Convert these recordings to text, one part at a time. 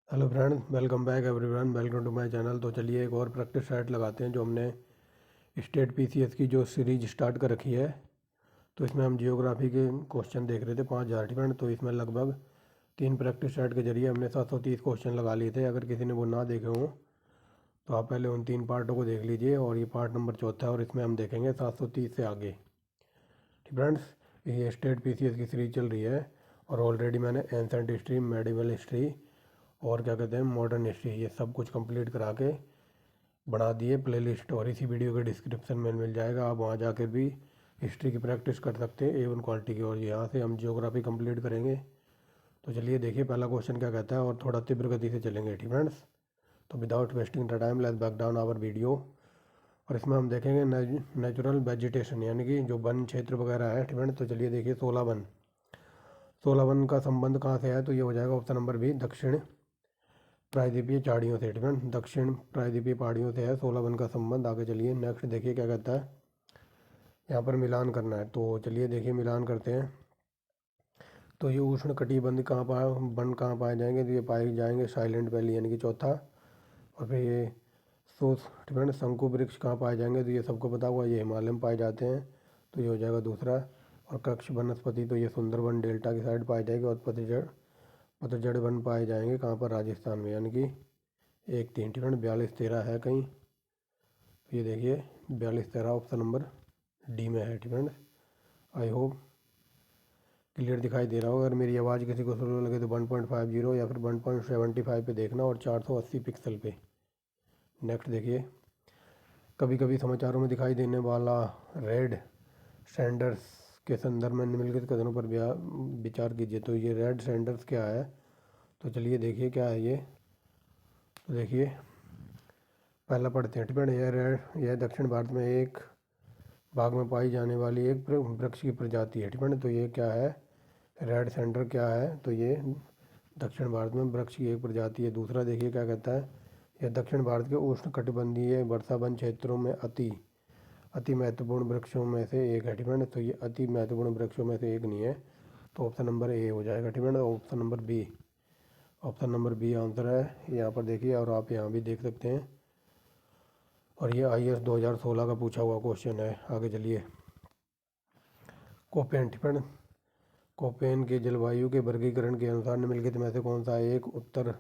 Hello friends, welcome back everyone, welcome to my channel. तो चलिए एक और प्रैक्टिस सेट लगाते हैं जो हमने स्टेट पीसीएस की जो सीरीज स्टार्ट कर रखी है। तो इसमें हम जियोग्राफी के क्वेश्चन देख रहे थे 5,000 डिफरेंट। तो इसमें लगभग 3 प्रैक्टिस सेट के जरिए हमने 730 क्वेश्चन लगा लिए थे। अगर किसी ने वो ना देखे हों तो आप पहले उन 3 पार्टों को देख लीजिए, और ये पार्ट नंबर चौथा है और इसमें हम देखेंगे 730 से आगे। फ्रेंड्स, ये स्टेट पीसीएस की सीरीज चल रही है और ऑलरेडी मैंने एंसेंट हिस्ट्री, मेडिवल हिस्ट्री और क्या कहते हैं मॉडर्न हिस्ट्री, ये सब कुछ कंप्लीट करा के बना दिए प्लेलिस्ट, और इसी वीडियो के डिस्क्रिप्शन में मिल जाएगा। आप वहाँ जाकर भी हिस्ट्री की प्रैक्टिस कर सकते हैं A1 क्वालिटी की। और यहाँ से हम जियोग्राफी कंप्लीट करेंगे। तो चलिए देखिए पहला क्वेश्चन क्या कहता है, और थोड़ा तीव्र गति से चलेंगे ठीक फ्रेंड्स। तो without wasting the time let's back down our video. और इसमें हम देखेंगे नेचुरल वेजिटेशन, यानी कि जो वन क्षेत्र वगैरह है ठीक फ्रेंड्स। तो चलिए देखिए 16 वन का संबंध कहाँ से है, तो ये हो जाएगा ऑप्शन नंबर बी, दक्षिण प्रायद्वीपीय झाड़ियों से। डिपेंड दक्षिण प्रायद्वीपीय पहाड़ियों से है 16 वन का संबंध। आगे चलिए नेक्स्ट देखिए क्या कहता है, यहाँ पर मिलान करना है। तो चलिए देखिए मिलान करते हैं। तो ये उष्ण कटिबंध कहाँ पाए वन कहाँ पाए जाएंगे, तो ये पाए जाएंगे साइलेंट वैली यानी कि चौथा। और फिर ये डिपेंड शंकु वृक्ष कहाँ पाए जाएंगे, तो ये सबको पता हुआ ये हिमालय में पाए जाते हैं, तो ये हो जाएगा दूसरा। और कक्ष वनस्पति तो ये सुंदरवन डेल्टा की साइड पाई जाएगी। और पतझड़ वन पाए जाएंगे कहाँ पर, राजस्थान में, यानी कि 1 3 डिफरेंट 42 13 है कहीं। तो ये देखिए 42 13 ऑप्शन नंबर डी में है डिफरेंट। आई होप क्लियर दिखाई दे रहा होगा। अगर मेरी आवाज़ किसी को स्लो लगे तो 1.50 या फिर 1.75 पे देखना, और 480 पिक्सल पे। नेक्स्ट देखिए, कभी कभी समाचारों में दिखाई देने वाला रेड सैंडर्स के संदर्भ में निम्नलिखित कथनों पर विचार कीजिए। तो ये रेड सैंडर्स क्या है, तो चलिए देखिए क्या है ये। तो देखिए पहला पढ़ते हैं डिपेंड। यह दक्षिण भारत में एक भाग में पाई जाने वाली एक वृक्ष की प्रजाति है डिपेंड। तो ये क्या है, रेड सेंडर क्या है, तो ये दक्षिण भारत में वृक्ष की एक प्रजाति है। दूसरा देखिए क्या कहता है, यह दक्षिण भारत के उष्ण कटिबंधीय वर्षावन क्षेत्रों में अति अति महत्वपूर्ण वृक्षों में से एक है डिपेंड। तो ये अति महत्वपूर्ण वृक्षों में से एक नहीं है, तो ऑप्शन नंबर ए हो जाएगा depend. Option number B answer है यहाँ पर देखिए, और आप यहाँ भी देख सकते हैं। और ये IAS 2016 का पूछा हुआ क्वेश्चन है। आगे चलिए, कोपेन के जलवायु के वर्गीकरण के अनुसार निम्नलिखित में से कौन सा एक उत्तर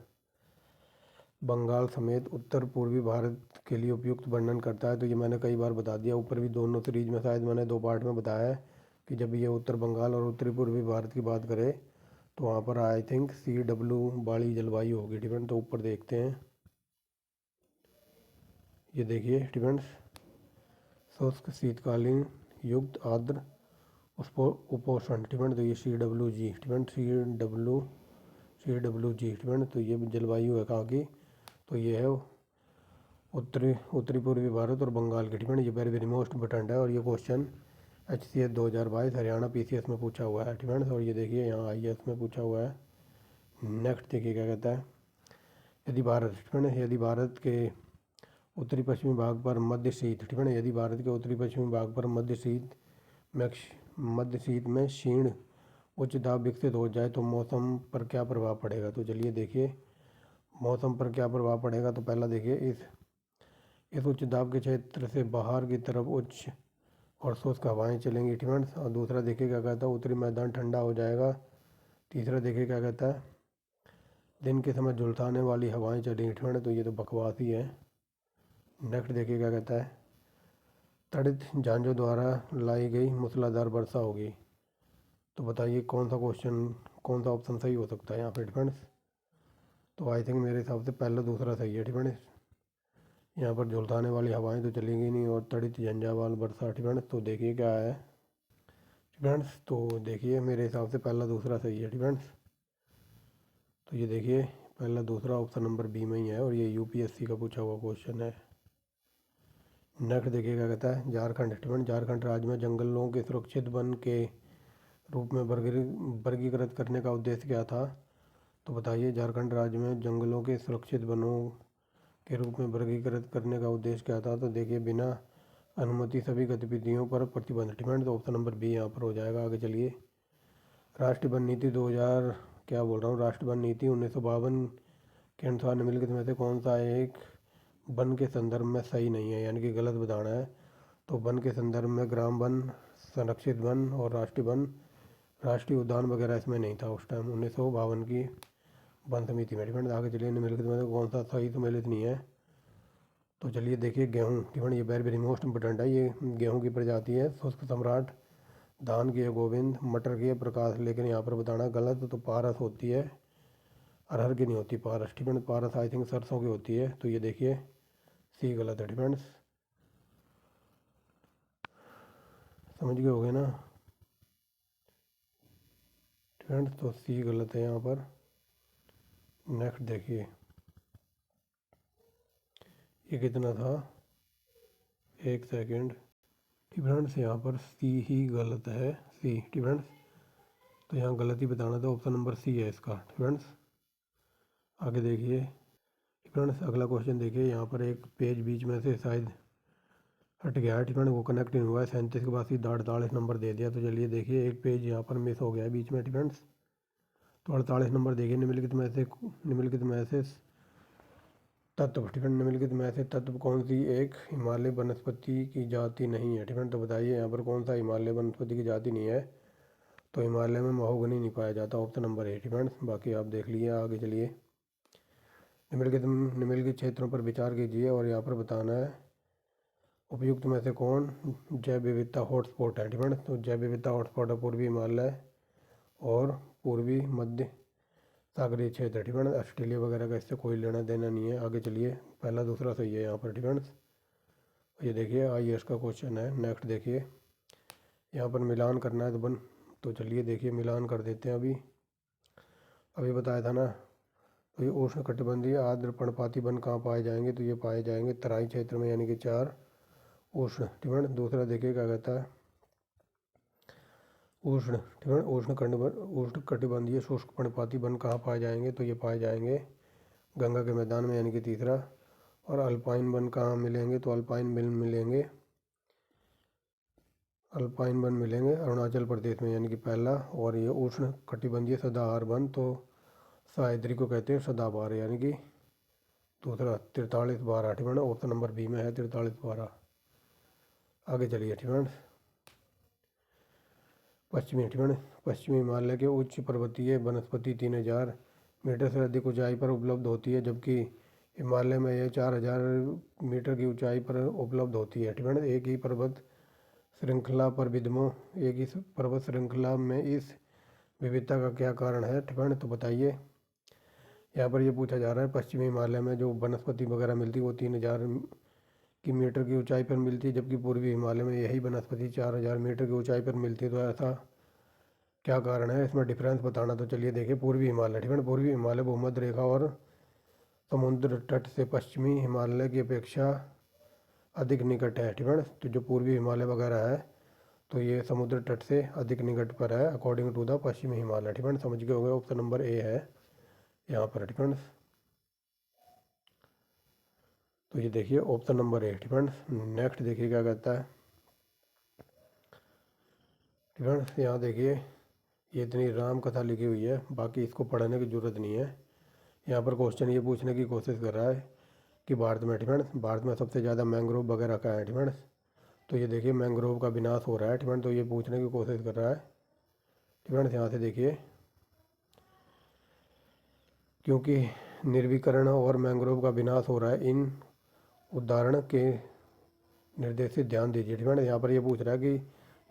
बंगाल समेत उत्तर पूर्वी भारत के लिए उपयुक्त वर्णन करता है। तो ये मैंने कई बार बता दिया, ऊपर भी दोनों सीरीज में शायद मैंने 2 पार्ट में बताया है कि जब ये उत्तर बंगाल और उत्तरी पूर्वी भारत की बात करें तो वहाँ पर आई थिंक CW वाली जलवायु होगी डिपेंड। तो ऊपर देखते हैं, ये देखिए डिपेंड्स शुष्क शीतकालीन युक्त आर्द्र उपोष्ण डिपेंड। तो ये CWG डिपेंड CWG डिपेंड। तो ये जलवायु है कहाँ की, तो ये है उत्तरी पूर्वी भारत और बंगाल की डिपेंड। ये वेरी वेरी मोस्ट इंपॉर्टेंट है, और ये क्वेश्चन HCS 2022 हरियाणा PCS में पूछा हुआ है डिपेंड। और ये देखिए यहाँ IAS में पूछा हुआ है। नेक्स्ट देखिए क्या कहता है, यदि भारत के उत्तरी पश्चिमी भाग पर मध्य शीत डिपेंड। यदि भारत के उत्तरी पश्चिमी भाग पर मध्य शीत में क्षीण उच्च दाब विकसित हो जाए तो मौसम पर क्या प्रभाव पड़ेगा। तो चलिए देखिए मौसम पर क्या प्रभाव पड़ेगा। तो पहला देखिए इस उच्च दाब के क्षेत्र से बाहर की तरफ उच्च और शुष्क हवाएं चलेंगी डिपेंड्स। और दूसरा देखिए क्या कहता है, उत्तरी मैदान ठंडा हो जाएगा। तीसरा देखिए क्या कहता है, दिन के समय झुलसाने वाली हवाएं चलेंगी डिपेंड। तो ये तो बकवास ही है। नेक्स्ट देखिए क्या कहता है, तड़ित झांझों द्वारा लाई गई मूसलाधार वर्षा होगी। तो बताइए कौन सा ऑप्शन सही हो सकता है यहाँ पे डिपेंड्स। तो आई थिंक मेरे हिसाब से पहला दूसरा सही है डिपेंड्स। यहाँ पर झुलसाने वाली हवाएं तो चलेंगी नहीं, और तड़ित झंझावार वर्षा डिपेंड्स। तो देखिए क्या है डिपेंड्स, तो देखिए मेरे हिसाब से पहला दूसरा सही है डिपेंड्स। तो ये देखिए पहला दूसरा ऑप्शन नंबर बी में ही है, और ये UPSC का पूछा हुआ क्वेश्चन है। नेक्स्ट देखिए क्या कहता है, झारखंड राज्य में जंगलों के सुरक्षित वन के रूप में वर्गीकृत करने का उद्देश्य क्या था। तो बताइए झारखंड राज्य में जंगलों के सुरक्षित वनों के रूप में वर्गीकृत करने का उद्देश्य क्या था। तो देखिए बिना अनुमति सभी गतिविधियों पर प्रतिबंध डिपेंड। तो ऑप्शन नंबर बी यहाँ पर हो जाएगा। आगे चलिए, राष्ट्रीय वन नीति 2000 क्या बोल रहा हूँ, राष्ट्रीय वन नीति 1952 के अनुसार निम्नलिखित में से कौन सा एक वन के संदर्भ में सही नहीं है, यानी कि गलत बताना है। तो वन के संदर्भ में ग्राम वन, संरक्षित वन और राष्ट्रीय वन, राष्ट्रीय उद्यान वगैरह इसमें नहीं था उस टाइम 1952 की वन समिति में। डिपेंड आगे चलिए, निम्नलिखित में से कौन सा सही सम्मिलित नहीं है। तो चलिए देखिए, गेहूँ डिपेंड, ये वेरी वेरी मोस्ट इंपोर्टेंट है। ये गेहूँ की प्रजाति है शुष्क सम्राट, धान की है गोविंद, मटर की है प्रकाश, लेकिन यहाँ पर बताना गलत। तो पारस होती है, अरहर की नहीं होती पारस। डिपेंड पारस आई थिंक सरसों की होती है। तो ये देखिए सी गलत है। डिपेंड्स समझ गए होगे ना डिपेंड्स, तो सी गलत है यहाँ पर। नेक्स्ट देखिए, ये कितना था, 1 सेकेंड। डिफरेंस यहाँ पर सी ही गलत है, सी डिफरेंस। तो यहाँ गलत ही बताना था, ऑप्शन नंबर सी है इसका डिफरेंस। आगे देखिए डिफरेंस, अगला क्वेश्चन देखिए। यहाँ पर एक पेज बीच में से शायद हट गया है डिफरेंस, वो कनेक्ट नहीं हुआ है। 37 के बाद सीधा 48 नंबर दे दिया। तो चलिए देखिए, एक पेज यहाँ पर मिस हो गया है बीच में डिफरेंस। तो 48 नंबर देखिए, निम्नलिखित में से तत्व डिफरेंट, निम्नलिखित में से तत्व कौन सी एक हिमालय वनस्पति की जाति नहीं है। डिफरेंट, तो बताइए यहाँ पर कौन सा हिमालय वनस्पति की जाति नहीं है। तो हिमालय में महोगनी नहीं पाया जाता, ऑप्शन नंबर ए डिफरेंट। बाकी आप देख लीजिए। आगे चलिए, निम्नलिखित क्षेत्रों पर विचार कीजिए और यहाँ पर बताना है उपयुक्त में से कौन जैव विविधता हॉटस्पॉट है। डिफरेंट, तो जैव विविधता हॉटस्पॉट है पूर्वी हिमालय और पूर्वी मध्य सागरीय क्षेत्र। डिफरेंट, ऑस्ट्रेलिया वगैरह का इससे कोई लेना देना नहीं है। आगे चलिए, पहला दूसरा सही है यहाँ पर। डिफरेंट, ये देखिए IAS का क्वेश्चन है। नेक्स्ट देखिए, यहाँ पर मिलान करना है तो चलिए देखिए मिलान कर देते हैं। अभी बताया था ना। तो ये उष्ण कटिबंधीय आर्द्र पर्णपाती वन कहाँ पाए जाएंगे। तो ये पाए जाएंगे तराई क्षेत्र में, यानी कि 4 उष्ण। डिफरेंट, दूसरा देखिए क्या कहता है, उष्ण कटिबंधीय शुष्क पर्णपाती वन कहाँ पाए जाएंगे। तो ये पाए जाएंगे गंगा के मैदान में, यानी कि तीसरा। और अल्पाइन वन कहाँ मिलेंगे। तो अल्पाइन वन मिलेंगे अरुणाचल प्रदेश में, यानी कि पहला। और ये उष्ण कटिबंधीय सदाबहार वन तो सह्याद्री को कहते हैं सदाबहार, यानी कि दूसरा 43/12। ठीक, ऑप्शन नंबर बी में है 43/12। आगे चलिए ठीक, पश्चिमी हिमालय के उच्च पर्वतीय वनस्पति 3000 मीटर से अधिक ऊंचाई पर उपलब्ध होती है, जबकि हिमालय में यह 4000 मीटर की ऊंचाई पर उपलब्ध होती है। ठीक, एक ही पर्वत श्रृंखला में इस विविधता का क्या कारण है। ठीक, तो बताइए। यहाँ पर ये पूछा जा रहा है पश्चिमी हिमालय में जो वनस्पति वगैरह मिलती है वो 3000 की मीटर की ऊंचाई पर मिलती है, जबकि पूर्वी हिमालय में यही वनस्पति 4000 मीटर की ऊंचाई पर मिलती है। तो ऐसा क्या कारण है, इसमें डिफरेंस बताना। तो चलिए देखिए, पूर्वी हिमालय ठीक है, पूर्वी हिमालय भूमध्य रेखा और समुद्र तट से पश्चिमी हिमालय की अपेक्षा अधिक निकट है। ठीक है, तो जो पूर्वी हिमालय वगैरह है तो ये समुद्र तट से अधिक निकट पर है अकॉर्डिंग टू द पश्चिमी हिमालय। ठीक है, समझ गए होंगे, ऑप्शन नंबर ए है यहाँ पर। ठीक है, तो ये देखिए ऑप्शन नंबर ए। ठीक है, नेक्स्ट देखिए क्या कहता है। ठीक है, यहाँ देखिए ये इतनी राम कथा लिखी हुई है, बाकी इसको पढ़ने की ज़रूरत नहीं है। यहाँ पर क्वेश्चन ये पूछने की कोशिश कर रहा है कि भारत में ठीक है, भारत में सबसे ज़्यादा मैंग्रोव वगैरह का है। ठीक है, तो ये देखिए मैंग्रोव का विनाश हो रहा है। ठीक है, तो ये पूछने की कोशिश कर रहा है। ठीक है, यहाँ से देखिए, क्योंकि निर्वीकरण और मैंग्रोव का विनाश हो रहा है, इन उदाहरण के निर्देशित ध्यान दीजिए। ठीक है, यहाँ पर ये पूछ रहा है कि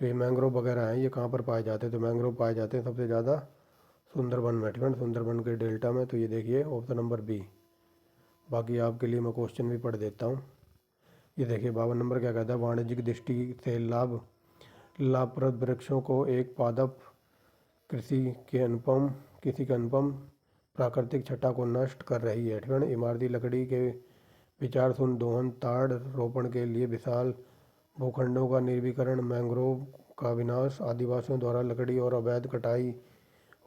जो ये मैंग्रोव वगैरह हैं ये कहाँ पर पाए जाते हैं। तो मैंग्रोव पाए जाते हैं सबसे ज़्यादा सुंदरबन में। ठीक है, सुंदरबन के डेल्टा में। तो ये देखिए ऑप्शन नंबर बी। बाकी आपके लिए मैं क्वेश्चन भी पढ़ देता हूँ। ये देखिए 52 नंबर क्या कहता है, वाणिज्यिक दृष्टि से लाभप्रद वृक्षों को एक पादप कृषि के अनुपम प्राकृतिक छटा को नष्ट कर रही है। ठीक है, इमारती लकड़ी के विचार शून्य दोहन, ताड़ रोपण के लिए विशाल भूखंडों का निर्वीकरण, मैंग्रोव का विनाश, आदिवासियों द्वारा लकड़ी और अवैध कटाई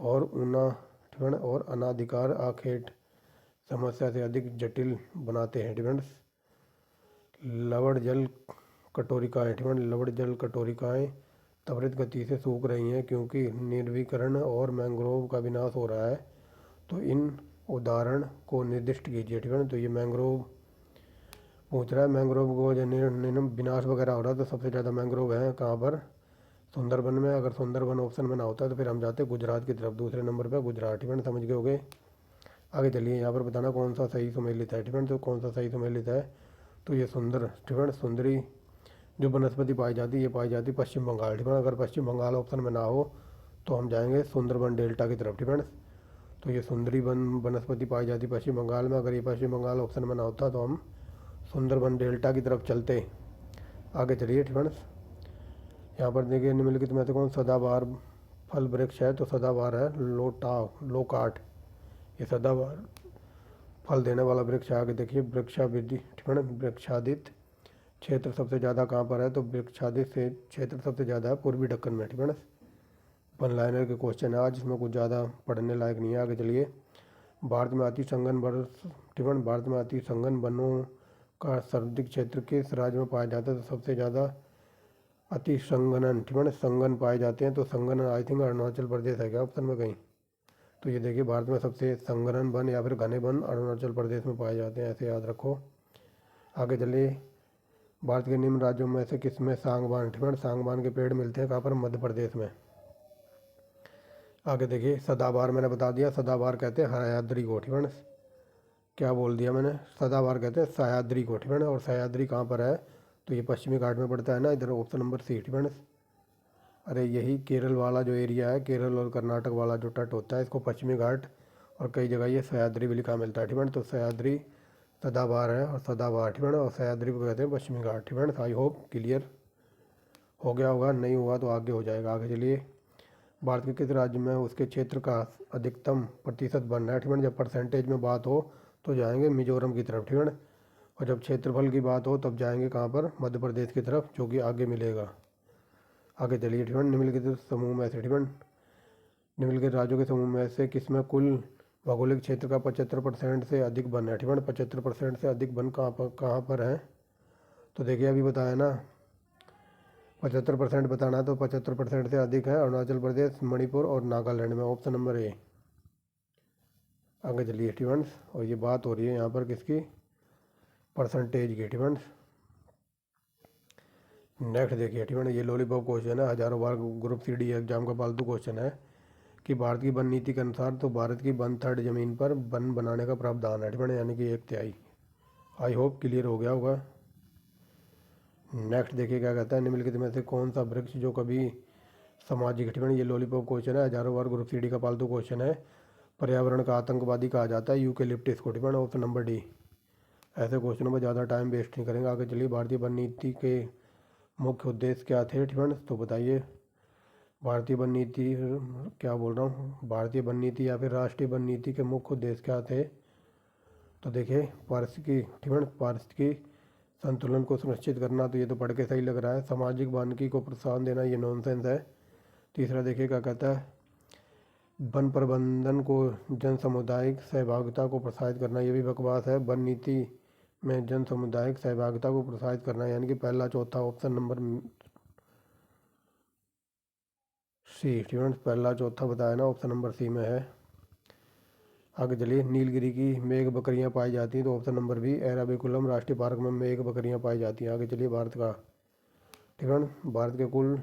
और अनाधिकार आखेट समस्या से अधिक जटिल बनाते हैं। डिफेंस लवण जल कटोरिकाएँ त्वरित गति से सूख रही हैं क्योंकि निर्वीकरण और मैंग्रोव का विनाश हो रहा है। तो इन उदाहरण को निर्दिष्ट कीजिए। ठीक है, तो ये मैंग्रोव पूछ रहा है। मैंग्रोव को जो विनाश वगैरह हो रहा है तो सबसे ज़्यादा मैंग्रोव है कहाँ पर, सुंदरबन में। अगर सुंदरबन ऑप्शन में ना होता तो फिर हम जाते गुजरात की तरफ, दूसरे नंबर पर गुजरात। ठीक है, समझ गए होगे। आगे चलिए, यहाँ पर बताना कौन सा सही सुमेलित है। ठीक है, तो कौन सा सही सुमेलित है, तो ये सुंदर। ठीक है, सुंदरी जो वनस्पति पाई जाती है ये पाई जाती है पश्चिम बंगाल। ठीक है, अगर पश्चिम बंगाल ऑप्शन में ना हो तो हम जाएंगे सुंदरबन डेल्टा की तरफ। ठीक है, तो ये सुंदरी वनस्पति पाई जाती पश्चिम बंगाल में। अगर ये पश्चिम बंगाल ऑप्शन में ना होता तो हम सुंदरबन डेल्टा की तरफ चलते। आगे चलिए। ठीक है, यहाँ पर देखिए निम्नलिखित में से कौन सदाबहार फल वृक्ष है, तो सदाबहार है लोकाट, ये सदाबहार फल देने वाला वृक्ष है। आगे देखिए वृक्षावृद्धि। ठीक है, वृक्षादित क्षेत्र सबसे ज़्यादा कहाँ पर है, तो वृक्षादित से क्षेत्र सबसे ज़्यादा है पूर्वी दक्कन में। ठीक है, वन लाइनर के क्वेश्चन है आज, इसमें कुछ ज़्यादा पढ़ने लायक नहीं है। आगे चलिए, भारत में अति संघन वन। ठीक है, भारत में अति संघन वनों का सर्वाधिक क्षेत्र किस राज्य में पाया जाता है, तो सबसे ज़्यादा अति संघनन। ठीक है, संघन पाए जाते हैं, तो संघनन आई थिंक अरुणाचल प्रदेश है क्या ऑप्शन में कहीं, तो ये देखिए भारत में सबसे संघनन वन या फिर घने वन अरुणाचल प्रदेश में पाए जाते हैं, ऐसे याद रखो। आगे चलिए, भारत के निम्न राज्यों में से किस में सांगवान। ठीक है, सांगवान के पेड़ मिलते हैं कहाँ पर, मध्य प्रदेश में। आगे देखिए, सदाबहार मैंने बता दिया, सदाबहार कहते हैं सह्याद्री को। ठीक है, क्या बोल दिया मैंने, सदाबहार कहते हैं सह्याद्री को। ठीक है, और सह्याद्री कहाँ पर है, तो ये पश्चिमी घाट में पड़ता है ना, इधर ऑप्शन नंबर सी। ठीक है, अरे यही केरल वाला जो एरिया है, केरल और कर्नाटक वाला जो तट होता है, इसको पश्चिमी घाट और कई जगह ये सह्याद्री भी लिखा मिलता है। ठीक है, तो सह्याद्री सदाबहार है और सदाबहार। ठीक है, और सह्याद्री को कहते हैं पश्चिमी घाट। ठीक है, आई होप क्लियर हो गया होगा, नहीं हुआ तो आगे हो जाएगा। आगे चलिए, भारत के किस राज्य में उसके क्षेत्र का अधिकतम प्रतिशत बन रहा है। ठीक है, जब परसेंटेज में बात हो तो जाएंगे मिजोरम की तरफ। ठीक है, और जब क्षेत्रफल की बात हो तब जाएंगे कहाँ पर, मध्य प्रदेश की तरफ, जो कि आगे मिलेगा। आगे चलिए। ठीक है, निम्नलिखित समूह में से। ठीक है, निम्नलिखित राज्यों के समूह में से किसमें कुल भौगोलिक क्षेत्र का 75% से अधिक वन है। ठीक है, 75% से अधिक वन कहाँ पर है, तो देखिए अभी बताया ना 75% बताना, तो 75% से अधिक है अरुणाचल प्रदेश, मणिपुर और नागालैंड में, ऑप्शन नंबर ए। आगे चलिए स्टूडेंट्स, और ये बात हो रही है यहाँ पर किसकी, परसेंटेज की। स्टूडेंट्स नेक्स्ट देखिए। स्टूडेंट ये लॉलीपॉप क्वेश्चन है, हज़ारों बार ग्रुप सी डी एग्जाम का फालतू क्वेश्चन है कि भारत की वन नीति के अनुसार तो भारत की 1/3 ज़मीन पर वन बनाने का प्रावधान है। स्टूडेंट यानी कि 1/3। आई होप क्लियर हो गया होगा। नेक्स्ट देखिए क्या कहता है, निम्नलिखित में से कौन सा वृक्ष जो कभी सामाजिक। स्टूडेंट ये लॉलीपॉप क्वेश्चन है, हज़ारों बार ग्रुप सी डी का फालतू क्वेश्चन है, पर्यावरण का आतंकवादी कहा जाता है यूकेलिप्टिस को। Student option number D. ऐसे क्वेश्चनों में ज़्यादा टाइम वेस्ट नहीं करेंगे। आगे चलिए, भारतीय वन नीति के मुख्य उद्देश्य क्या थे। स्टूडेंट तो बताइए, भारतीय वन नीति, क्या बोल रहा हूँ, भारतीय वन नीति या फिर राष्ट्रीय वन नीति के मुख्य उद्देश्य क्या थे, तो देखिए पारिस्थितिकी। स्टूडेंट पारिस्थितिकी संतुलन को सुनिश्चित करना, तो ये तो पढ़ के सही लग रहा है। सामाजिक वानिकी को प्रोत्साहन देना, ये नॉनसेंस है। तीसरा देखिए क्या कहता है, वन प्रबंधन को जन सामुदायिक सहभागिता को प्रोत्साहित करना, ये भी बकवास है। वन नीति में जन सामुदायिक सहभागिता को प्रोत्साहित करना, यानी कि पहला चौथा, ऑप्शन नंबर सी। स्टूडेंट्स पहला चौथा बताया ना, ऑप्शन नंबर सी में है। आगे चलिए, नीलगिरी की मेघ बकरियां पाई जाती हैं, तो ऑप्शन नंबर बी एराविकुलम राष्ट्रीय पार्क में मेघ बकरियां पाई जाती हैं। आगे चलिए, भारत का। ठीक है, भारत के कुल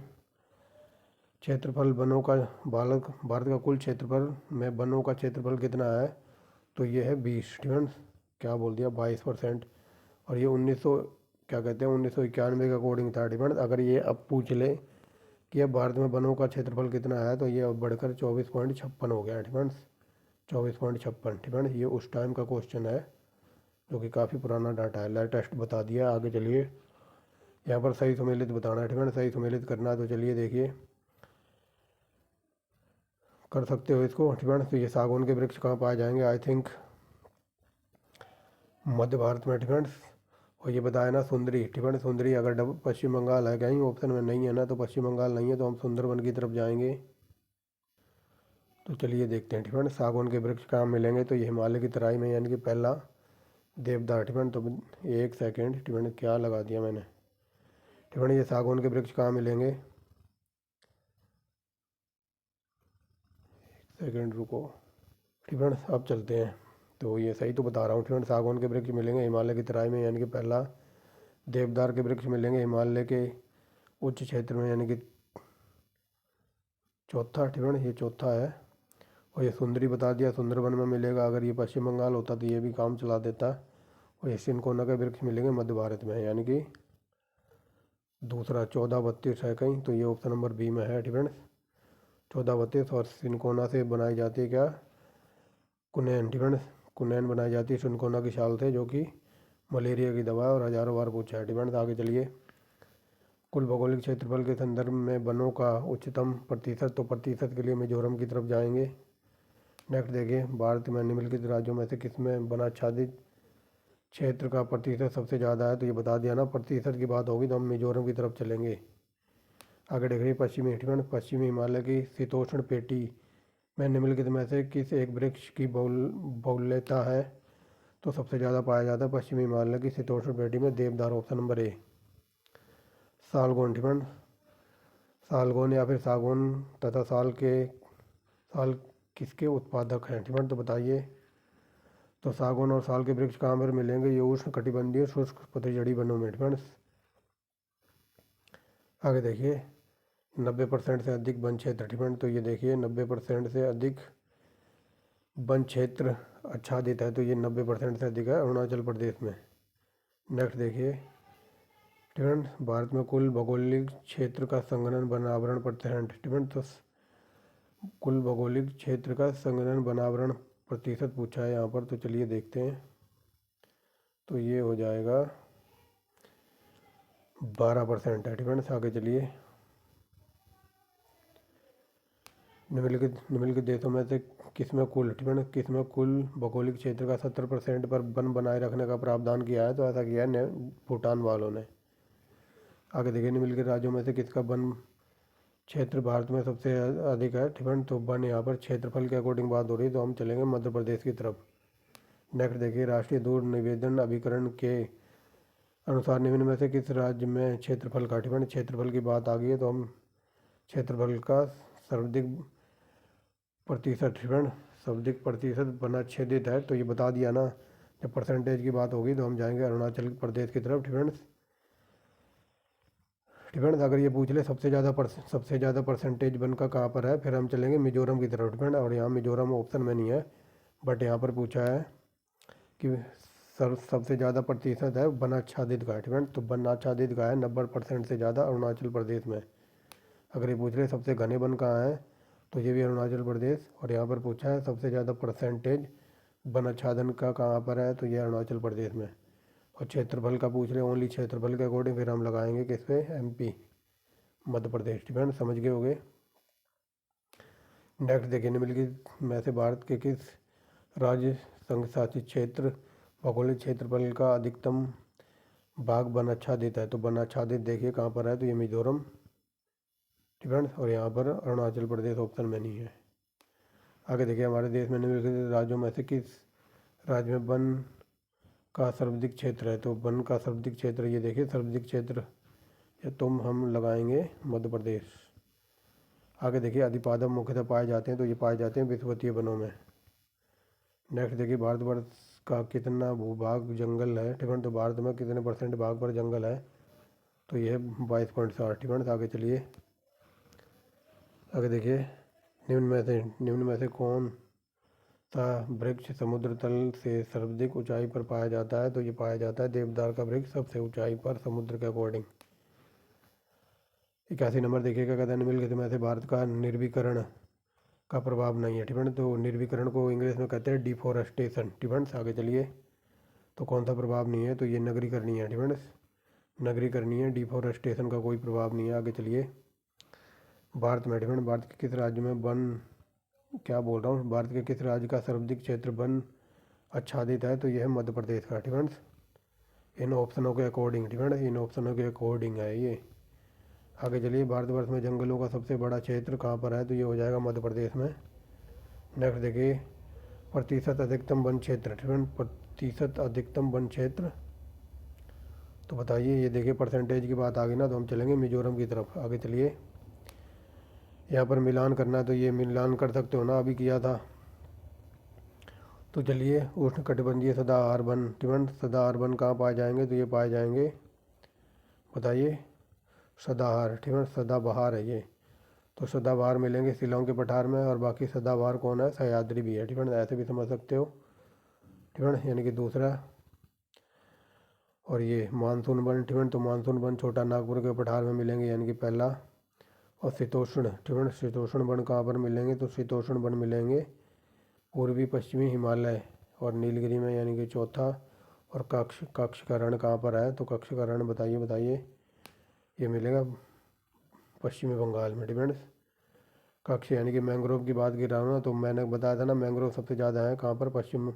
क्षेत्रफल वनों का, भारत का कुल क्षेत्रफल में वनों का क्षेत्रफल कितना है, तो ये है 20। स्टूडेंट्स क्या बोल दिया, 22%। और ये 1900 क्या कहते हैं 1991 के अकॉर्डिंग था। स्टूडेंट्स अगर ये अब पूछ ले कि अब भारत में वनों का क्षेत्रफल कितना है, तो ये अब बढ़कर 24.56 हो गया। स्टूडेंट्स 24.56। स्टूडेंट ये उस टाइम का क्वेश्चन है जो कि काफ़ी पुराना डाटा है, लेटेस्ट बता दिया। आगे चलिए, यहाँ पर सही सुमेलित बताना है। स्टूडेंट सही सुमेलित करना है, तो चलिए देखिए कर सकते हो इसको। स्टूडेंट तो ये सागौन के वृक्ष कहाँ पाए जाएंगे, आई थिंक मध्य भारत में। स्टूडेंट्स और ये बताया ना सुंदरी। स्टूडेंट सुंदरी अगर पश्चिम बंगाल है कहीं ऑप्शन में नहीं है ना, तो पश्चिम बंगाल नहीं है, तो हम सुंदरबन की तरफ जाएंगे। तो चलिए देखते हैं। स्टूडेंट सागौन के वृक्ष कहाँ मिलेंगे, तो ये हिमालय की तराई में, यानी कि पहला देवदार। स्टूडेंट तो एक सेकेंड, स्टूडेंट क्या लगा दिया मैंने। स्टूडेंट ये सागौन के वृक्ष कहाँ मिलेंगे, सेकेंड रुको। स्टूडेंट अब चलते हैं। तो ये सही तो बता रहा हूँ फ्रेंड। सागौन के वृक्ष मिलेंगे हिमालय की तराई में यानी कि पहला। देवदार के वृक्ष मिलेंगे हिमालय के उच्च क्षेत्र में यानी कि चौथा। फ्रेंड ये चौथा है। और ये सुंदरी बता दिया, सुंदरबन में मिलेगा। अगर ये पश्चिम बंगाल होता तो ये भी काम चला देता। और ये सिनकोना के वृक्ष मिलेंगे मध्य भारत में यानी कि दूसरा। 1432 है कहीं, तो ये ऑप्शन नंबर बी में है फ्रेंड्स। 1432। और सिनकोना से बनाई जाती है क्या, कुनैन फ्रेंड्स। कुनैन बनाई जाती है सिनकोना की शाल से, जो कि मलेरिया की दवा है और हजारों बार पूछा है फ्रेंड्स। आगे चलिए। कुल भौगोलिक क्षेत्रफल के संदर्भ में वनों का उच्चतम प्रतिशत, तो प्रतिशत के लिए मिजोरम की तरफ जाएंगे। नेक्स्ट देखिए, भारत में निम्नलिखित राज्यों में से किसमें वनाच्छादित क्षेत्र का प्रतिशत सबसे ज़्यादा है, तो ये बता दिया ना। प्रतिशत की बात होगी तो हम मिजोरम की तरफ चलेंगे। आगे देख रही पश्चिमी हिमालय की शीतोष्ण पेटी में निम्नलिखित में से किस एक वृक्ष की बहुल्यता है, तो सबसे ज़्यादा पाया जाता है पश्चिमी हिमालय की शीतोष्ण पेटी में देवदार, ऑप्शन नंबर ए। सालगोन फ्रेंड, सालगोन या फिर सागौन तथा साल किसके उत्पादक हैं फ्रेंड, तो बताइए। तो सागौन और साल के वृक्ष कहाँ पर मिलेंगे, ये उष्ण कटिबंधीय शुष्क पतझड़ी वनों में फ्रेंड्स। आगे देखिए, 90% से अधिक वन क्षेत्र फ्रेंड, तो ये देखिए 90% से अधिक वन क्षेत्र आच्छादित है, तो ये 90% से अधिक है अरुणाचल प्रदेश में। नेक्स्ट देखिए फ्रेंड, भारत में कुल भौगोलिक क्षेत्र का संघनन वनावरण प्रतिशत फ्रेंड, तो कुल भौगोलिक क्षेत्र का संघनन वनावरण प्रतिशत पूछा है यहाँ पर, तो चलिए देखते हैं। तो ये हो जाएगा 12% है फ्रेंड्स। आगे चलिए। निम्नलिखित देशों में से किसमें कुल भौगोलिक क्षेत्र का 70% पर वन बनाए रखने का प्रावधान किया है, तो ऐसा किया है भूटान वालों ने। आगे देखिए, निम्नलिखित राज्यों में से किसका वन क्षेत्र भारत में सबसे अधिक है फ्रेंड, तो वन यहाँ पर क्षेत्रफल के अकॉर्डिंग बात हो रही है, तो हम चलेंगे मध्य प्रदेश की तरफ। नेक्स्ट देखिए, राष्ट्रीय दूर निवेदन अभिकरण के अनुसार निम्न में से किस राज्य में क्षेत्रफल का फ्रेंड, क्षेत्रफल की बात आ गई है, तो हम क्षेत्रफल का सर्वाधिक प्रतिशत फ्रेंड, सर्वाधिक प्रतिशत वनाच्छेदित है, तो ये बता दिया ना। जब परसेंटेज की बात होगी तो हम जाएंगे अरुणाचल प्रदेश की तरफ फ्रेंड्स। अगर ये पूछ ले सबसे ज़्यादा परसेंटेज वन का कहाँ पर है, फिर हम चलेंगे मिजोरम की तरफ फ्रेंड। और यहाँ मिजोरम ऑप्शन में नहीं है, बट यहाँ पर पूछा है कि सबसे ज़्यादा प्रतिशत है वनाच्छादित का फ्रेंड, तो वनाच्छादित का है 90% से ज़्यादा अरुणाचल प्रदेश में। अगर ये पूछ रहे सबसे घने वन कहाँ है, तो ये भी अरुणाचल प्रदेश। और यहाँ पर पूछा है सबसे ज़्यादा परसेंटेज वनाच्छादन का कहाँ पर है, तो ये अरुणाचल प्रदेश में। और क्षेत्रफल का पूछ रहे ओनली क्षेत्रफल के अकॉर्डिंग, फिर हम लगाएंगे किस पे, एमपी, मध्य प्रदेश फ्रेंड, समझ गए होंगे। नेक्स्ट देखिए, निम्नलिखित में से भारत के किस राज्य संघ शासित क्षेत्र भौगोलिक क्षेत्रफल का अधिकतम भाग वनाच्छादित है, तो वनाच्छादित देखिए कहाँ पर है, तो ये मिजोरम फ्रेंड्स। और यहाँ पर अरुणाचल प्रदेश ऑप्शन में नहीं है। आगे देखिए, हमारे देश में निम्नलिखित राज्यों में से किस राज्य में वन का सर्वाधिक क्षेत्र है, तो वन का सर्वाधिक क्षेत्र ये देखिए, सर्वाधिक क्षेत्र या तुम हम लगाएंगे मध्य प्रदेश। आगे देखिए, अधिपादप मुख्यतः पाए जाते हैं, तो ये पाए जाते हैं विषुवतीय वनों में। नेक्स्ट देखिए, भारतवर्ष का कितना भूभाग जंगल है फ्रेंड, तो भारत में कितने परसेंट भाग पर जंगल है, तो ये है 22.60 फ्रेंड। आगे चलिए। आगे देखिए, निम्न में से कौन सा वृक्ष समुद्र तल से सर्वाधिक ऊंचाई पर पाया जाता है, तो ये पाया जाता है देवदार का वृक्ष सबसे ऊंचाई पर समुद्र के अकॉर्डिंग। 81 नंबर देखिएगा, कहते हैं निम्नलिखित में से भारत का निर्वीकरण का प्रभाव नहीं है फ्रेंड, तो निर्वीकरण को इंग्लिश में कहते हैं डिफॉरेस्टेशन फ्रेंड्स। आगे चलिए। तो कौन सा प्रभाव नहीं है, तो ये नगरीकरणीय है फ्रेंड्स, नगरीकरणीय, डिफॉरेस्टेशन का कोई प्रभाव नहीं है। आगे चलिए। भारत में फ्रेंड, भारत के किस राज्य में वन, क्या बोल रहा हूँ, भारत के किस राज्य का सर्वाधिक क्षेत्र वन आच्छादित है, तो यह है मध्य प्रदेश का फ्रेंड्स। इन ऑप्शनों के अकॉर्डिंग फ्रेंड्स, इन ऑप्शनों के अकॉर्डिंग है ये। आगे चलिए, भारतवर्ष में जंगलों का सबसे बड़ा क्षेत्र कहाँ पर है, तो ये हो जाएगा मध्य प्रदेश में। नेक्स्ट देखिए, प्रतिशत अधिकतम वन क्षेत्र फ्रेंड, प्रतिशत अधिकतम वन क्षेत्र, तो बताइए। ये देखिए परसेंटेज की बात आ गई ना, तो हम चलेंगे मिजोरम की तरफ। आगे चलिए। यहाँ पर मिलान करना है, तो ये मिलान कर सकते हो ना, अभी किया था। तो चलिए उष्णकटिबंधीय सदाहहार वन टिवन सदाहहार वन कहाँ पाए जाएंगे, तो ये पाए जाएंगे, बताइए, सदाहहार टिवन सदाबहार है ये। तो सदाबहार मिलेंगे शिलांग के पठार में, और बाकी सदाबहार कौन है, सह्याद्री भी है टिवन, ऐसे भी समझ सकते हो टिवन, यानी कि दूसरा। और ये मानसून वन टिवन, तो मानसून वन छोटा नागपुर के पठार में मिलेंगे, यानी कि पहला। और शीतोष्ण टिवन, शीतोष्ण वन कहाँ पर मिलेंगे, तो शीतोष्ण वन मिलेंगे पूर्वी पश्चिमी हिमालय और नीलगिरी में, यानी कि चौथा। और कक्ष का रण कहाँ पर है, तो कक्ष का रण बताइए बताइए, ये मिलेगा पश्चिमी बंगाल में टिवन। कक्ष यानी कि मैंग्रोव की बात कर रहा हूँ ना, तो मैंने बताया था ना मैंग्रोव सबसे ज़्यादा है कहाँ पर, पश्चिम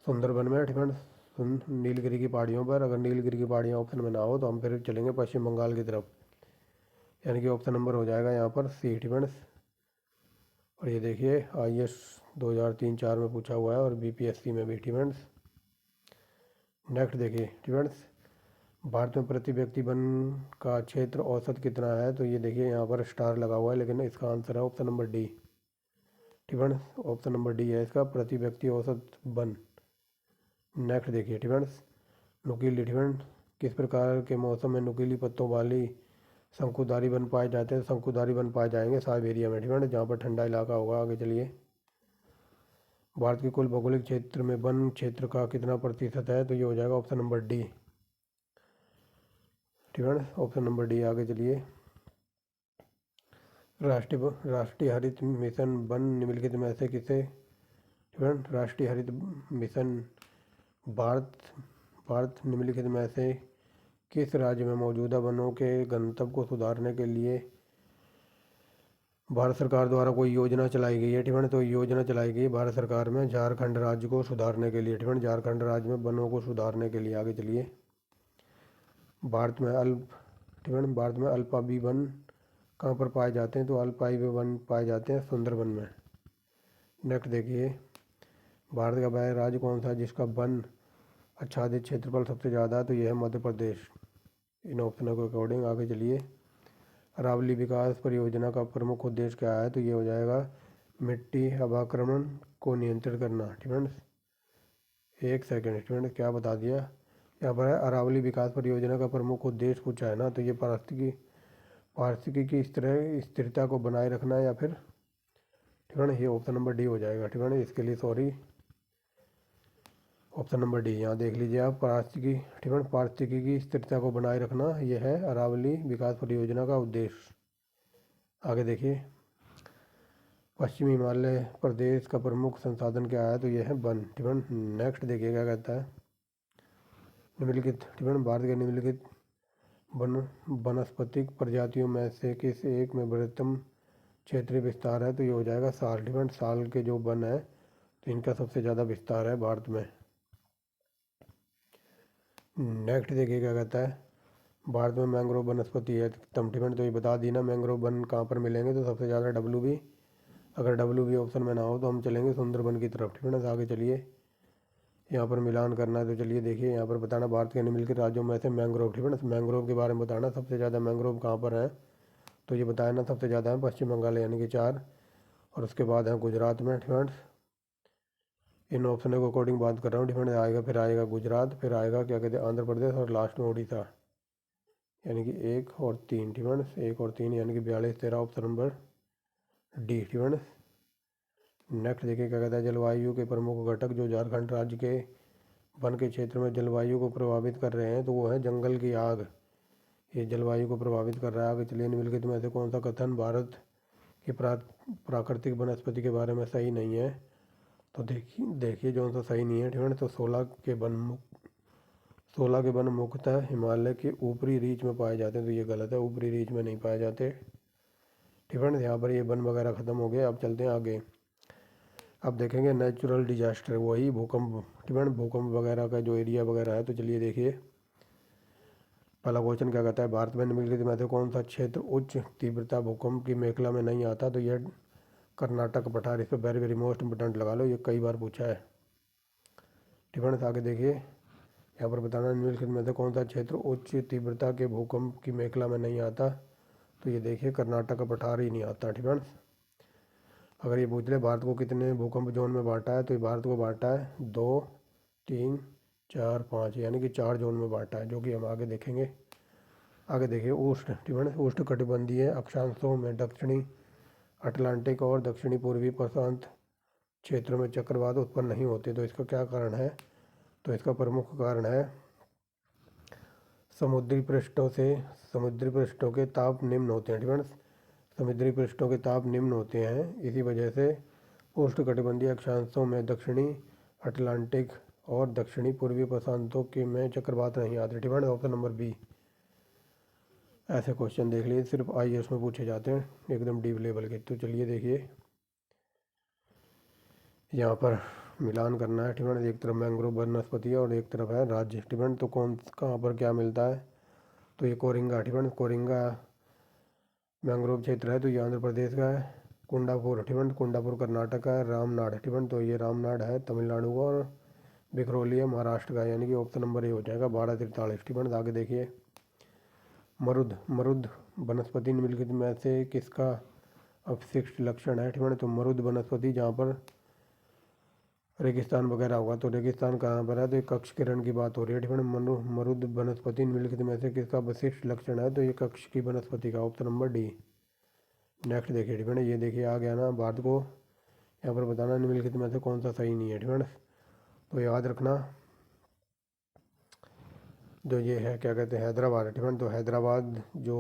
सुंदरबन में टिवन, नीलगिरी की पहाड़ियों पर। अगर नीलगिरी की पहाड़ियाँ ऑप्शन में ना हो तो हम फिर चलेंगे पश्चिम बंगाल की तरफ, यानी कि ऑप्शन नंबर हो जाएगा यहाँ पर सी टिवन। और ये देखिए IAS 2003-4 में पूछा हुआ है, और BPSC में भी टिवन। नेक्स्ट देखिए टिवन, भारत में प्रति व्यक्ति वन का क्षेत्र औसत कितना है, तो ये देखिए यहाँ पर स्टार लगा हुआ है, लेकिन इसका आंसर है ऑप्शन नंबर डी टिवन, ऑप्शन नंबर डी है इसका, प्रति व्यक्ति औसत वन। नेक्स्ट देखिए टिवन, नुकीली टिवन, किस प्रकार के मौसम में नुकीली पत्तों वाली शंकुधारी वन पाए जाते हैं, शंकुधारी वन पाए जाएंगे साइबेरिया में टिवन, जहाँ पर ठंडा इलाका होगा। आगे चलिए, भारत के कुल भौगोलिक क्षेत्र में वन क्षेत्र का कितना प्रतिशत है, तो ये हो जाएगा ऑप्शन नंबर डी टिवन, ऑप्शन नंबर डी। आगे चलिए, राष्ट्रीय हरित मिशन वन निम्नलिखित में से किसे टिवन, राष्ट्रीय हरित मिशन भारत निम्नलिखित में से किस राज्य में मौजूदा वनों के घनत्व को सुधारने के लिए भारत सरकार द्वारा कोई योजना चलाई गई है टिवन, तो योजना चलाई गई भारत सरकार में झारखंड राज्य को सुधारने के लिए टिवन, झारखंड राज्य में वनों को सुधारने के लिए। आगे चलिए, भारत में अल्पाबी वन कहाँ पर पाए जाते हैं, तो अल्पाई वन पाए जाते हैं सुंदरबन में। नेक्स्ट देखिए, भारत का वह राज्य कौन सा है जिसका वन आच्छादित क्षेत्रफल सबसे ज़्यादा है, तो यह है मध्य प्रदेश, इन ऑप्शनों के अकॉर्डिंग। आगे चलिए, अरावली विकास परियोजना का प्रमुख उद्देश्य क्या है, तो ये हो जाएगा मिट्टी अवक्रमण को नियंत्रित करना टिवन। एक सेकेंड टिवन, क्या बता दिया यहाँ पर है, अरावली विकास परियोजना का प्रमुख उद्देश्य पूछा है ना, तो ये पारिस्थितिकी की स्थिरता को बनाए रखना है, या फिर टिवन ये ऑप्शन नंबर डी हो जाएगा टिवन, इसके लिए सॉरी, ऑप्शन नंबर डी। यहाँ देख लीजिए आप, पारिस्थितिकी की स्थिरता को बनाए रखना, यह है अरावली विकास परियोजना का उद्देश्य। आगे देखिए, पश्चिमी हिमालय प्रदेश का प्रमुख संसाधन क्या है, तो यह है वन टिवन। नेक्स्ट देखिए क्या कहता है, निम्नलिखित टिवन, भारत के निम्नलिखित वनस्पतिक प्रजातियों में से किस एक में बृहत्तम क्षेत्रीय विस्तार है, तो ये हो जाएगा साल टिवन, साल के जो वन है तो इनका सबसे ज़्यादा विस्तार है भारत में। नेक्स्ट देखिए क्या कहता है, भारत में मैंग्रोव वनस्पति है टिवन, तो ये बता दी ना मैंग्रोव वन कहाँ पर मिलेंगे, तो सबसे ज़्यादा WB। अगर WB ऑप्शन में ना हो तो हम चलेंगे सुंदरबन की तरफ टिवन। आगे चलिए, यहाँ पर मिलान करना है, तो चलिए देखिए यहाँ पर बताना, भारत के निम्नलिखित राज्यों में से मैंग्रोव टिवन, मैंग्रोव के बारे में बताना, सबसे ज़्यादा मैंग्रोव कहाँ पर है, तो ये बताया ना सबसे ज़्यादा है पश्चिम बंगाल, यानी कि 4, और उसके बाद है गुजरात में टिवन। इन ऑप्शनों को अकॉर्डिंग बात कर रहा हूँ टिवन, आएगा फिर आएगा गुजरात, फिर आएगा क्या कहते हैं आंध्र प्रदेश, और लास्ट में उड़ीसा, यानी कि 1 और 3 टिवन, 1 और 3 यानी कि 42-13 ऑप्शन नंबर डी टिवन। नेक्स्ट देखिए क्या कहता है, जलवायु के प्रमुख घटक जो झारखंड राज्य के वन के क्षेत्र में जलवायु को प्रभावित कर रहे हैं, तो वो है जंगल की आग, ये जलवायु को प्रभावित कर रहा है। आगे चलिए, निम्नलिखित में से कौन सा कथन भारत की प्राकृतिक वनस्पति के बारे में सही नहीं है, तो देखिए जो सा सही नहीं है टिवन, तो 16 के वन मुख्यतः हिमालय के ऊपरी रीच में पाए जाते हैं, तो ये गलत है, ऊपरी रीच में नहीं पाए जाते टिवन। यहाँ पर ये वन वगैरह ख़त्म हो गए। अब चलते हैं आगे, अब देखेंगे नेचुरल डिजास्टर, वही भूकंप टिवन, भूकंप वगैरह का जो एरिया वगैरह है। तो चलिए देखिए, पहला क्वेश्चन क्या कहता है, भारत में निम्नलिखित में से कौन सा क्षेत्र उच्च तीव्रता भूकंप की मेखला में नहीं आता, तो यह कर्नाटक पठार, इस पर वेरी वेरी मोस्ट इंपोर्टेंट लगा लो, ये कई बार पूछा है टिवन। आगे देखिए, यहाँ पर बताना, निम्नलिखित में से कौन सा क्षेत्र उच्च तीव्रता के भूकंप की मेखला में नहीं आता, तो ये देखिए कर्नाटक का पठार ही नहीं आता टिवन। अगर ये पूछ ले भारत को कितने भूकंप जोन में बांटा है, तो ये भारत को बांटा है 2, 3, 4, 5, यानी कि 4 जोन में बांटा है, जो कि हम आगे देखेंगे। आगे देखिए उष्ण कटिबंधीय अक्षांशों में दक्षिणी अटलांटिक और दक्षिणी पूर्वी प्रशांत क्षेत्रों में चक्रवात उत्पन्न नहीं होते। तो इसका क्या कारण है? तो इसका प्रमुख कारण है समुद्री पृष्ठों के ताप निम्न होते हैं। ठीक है, समुद्री पृष्ठों के ताप निम्न होते हैं, इसी वजह से उष्णकटिबंधीय अक्षांशों में दक्षिणी अटलांटिक और दक्षिणी पूर्वी प्रशांतों के में चक्रवात नहीं आते। ठीक है, ऑप्शन नंबर बी। ऐसे क्वेश्चन देख लीजिए, सिर्फ IAS में पूछे जाते हैं, एकदम डीप लेवल के। तो चलिए देखिए, यहाँ पर मिलान करना है। ठीक है, एक तरफ मैंग्रोव वनस्पति है और एक तरफ है राज्य। ठीक है, तो कहाँ पर क्या मिलता है? तो ये कोरिंगा। ठीक है, कोरिंगा मैंग्रोव क्षेत्र है, तो ये आंध्र प्रदेश का है। कुंडापुर, ठीक है, कुंडापुर कर्नाटक का है। रामनाड, ठीक है, तो ये रामनाड है तमिलनाडु का। और बिखरोलिया महाराष्ट्र का है, यानी कि ऑप्शन नंबर ए हो जाएगा 1243। ठीक है, आगे देखिए, मरुद वनस्पति निम्नलिखित में से किसका अवशिष्ट लक्षण है? ठीक है, तो मरुद वनस्पति जहाँ पर रेगिस्तान वगैरह होगा, तो रेगिस्तान कहाँ पर है? तो ये कक्ष किरण की बात हो रही है। ठीक है, मरुद वनस्पति निम्नलिखित में से किसका विशिष्ट लक्षण है? तो ये कक्ष की वनस्पति का, ऑप्शन नंबर डी। नेक्स्ट देखिए, ठीक है, ये देखिए आ गया ना, भारत को यहाँ पर बताना निम्नलिखित में से कौन सा सही नहीं है। ठीक है, तो याद रखना, जो ये है क्या कहते हैं, हैदराबाद। ठीक है, तो हैदराबाद जो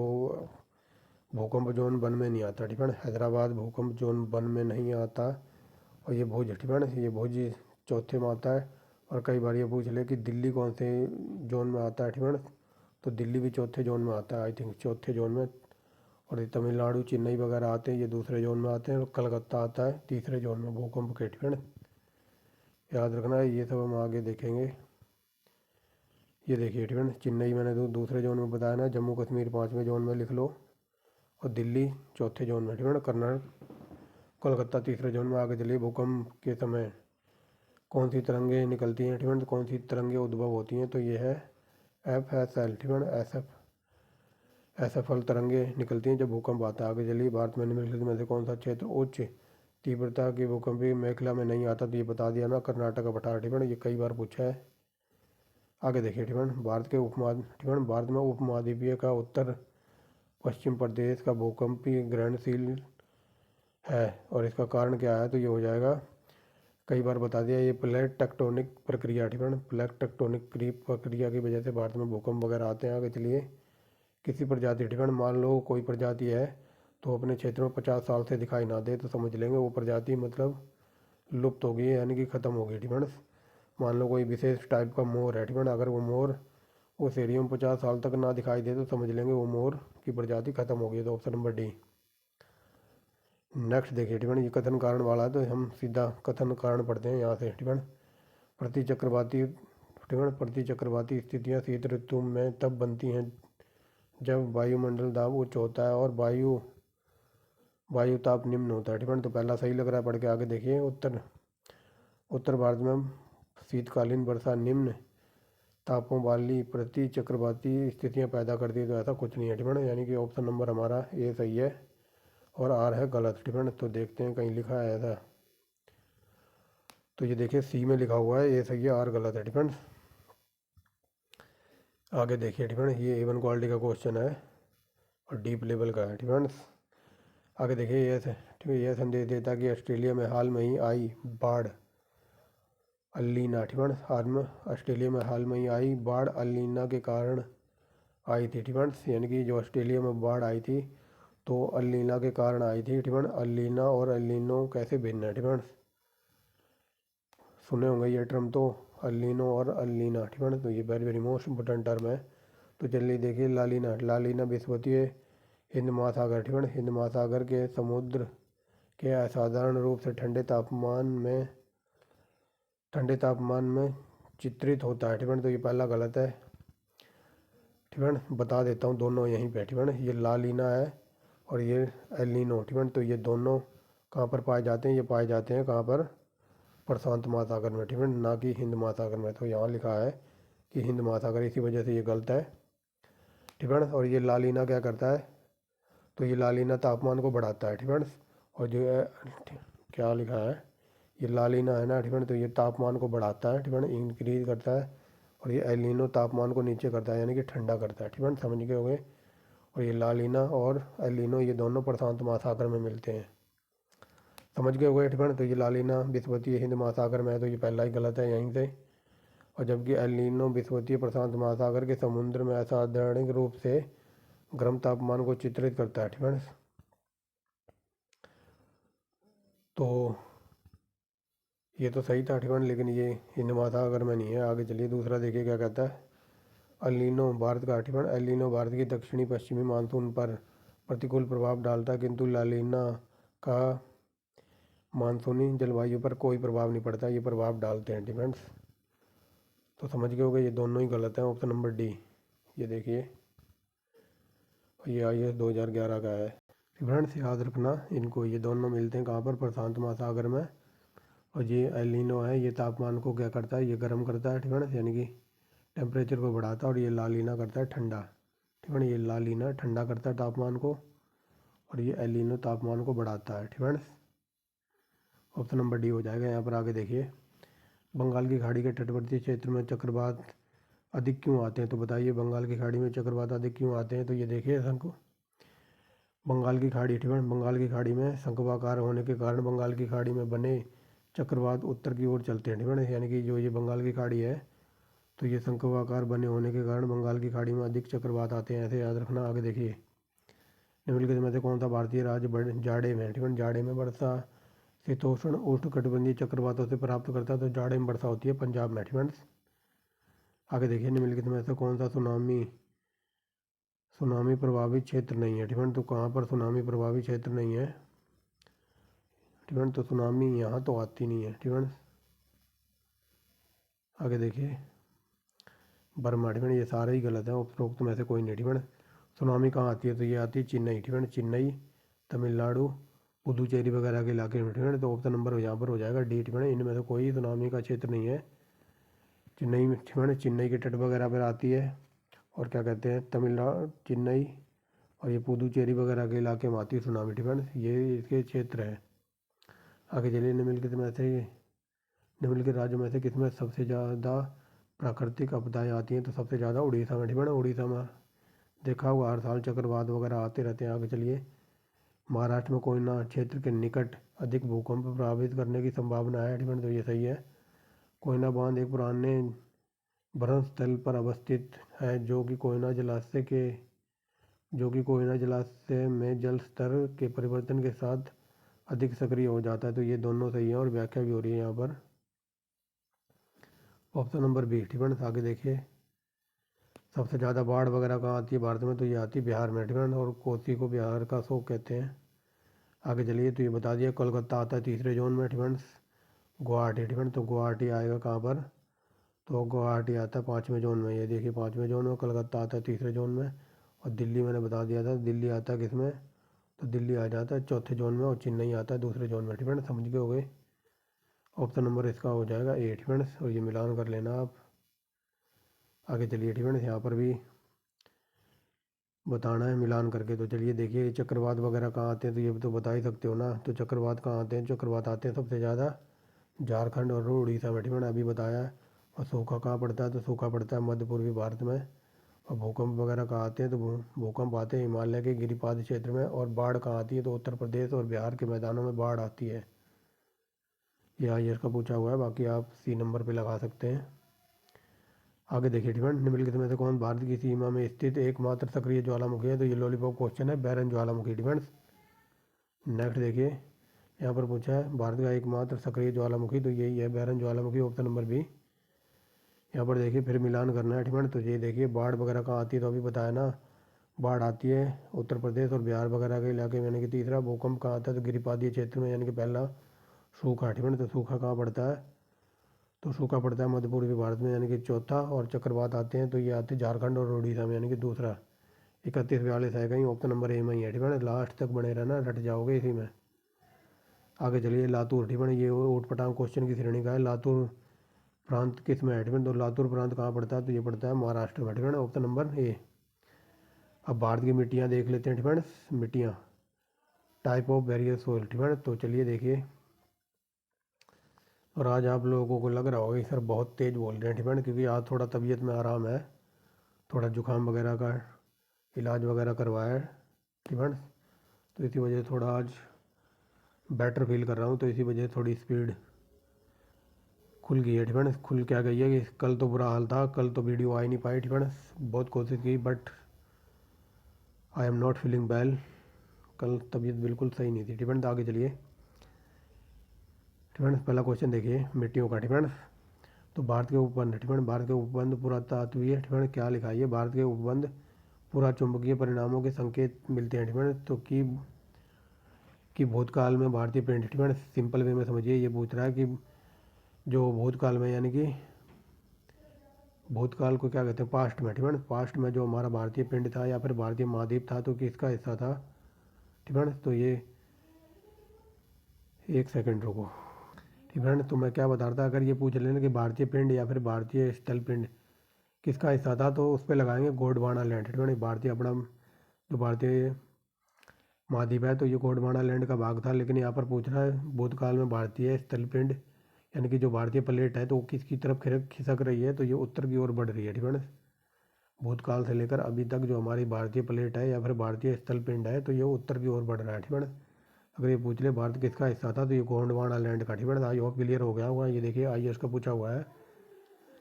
भूकंप जोन वन में नहीं आता। ठीक है, हैदराबाद भूकंप जोन वन में नहीं आता। और ये भुज, ठीक है ना, ये भुज चौथे में आता है। और कई बार ये पूछ ले कि दिल्ली कौन से जोन में आता है। ठीक है ना, तो दिल्ली भी चौथे जोन में आता है, आई थिंक चौथे जोन में। और ये तमिलनाडु चेन्नई वगैरह आते हैं, ये दूसरे जोन में आते हैं। और कलकत्ता आता है तीसरे जोन में भूकंप के। ठीक है ना, याद रखना है, ये सब हम आगे देखेंगे। ये देखिए, ठीक है ना, चेन्नई मैंने दूसरे जोन में बताया ना, जम्मू कश्मीर 5वें जोन में लिख लो, और दिल्ली चौथे जोन में। ठीक है ना, कर्नाटक कोलकाता तीसरे जोन में। आगे चलिए, भूकंप के समय कौन सी तरंगें निकलती हैं? ठीक है, तो कौन सी तरंगें उद्भव होती हैं? तो ये है FSL। ठीक है ना, SFL तरंगें निकलती हैं जब भूकंप आता है। आगे चलिए, भारत में निम्नलिखित में से कौन सा क्षेत्र उच्च तीव्रता की भूकंपीय मेखला में नहीं आता? तो ये बता दिया ना, कर्नाटक का पठार। ठीक है, ये कई बार पूछा है। आगे देखिए, ठीक है, ठीक है, भारत में उपमहाद्वीपीय का उत्तर पश्चिम प्रदेश का भूकंपीय ग्रहणशील है, और इसका कारण क्या है? तो ये हो जाएगा, कई बार बता दिया, ये प्लेट टेक्टोनिक प्रक्रिया। ठीक है, प्लेट टेक्टोनिक प्रक्रिया की वजह से भारत में भूकंप वगैरह आते हैं। आगे चलिए, किसी प्रजाति, ठीक है, मान लो कोई प्रजाति है तो अपने क्षेत्र में 50 साल से दिखाई ना दे, तो समझ लेंगे वो प्रजाति मतलब लुप्त हो गई है, यानी कि ख़त्म हो गई। ठीक है, मान लो कोई विशेष टाइप का मोर है। ठीक है, अगर वो मोर उस एरिया में 50 साल तक ना दिखाई दे, तो समझ लेंगे वो मोर की प्रजाति खत्म हो गई। तो ऑप्शन नंबर डी। नेक्स्ट देखिए, ठीक है, ये कथन कारण वाला है, तो हम सीधा कथन कारण पढ़ते हैं यहाँ से। ठीक है, प्रति चक्रवाती स्थितियाँ शीत ऋतु में तब बनती हैं जब वायुमंडल दाब उच्च होता है और वायु ताप निम्न होता है। ठीक है, तो पहला सही लग रहा है, पढ़ के आगे देखिए। उत्तर भारत में शीतकालीन वर्षा निम्न तापों वाली प्रति चक्रवाती स्थितियाँ पैदा करती है, तो ऐसा कुछ नहीं है। ठीक है, यानी कि ऑप्शन नंबर हमारा ए सही है और आर है गलत। ठीक है, तो देखते हैं कहीं लिखा है ऐसा, तो ये देखिए सी में लिखा हुआ है, ए सही है आर गलत है। ठीक है, आगे देखिए, ठीक है, ये A1 क्वालिटी का क्वेश्चन है और डीप लेवल का है। ठीक है, आगे देखिए, ठीक है, यह संदेश देता कि ऑस्ट्रेलिया में हाल में ही आई बाढ़ अलीना। ठीक है, हाल में ऑस्ट्रेलिया में हाल में ही आई बाढ़ अलीना के कारण आई थी। ठीक है, यानी कि जो ऑस्ट्रेलिया में बाढ़ आई थी तो अलीना के कारण आई थी। ठीक है, अलीना और अलीनो कैसे भिन्न है? ठीक है, सुने होंगे ये टर्म तो, अलीनो और अलीना। ठीक है, तो ये very very most important term है। तो चलिए देखिए, लालीना विषुवतीय हिंद महासागर। ठीक है, हिंद महासागर के समुद्र के असाधारण रूप से ठंडे तापमान में चित्रित होता है। ठीक है, तो ये पहला गलत है। ठीक है, बता देता हूँ, दोनों यहीं पे। ठीक है, ये लालीना है और ये एलिनो। ठीक है, तो ये दोनों कहाँ पर पाए जाते हैं? ये पाए जाते हैं कहाँ पर? प्रशांत महासागर में। ठीक है, ना कि हिंद महासागर में। तो यहाँ लिखा है कि हिंद महासागर, इसी वजह से ये गलत है। ठीक है, और ये लालीना क्या करता है? तो ये लालीना तापमान को बढ़ाता है। ठीक है, और जो क्या लिखा है, ये लालीना है ना ठीक, तो ये तापमान को बढ़ाता है ठीक, इंक्रीज करता है। और ये एलिनो तापमान को नीचे करता है यानी कि ठंडा करता है ठीक, समझ गए होंगे। और ये लालीना और एलिनो ये दोनों प्रशांत महासागर में मिलते हैं, समझ गए होंगे ठीक। तो ये लालीना विषुवतीय हिंद महासागर में है, तो ये पहला ही गलत है यहीं से। और जबकि एलिनो विषुवतीय प्रशांत महासागर के समुद्र में असाधारण रूप से गर्म तापमान को चित्रित करता है ठीक। तो ये तो सही था ठीक, लेकिन ये हिंद महासागर में नहीं है। आगे चलिए दूसरा देखिए क्या कहता है। अलीनो भारत का ठीक, एलिनो भारत की दक्षिणी पश्चिमी मानसून पर प्रतिकूल प्रभाव डालता है, किंतु लालीना का मानसूनी जलवायु पर कोई प्रभाव नहीं पड़ता। ये प्रभाव डालते हैं डिफेंस। तो समझ गए होगे ये दोनों ही गलत हैं, ऑप्शन नंबर डी। ये देखिए ये IAS 2011 का है। फ्रेंड्स याद रखना इनको, ये दोनों मिलते हैं कहाँ पर, प्रशांत महासागर में। और ये एलिनो है, ये तापमान को क्या करता है, ये गर्म करता है ठीक है, यानी कि टेम्परेचर को बढ़ाता है। और ये लालीना करता है ठंडा ठीक है, ये लालीना ठंडा करता है तापमान को, और ये एलिनो तापमान को बढ़ाता है ठीक है। ऑप्शन नंबर डी हो जाएगा यहाँ पर। आगे देखिए, बंगाल की खाड़ी के तटवर्ती क्षेत्र में चक्रवात अधिक क्यों आते हैं, तो बताइए बंगाल की खाड़ी में चक्रवात अधिक क्यों आते हैं। तो ये देखिए शंकु, बंगाल की खाड़ी ठीक है, बंगाल की खाड़ी में शंक्वाकार होने के कारण बंगाल की खाड़ी में बने चक्रवात उत्तर की ओर चलते हैं ठीक है, यानी कि जो ये बंगाल की खाड़ी है, तो ये शंक्वाकार बने होने के कारण बंगाल की खाड़ी में अधिक चक्रवात आते हैं, ऐसे याद रखना। आगे देखिए, निम्नलिखित में से कौन सा भारतीय राज्य जाड़े में ठीक है, जाड़े में वर्षा शीतोष्ण उष्णकटिबंधीय चक्रवातों से प्राप्त करता है, तो जाड़े में वर्षा होती है पंजाब में ठीक है। आगे देखिए, निम्नलिखित में से कौन सा सुनामी सुनामी प्रभावित क्षेत्र नहीं है ठीक है, तो कहाँ पर सुनामी प्रभावित क्षेत्र नहीं है ठीक है, तो सुनामी यहाँ तो आती नहीं है ठीक है। आगे देखिए, बर्मा ठीक है, ये सारे ही गलत हैं, उपरोक्त में से कोई नहीं ठीक है। सुनामी कहाँ आती है, तो ये आती है चेन्नई ठीक है, चेन्नई तमिलनाडु पुदुचेरी वगैरह के इलाके में ठीक है। तो ऑप्शन नंबर यहाँ पर हो जाएगा डी ठीक है, इनमें से कोई सुनामी का क्षेत्र नहीं है। चेन्नई में ठीक है, चेन्नई के तट वगैरह पर आती है। और क्या कहते हैं, तमिलनाडु चेन्नई और ये पुदुचेरी वगैरह के इलाके में आती है सुनामी ठीक है, ये इसके क्षेत्र है। आगे चलिए, निम्नलिखित राज्यों में से किसमें सबसे ज़्यादा प्राकृतिक आपदाएं आती हैं, तो सबसे ज़्यादा उड़ीसा में ठीक है। उड़ीसा में देखा होगा हर साल चक्रवात वगैरह आते रहते हैं। आगे चलिए, महाराष्ट्र में कोयना क्षेत्र के निकट अधिक भूकंप प्रभावित करने की संभावना है ठीक है, तो ये सही है। कोयना बांध एक पुराने भ्रंश स्थल पर अवस्थित है, जो कि कोयना जलाशय में जल स्तर के परिवर्तन के साथ अधिक सक्रिय हो जाता है, तो ये दोनों सही है और व्याख्या भी हो रही है यहाँ पर। ऑप्शन नंबर बी ठीक है। आगे देखिए, सबसे ज़्यादा बाढ़ वगैरह कहाँ आती है भारत में, तो ये आती है बिहार में ठीक है, और कोसी को बिहार का शोक कहते हैं। आगे चलिए, तो ये बता दिया कोलकाता आता है तीसरे जोन में ठीक है, गुवाहाटी ठीक है, तो गुवाहाटी आएगा कहाँ पर, तो गुवाहाटी आता है पाँचवें जोन में। ये देखिए पाँचवें जोन में, कलकत्ता आता है तीसरे जोन में, और दिल्ली मैंने बता दिया था, दिल्ली आता है किसमें, तो दिल्ली आ जाता है चौथे जोन में, और चेन्नई आता है दूसरे जोन में ठीक है, समझ गए हो गए। ऑप्शन नंबर इसका हो जाएगा ए ठीक है, और ये मिलान कर लेना आप। आगे चलिए ठीक है, यहाँ पर भी बताना है मिलान करके। तो चलिए देखिए, चक्रवात वगैरह कहाँ आते हैं, तो ये तो बता ही सकते हो ना। तो चक्रवात कहाँ आते हैं, चक्रवात आते हैं सबसे ज़्यादा झारखंड और उड़ीसा में ठीक है, अभी बताया है। और सूखा कहाँ पड़ता है, तो सूखा पड़ता है मध्य पूर्वी भारत में। और भूकंप वगैरह कहाँ आते हैं, तो भूकंप आते हैं हिमालय के गिरिपाद क्षेत्र में। और बाढ़ कहाँ आती है, तो उत्तर प्रदेश और बिहार के मैदानों में बाढ़ आती है। ये IAS का पूछा हुआ है, बाकी आप सी नंबर पे लगा सकते हैं। आगे देखिए ठीक है, निम्नलिखित में से कौन भारत की सीमा में स्थित एकमात्र सक्रिय ज्वालामुखी है, तो ये लॉलीपॉप क्वेश्चन है, बैरन ज्वालामुखी डिफेंस। नेक्स्ट देखिए, यहाँ पर पूछा है भारत का एकमात्र सक्रिय ज्वालामुखी, तो यही है बैरन ज्वालामुखी, ऑप्शन नंबर बी। यहाँ पर देखिए फिर मिलान करना है ठीक है, तो ये देखिए बाढ़ वगैरह कहाँ आती है, तो अभी बताया ना बाढ़ आती है उत्तर प्रदेश और बिहार वगैरह के इलाके में, यानी कि तीसरा। भूकंप कहाँ आता है, तो गिरिपादीय क्षेत्र में, यानी कि पहला। सूखा ठीक है, तो सूखा कहाँ पड़ता है, तो सूखा पड़ता है मध्य पूर्वी भारत में, यानी कि चौथा। और चक्रवात आते हैं, तो ये आते हैं झारखंड और उड़ीसा में, यानी कि दूसरा। 3142 है कहीं, ऑप्शन नंबर ए में ही है ठीक है, लास्ट तक बने रहना, रट जाओगे इसी में। आगे चलिए, लातूर ठीक है, ये ऊट पटांग क्वेश्चन की श्रेणी का है। लातूर प्रांत किस में है ठीक है, तो लातूर प्रांत कहाँ पड़ता है, तो ये पड़ता है महाराष्ट्र में ठीक है, ऑप्शन नंबर ए। अब भारत की मिट्टियाँ देख लेते हैं ठीक है, मिट्टियाँ टाइप ऑफ वेरियस सोइल ठीक है, तो चलिए देखिए, और आज आप लोगों को लग रहा होगा कि सर बहुत तेज़ बोल रहे हैं ठीक, क्योंकि आज थोड़ा तबीयत में आराम है, थोड़ा जुकाम वगैरह का इलाज वगैरह करवाया है ठीक। तो इसी वजह से थोड़ा आज बेटर फील कर रहा हूँ, तो इसी वजह से थोड़ी स्पीड खुल गई है ठीक। खुल क्या गई है कि कल तो बुरा हाल था, कल तो वीडियो आ ही नहीं पाई ठीक। बहुत कोशिश की but I am not feeling well. कल तबीयत बिल्कुल सही नहीं थी ठीक। आगे चलिए ठीक। पहला क्वेश्चन देखिए मिट्टियों का ठीक। तो भारत के उपबंध ठीक। भारत के उपबंध पुरातात्वीय ठीक क्या लिखा है ये, भारत के उपबंध पूरा चुंबकीय परिणामों के संकेत मिलते हैं ठीक। तो कि भूतकाल में भारतीय पिंड ठीक। सिंपल वे में समझिए, ये पूछ रहा है कि जो भूतकाल में यानी कि भूतकाल को क्या कहते हैं, पास्ट में ठीक। पास्ट में जो हमारा भारतीय पिंड था या फिर भारतीय महाद्वीप था तो किसका हिस्सा था ठीक। तो ये एक सेकंड रुको ठीक। तो मैं क्या बता रहा था, अगर ये पूछ लेना कि भारतीय पिंड या फिर भारतीय स्थल पिंड किसका हिस्सा था तो उस पर लगाएंगे गोंडवाना लैंड ठीक। भारतीय अपना जो भारतीय महाद्वीप है तो ये गोंडवाना लैंड का भाग था, लेकिन यहाँ पर पूछ रहा है भूतकाल में भारतीय स्थल पिंड यानी कि जो भारतीय प्लेट है तो वो किसकी तरफ खिसक रही है, तो ये उत्तर की ओर बढ़ रही है ठीक। भूतकाल से लेकर अभी तक जो हमारी भारतीय प्लेट है या फिर भारतीय स्थल पिंड है तो ये उत्तर की ओर बढ़ रहा है ठीक। अगर ये पूछ ले भारत किसका हिस्सा था तो ये गोंडवाना लैंड का ठीक। आई होप क्लियर हो गया हुआ, ये देखिए IAS का पूछा हुआ है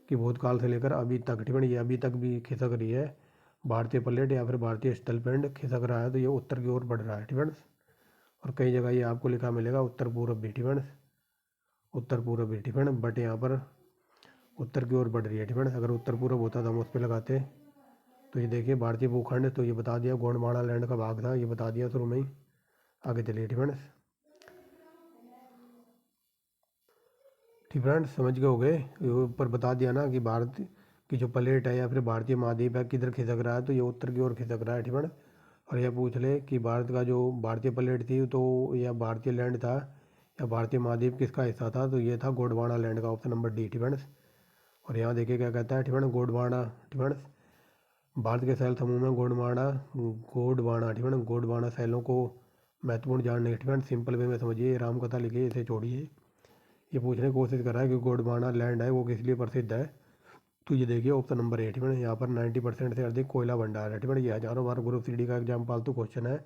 कि भूतकाल से लेकर अभी तक ठीक। ये अभी तक भी खिसक रही है भारतीय प्लेट या फिर भारतीय स्थल पिंड खिसक रहा है तो ये उत्तर की ओर बढ़ रहा है ठीक। और कई जगह ये आपको लिखा मिलेगा उत्तर पूर्व भी ठीक। उत्तर पूर्व भी ठीक। बट यहाँ पर उत्तर की ओर बढ़ रही है ठीक। अगर उत्तर पूर्व होता तो हम उस पर लगाते। तो ये देखिए भारतीय भूखंड तो ये बता दिया, गोंडवाना लैंड का भाग था ये बता दिया शुरू में ही। आगे चलिए ठीक। ठीक फ्रेंड्स समझ गए हो गए, ये ऊपर बता दिया ना कि भारत की जो प्लेट है या फिर भारतीय महाद्वीप है किधर खिसक रहा है तो ये उत्तर की ओर खिसक रहा है ठीक। और यह पूछ ले कि भारत का जो भारतीय प्लेट थी तो यह भारतीय लैंड था या भारतीय महाद्वीप किसका हिस्सा था, तो ये था गोंडवाना लैंड का, ऑप्शन नंबर डी ठीक। और यहाँ देखिए क्या कहता है ठीक। गोंडवाना ठीक। भारत के सैल समूह में गोंडवाना ठीक। गोंडवाना सैलों को महत्वपूर्ण जानने ठीक। सिंपल वे में समझिए, रामकथा लिखिए, इसे छोड़िए। ये पूछने की कोशिश कर रहा है कि गोंडवाना लैंड है वो किस लिए प्रसिद्ध है, तो ये देखिए ऑप्शन नंबर ए ठीक। यहाँ पर 90% से अधिक कोयला भंडार है ठीक। ये हज़ारों बार ग्रुप CD का एग्जाम फालतू क्वेश्चन है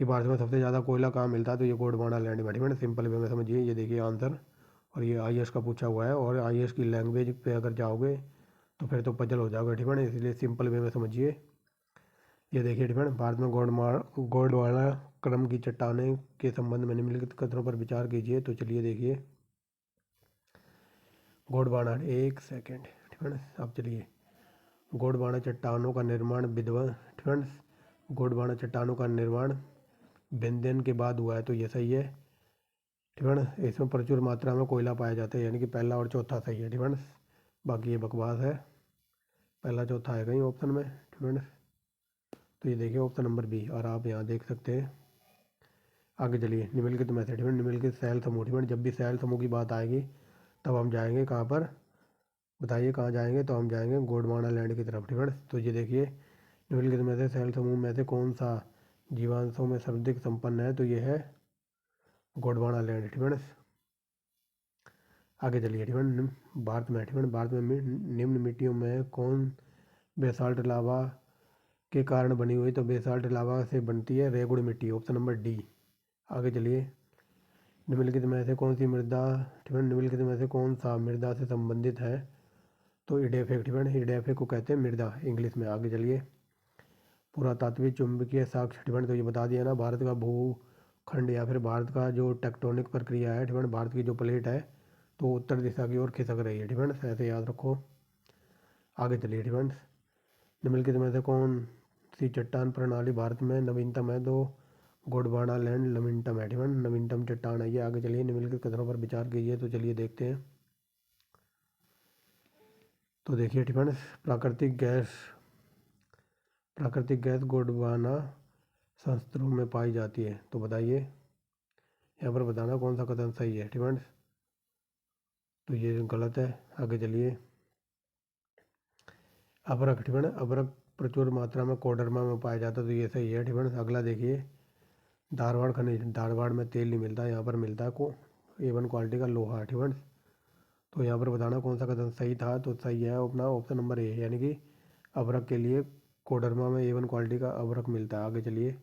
कि भारत में सबसे ज़्यादा कोयला कहाँ मिलता है, तो ये गोंडवाना लैंड में ठीक। सिंपल वे में समझिए, ये देखिए आंसर। और ये IAS का पूछा हुआ है और IAS की लैंग्वेज पे अगर जाओगे तो फिर तो पजल हो जाओगे ठीक। इसलिए सिंपल वे में समझिए। ये देखिए ठीक। भारत में गोंडवाना क्रम की चट्टानें के संबंध में निम्नलिखित कथनों पर विचार कीजिए। तो चलिए देखिए गोंडवाना, एक सेकेंड ठीक। अब चलिए गोंडवाना चट्टानों का निर्माण विध्वंस ठीक। गोंडवाना चट्टानों का निर्माण विंध्यन के बाद हुआ है तो ये सही है ठीक। इसमें प्रचुर मात्रा में कोयला पाया जाता है यानी कि पहला और चौथा सही है ठीक। बाकी ये बकवास है, पहला चौथा है कहीं ऑप्शन में ठीक। तो ये देखिए ऑप्शन नंबर बी, और आप यहाँ देख सकते हैं। आगे चलिए निम्नलिखित में से ठीक। निम्नलिखित सैल समूह ठीक। जब भी सैल समूह की बात आएगी तब हम जाएंगे कहाँ पर, बताइए कहाँ जाएंगे, तो हम जाएंगे गोंडवाना लैंड की तरफ ठीक। तो ये देखिए निम्नलिखित में से सैल समूह में से कौन सा जीवांशों में सर्वाधिक संपन्न है, तो ये है गोंडवाना लैंड ठीक। आगे चलिए ठीक। भारत में ठीक। भारत में निम्न मिट्टियों में कौन बेसाल्ट लावा के कारण बनी हुई, तो बेसाल्ट लावा से बनती है रेगुड़ मिट्टी, ऑप्शन नंबर डी। आगे चलिए निम्नलिखित में से कौन सी मृदा ठीक। निम्नलिखित में से कौन सा मृदा से संबंधित है, तो इडेफेक ठीक। इडेफेक को कहते हैं मृदा इंग्लिश में। आगे चलिए पुरातात्विक चुंबकीय साक्ष्य ठीक। तो ये बता दिया ना, भारत का भूखंड या फिर भारत का जो टेक्टोनिक प्रक्रिया है ठीक। भारत की जो प्लेट है तो उत्तर दिशा की ओर खिसक रही है ठीक। ऐसे याद रखो। आगे चलिए ठीक। निम्नलिखित में से कौन सी चट्टान प्रणाली भारत में नवीनतम है, तो गोंडवाना लैंड नवीनतम है ठीक। नवीनतम चट्टान है ये। आगे चलिए निम्नलिखित कथनों पर विचार कीजिए। तो चलिए देखते हैं। तो देखिए ठीक। प्राकृतिक गैस गोंडवाना संयंत्रों में पाई जाती है, तो बताइए यहाँ पर बताना कौन सा कथन सही है ठीक। तो ये गलत है। आगे चलिए अबरख ठीक। अबरख प्रचुर मात्रा में कोडरमा में पाया जाता है, तो ये सही है ठीक। अगला देखिए धारवाड़ खनिज, धारवाड़ में तेल नहीं मिलता, यहाँ पर मिलता है A1 क्वालिटी का लोहा, ठीक है। तो यहाँ पर बताना कौन सा कथन सही था, तो सही है अपना ऑप्शन नंबर ए, यानी कि अभ्रक के लिए कोडरमा में A1 क्वालिटी का अभ्रक मिलता है। आगे चलिए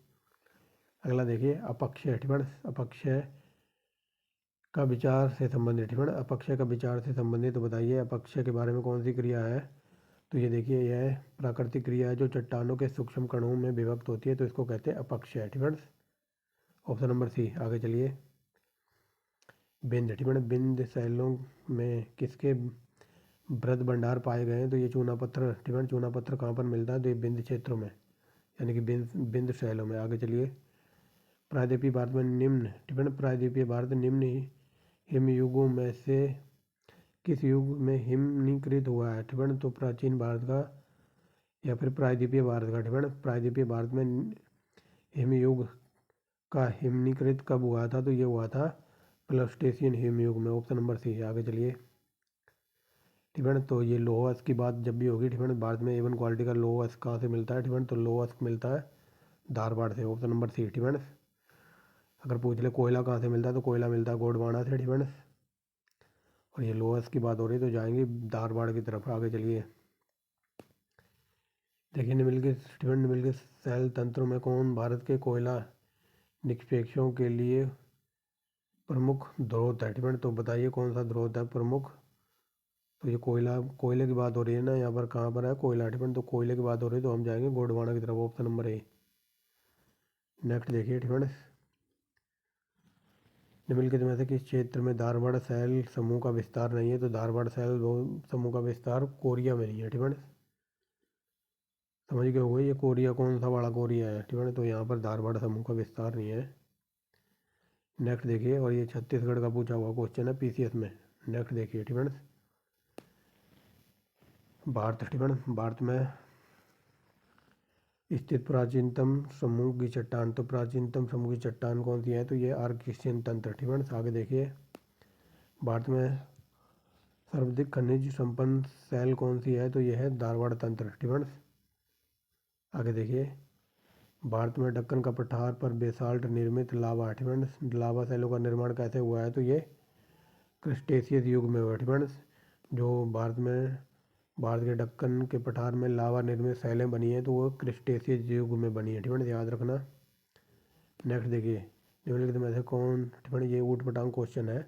अगला देखिए, अपक्षय, ठीक है। अपक्षय का विचार से संबंधित, ठीक है। अपक्षय का विचार से संबंधित, तो बताइए अपक्षय के बारे में कौन सी क्रिया है। तो ये देखिए, यह प्राकृतिक क्रिया है जो चट्टानों के सूक्ष्म कणों में विभक्त होती है, तो इसको कहते हैं अपक्षय, ठीक है। Option number C. आगे चलिए, बिंद, ठीक है। बिंद शैलों में किसके बृहद भंडार पाए गए हैं, तो ये चूना पत्थर, ठीक है। चूना पत्थर कहाँ पर मिलता है, तो ये बिंद क्षेत्रों में, यानी कि बिंद शैलों में। आगे चलिए, प्रायद्वीपीय भारत में निम्न, ठीक है। प्रायद्वीपीय भारत निम्न हिमयुगों में से किस युग में हिमनीकृत हुआ है, ठीक है। तो प्राचीन भारत का या फिर प्रायद्वीपीय भारत का, ठीक है। प्रायद्वीपीय भारत में हिमयुग का हिमनीकृत कब हुआ था, तो ये हुआ था प्लस्टेशियन हिमयुग में। Option number C. आगे चलिए, ठीक है। तो ये लौह अयस्क की बात जब भी होगी, ठीक है, भारत में A1 क्वालिटी का लौह अयस्क कहाँ से मिलता है, ठीक है। तो लौह अयस्क मिलता है धारवाड़ से। ऑप्शन नंबर सी, ठीक है। अगर पूछ ले कोयला कहाँ से मिलता है, तो कोयला मिलता है गोंडवाना से, ठीक है। और ये लौह अयस्क की बात हो रही है तो जाएंगे धारवाड़ की तरफ। आगे चलिए देखिए, निम्नलिखित शैल तंत्रों में कौन भारत के कोयला निक्षेपों के लिए प्रमुख स्रोत है, ठीक है। तो बताइए कौन सा स्रोत है प्रमुख। तो ये कोयले की बात हो रही है ना, यहाँ पर कहाँ पर है कोयला, ठीक है। तो कोयले की बात हो रही है तो हम जाएंगे गोंडवाना की तरफ। Option number A. नेक्स्ट देखिए, ठीक है। निम्नलिखित में से किस क्षेत्र में धारवाड़ शैल समूह का विस्तार नहीं है, तो धारवाड़ शैल समूह का विस्तार कोरिया में नहीं है, ठीक है। समझ गए होंगे ये कोरिया कौन सा वाला कोरिया है, ठीक है। तो यहाँ पर धारवाड़ समूह का विस्तार नहीं है। नेक्स्ट देखिए, और ये छत्तीसगढ़ का पूछा हुआ क्वेश्चन है PCS में। नेक्स्ट देखिए, ठीक है। भारत, ठीक है। भारत में स्थित प्राचीनतम समूह की चट्टान, तो प्राचीनतम समूह की चट्टान कौन सी है, तो ये आर्कियन तंत्र, ठीक है। आगे देखिए, भारत में सर्वाधिक खनिज संपन्न शैल कौन सी है, तो यह है धारवाड़ तंत्र, ठीक है। आगे देखिए, भारत में दक्कन का पठार पर बेसाल्ट निर्मित लावा, ठीक है। लावा शैलों का निर्माण कैसे हुआ है, तो ये क्रिस्टेशियस युग में हुआ, ठीक है। जो भारत के दक्कन के पठार में लावा निर्मित शैलें बनी हैं तो वो क्रिस्टेशियस युग में बनी है, ठीक है। याद रखना। नेक्स्ट देखिए, निम्नलिखित में से कौन, ठीक है, ये ऊट पटांग क्वेश्चन है।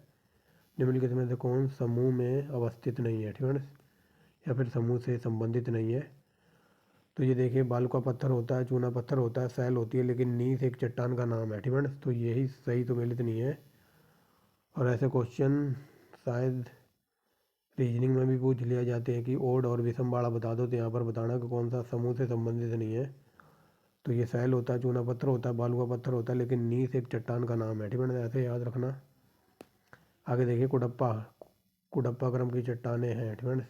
निम्नलिखित में से कौन समूह में अवस्थित नहीं है, ठीक है, या फिर समूह से संबंधित नहीं है। तो ये देखिए, बालुका पत्थर होता है, चूना पत्थर होता है, सैल होती है, लेकिन नीस एक चट्टान का नाम है, ठीक है। तो यही सही तो मिलित नहीं है। और ऐसे क्वेश्चन शायद रीजनिंग में भी पूछ लिया जाते हैं कि ओड और विषम वाला बता दो, तो यहाँ पर बताना कि कौन सा समूह से संबंधित नहीं है। तो ये सैल होता है, चूना पत्थर होता है, बालुका पत्थर होता है, लेकिन नीस एक चट्टान का नाम है, ठीक है। ऐसे याद रखना। आगे देखिए, कुडप्पा क्रम की चट्टानें हैं, ठीक है।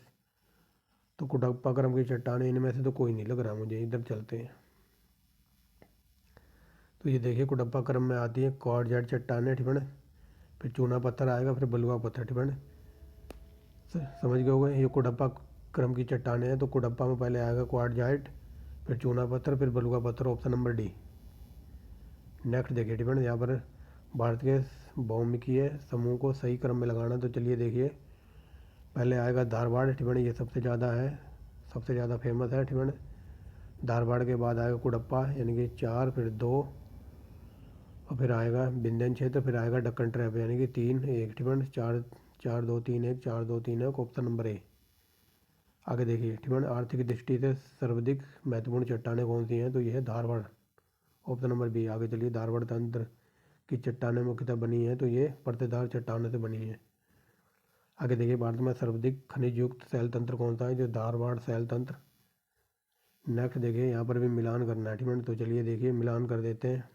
तो कुडप्पा क्रम की चट्टानें, इनमें से तो कोई नहीं लग रहा मुझे, इधर चलते हैं। तो ये देखिए, कुडप्पा क्रम में आती है क्वार्टजाइट चट्टानें, ठीक है। फिर चूना पत्थर आएगा, फिर बलुआ पत्थर, ठीक है। समझ गए होंगे, ये कुडप्पा क्रम की चट्टानें हैं। तो कुडप्पा में पहले आएगा क्वार्टजाइट, फिर चूना पत्थर, फिर बलुआ पत्थर। Option number D. नेक्स्ट देखिए, ठीक है, यहाँ पर भारत के भौमिकीय समूह को सही क्रम में लगाना। तो चलिए देखिए, पहले आएगा धारवाड़, ठीक है, ये सबसे ज़्यादा है, सबसे ज़्यादा फेमस है, ठीक है। धारवाड़ के बाद आएगा कुडप्पा, यानी कि 4, फिर 2, और फिर आएगा विंध्यन क्षेत्र, फिर आएगा दक्कन ट्रैप, यानी कि 3, 1, ठीक है। 4 4 2 3 1, 4 2 3 1, ऑप्शन नंबर ए। आगे देखिए, ठीक है, आर्थिक दृष्टि से सर्वाधिक महत्वपूर्ण चट्टानें कौन सी हैं, तो यह है धारवाड़। Option number B. आगे चलिए, धारवाड़ तंत्र की चट्टानें मुख्यतः बनी हैं, तो ये परतेदार चट्टानों से बनी है। आगे देखिए, भारत में सर्वाधिक खनिज युक्त शैल तंत्र कौन सा है, जो धारवाड़ शैल तंत्र। नेक्स्ट देखिए, यहाँ पर भी मिलान करना है, ठीक है। तो चलिए देखिए, मिलान कर देते हैं।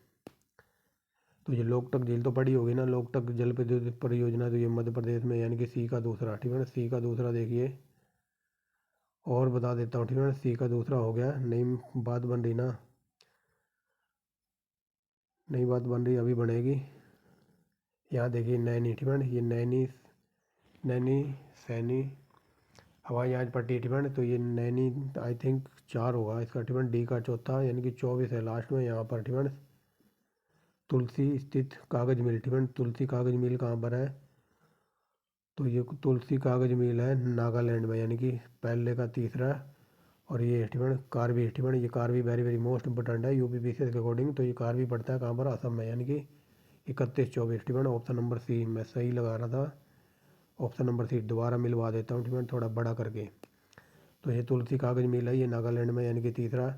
तो ये लोकटक झील तो पड़ी होगी ना, लोकटक जल विद्युत परियोजना, तो ये मध्य प्रदेश में, यानी कि सी का दूसरा, ठीक है। सी का दूसरा देखिए, और बता देता हूँ, ठीक है। सी का दूसरा हो गया, नई बात बन रही ना, नई बात बन रही अभी बनेगी। यहाँ देखिए नैनी, ठीक है, ये नैनी नैनी सैनी हवाई जहाज पट्टी, ठीक है। तो ये नैनी आई थिंक 4 होगा इसका, ठीक है। डी का चौथा, यानी कि 24 है लास्ट में यहाँ पर, ठीक है। तुलसी स्थित कागज मिल, ठीक है। तुलसी कागज मिल कहाँ पर है, तो ये तुलसी कागज मिल है नागालैंड में, यानी कि पहले का तीसरा। और ये एस्टिमेट कार्बी एस्टिमेट, ये Karbi very very most important है यूपीपीसीएस के अकॉर्डिंग। तो ये कार्बी पड़ता है कहाँ पर, असम में, यानी कि 3124 एस्टिमेट। ऑप्शन नंबर सी मैं सही लगा रहा था। ऑप्शन नंबर सी दोबारा मिलवा देता हूँ एस्टिमेट थोड़ा बड़ा करके। तो ये तुलसी कागज मिल है, ये नागालैंड में, यानी कि तीसरा।